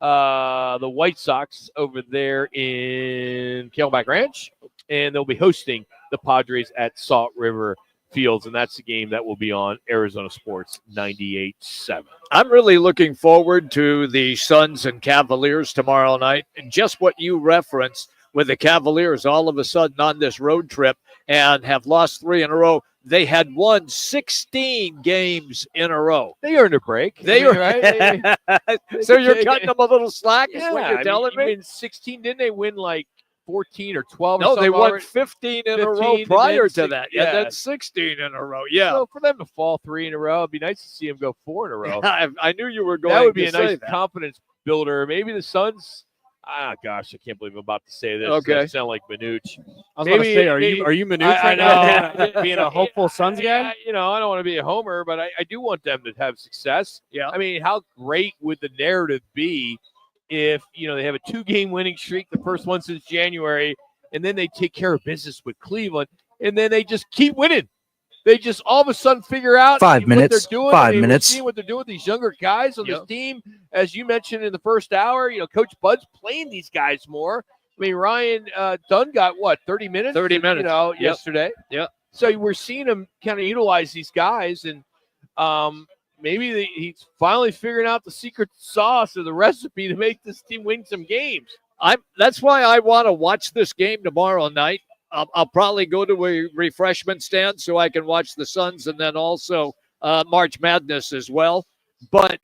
the White Sox over there in Camelback Ranch. And they'll be hosting the Padres at Salt River Fields. And that's the game that will be on Arizona Sports 98.7. I'm really looking forward to the Suns and Cavaliers tomorrow night. And just what you referenced with the Cavaliers all of a sudden on this road trip and have lost 3 in a row. They had won 16 games in a row. They earned a break. Right? So you're cutting them a little slack is what you're telling me? In 16, didn't they win like 14 or 12 No, or they something won already? 15 in a 15 row and prior then to that. Yeah, then 16 in a row. Yeah. So for them to fall 3 in a row, it'd be nice to see them go 4 in a row. I knew you were going that would be to a say nice that. confidence builder. Maybe the Suns. Gosh, I can't believe I'm about to say this. Okay. I sound like Manuch. I was going to say, are you Manuch right now? Being a hopeful Suns guy? I don't want to be a homer, but I do want them to have success. Yeah. I mean, how great would the narrative be if, they have a 2-game winning streak, the first one since January, and then they take care of business with Cleveland, and then they just keep winning. They just all of a sudden figure out 5 minutes. what they're doing. 5 We're minutes. seeing what they're doing with these younger guys on this team. As you mentioned in the first hour, Coach Bud's playing these guys more. I mean, Ryan Dunn got, 30 minutes? 30 minutes. Yesterday. Yep. So we're seeing him kind of utilize these guys, and maybe he's finally figuring out the secret sauce or the recipe to make this team win some games. That's why I want to watch this game tomorrow night. I'll probably go to a refreshment stand so I can watch the Suns and then also March Madness as well. But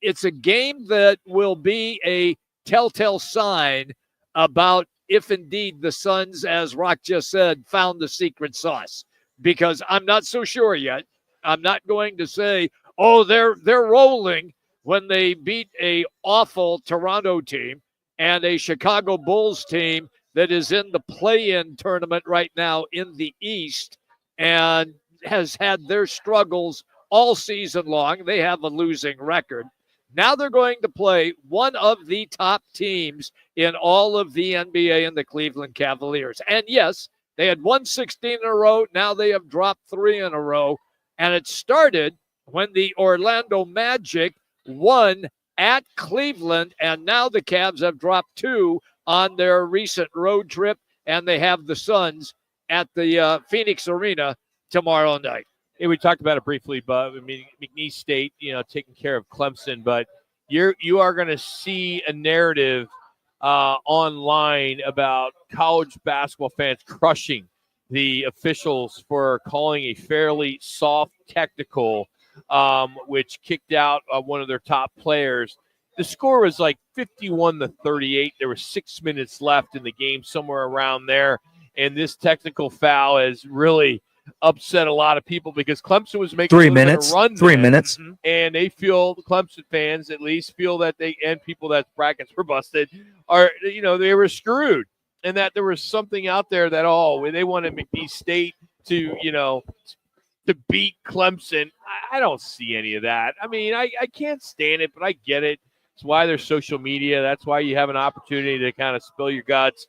it's a game that will be a telltale sign about if indeed the Suns, as Rock just said, found the secret sauce. Because I'm not so sure yet. I'm not going to say, they're rolling when they beat a awful Toronto team and a Chicago Bulls team that is in the play-in tournament right now in the East and has had their struggles all season long. They have a losing record. Now they're going to play one of the top teams in all of the NBA in the Cleveland Cavaliers. And yes, they had won 16 in a row. Now they have dropped 3 in a row. And it started when the Orlando Magic won at Cleveland. And now the Cavs have dropped 2 on their recent road trip, and they have the Suns at the Phoenix Arena tomorrow night. Hey, we talked about it briefly, but McNeese State, taking care of Clemson, but you are going to see a narrative online about college basketball fans crushing the officials for calling a fairly soft technical, which kicked out one of their top players. The score was like 51-38. There were 6 minutes left in the game, somewhere around there. And this technical foul has really upset a lot of people because Clemson was making 3 a little minutes. bit of a run 3 then, minutes. and they feel, the Clemson fans at least feel that and people that brackets were busted are, they were screwed, and that there was something out there that they wanted McNeese State to beat Clemson. I don't see any of that. I mean, I can't stand it, but I get it. It's why there's social media. That's why you have an opportunity to kind of spill your guts.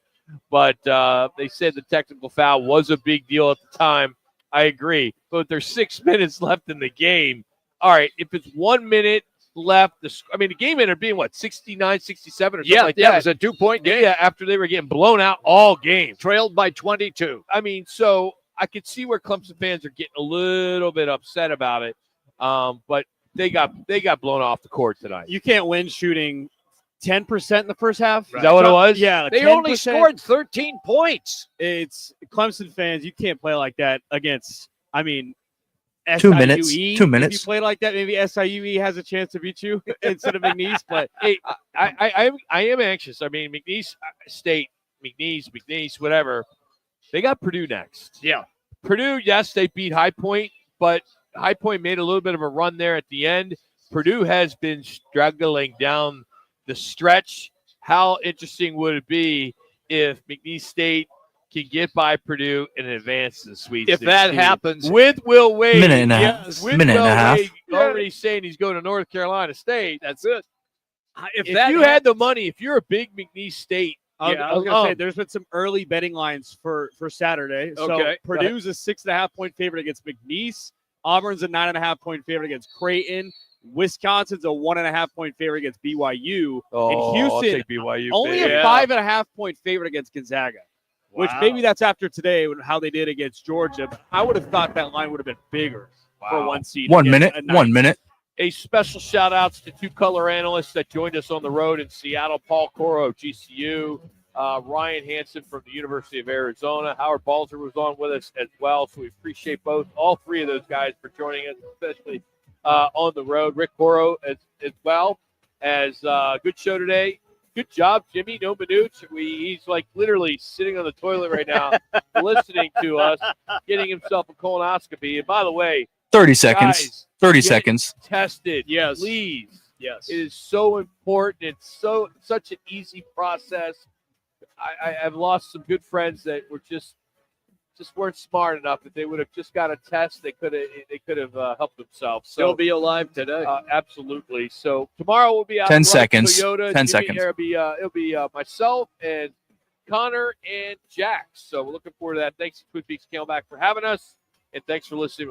But they said the technical foul was a big deal at the time. I agree. But there's 6 minutes left in the game. All right, if it's 1 minute left, the game ended up being, 69, 67 or something like that. Yeah, it was a 2-point game. Yeah, after they were getting blown out all game. Trailed by 22. I mean, so I could see where Clemson fans are getting a little bit upset about it. But they got blown off the court tonight. You can't win shooting 10% in the first half. Is that what it was? Yeah. They 10%. only scored 13 points. It's Clemson fans. You can't play like that against, 2 minutes. SIUE. 2 If minutes. you play like that, maybe SIUE has a chance to beat you instead of McNeese. But hey, I am anxious. I mean, McNeese State, McNeese, whatever. They got Purdue next. Yeah. Purdue, yes, they beat High Point, but High Point made a little bit of a run there at the end. Purdue has been struggling down the stretch. How interesting would it be if McNeese State can get by Purdue and advance to the Sweet If 16. that happens, with Will Wade, Minute and a half. with Minute and a Will half. Wade already saying he's going to North Carolina State. That's it. If you had the money, if you're a big McNeese State, I was going to say, there's been some early betting lines for Saturday. So Okay, Purdue's a 6.5-point favorite against McNeese. Auburn's a 9.5-point favorite against Creighton. Wisconsin's a 1.5-point favorite against BYU. And Houston, I'll take BYU. only a 5.5-point favorite against Gonzaga. Which maybe that's after today, how they did against Georgia. But I would have thought that line would have been bigger for one seed. 1 minute. 1 minute. A special shout outs to two color analysts that joined us on the road in Seattle, Paul Coro of GCU, Ryan Hansen from the University of Arizona. Howard Balzer was on with us as well. So we appreciate all three of those guys for joining us, especially on the road. Rick Coro as well as good show today. Good job, Jimmy. No Manuch. He's like literally sitting on the toilet right now, listening to us, getting himself a colonoscopy. And by the way, 30 seconds. guys, 30 get seconds. Tested, Yes. please. Yes. It is so important. It's such an easy process. I've lost some good friends that were just weren't smart enough. If they would have just got a test, they could have helped themselves. So Still be alive today. absolutely. So tomorrow we'll be out 10 at seconds. Toyota. 10 Jimmy, seconds. It'll be myself and Connor and Jack. So we're looking forward to that. Thanks to Twin Peaks Camelback for having us, and thanks for listening.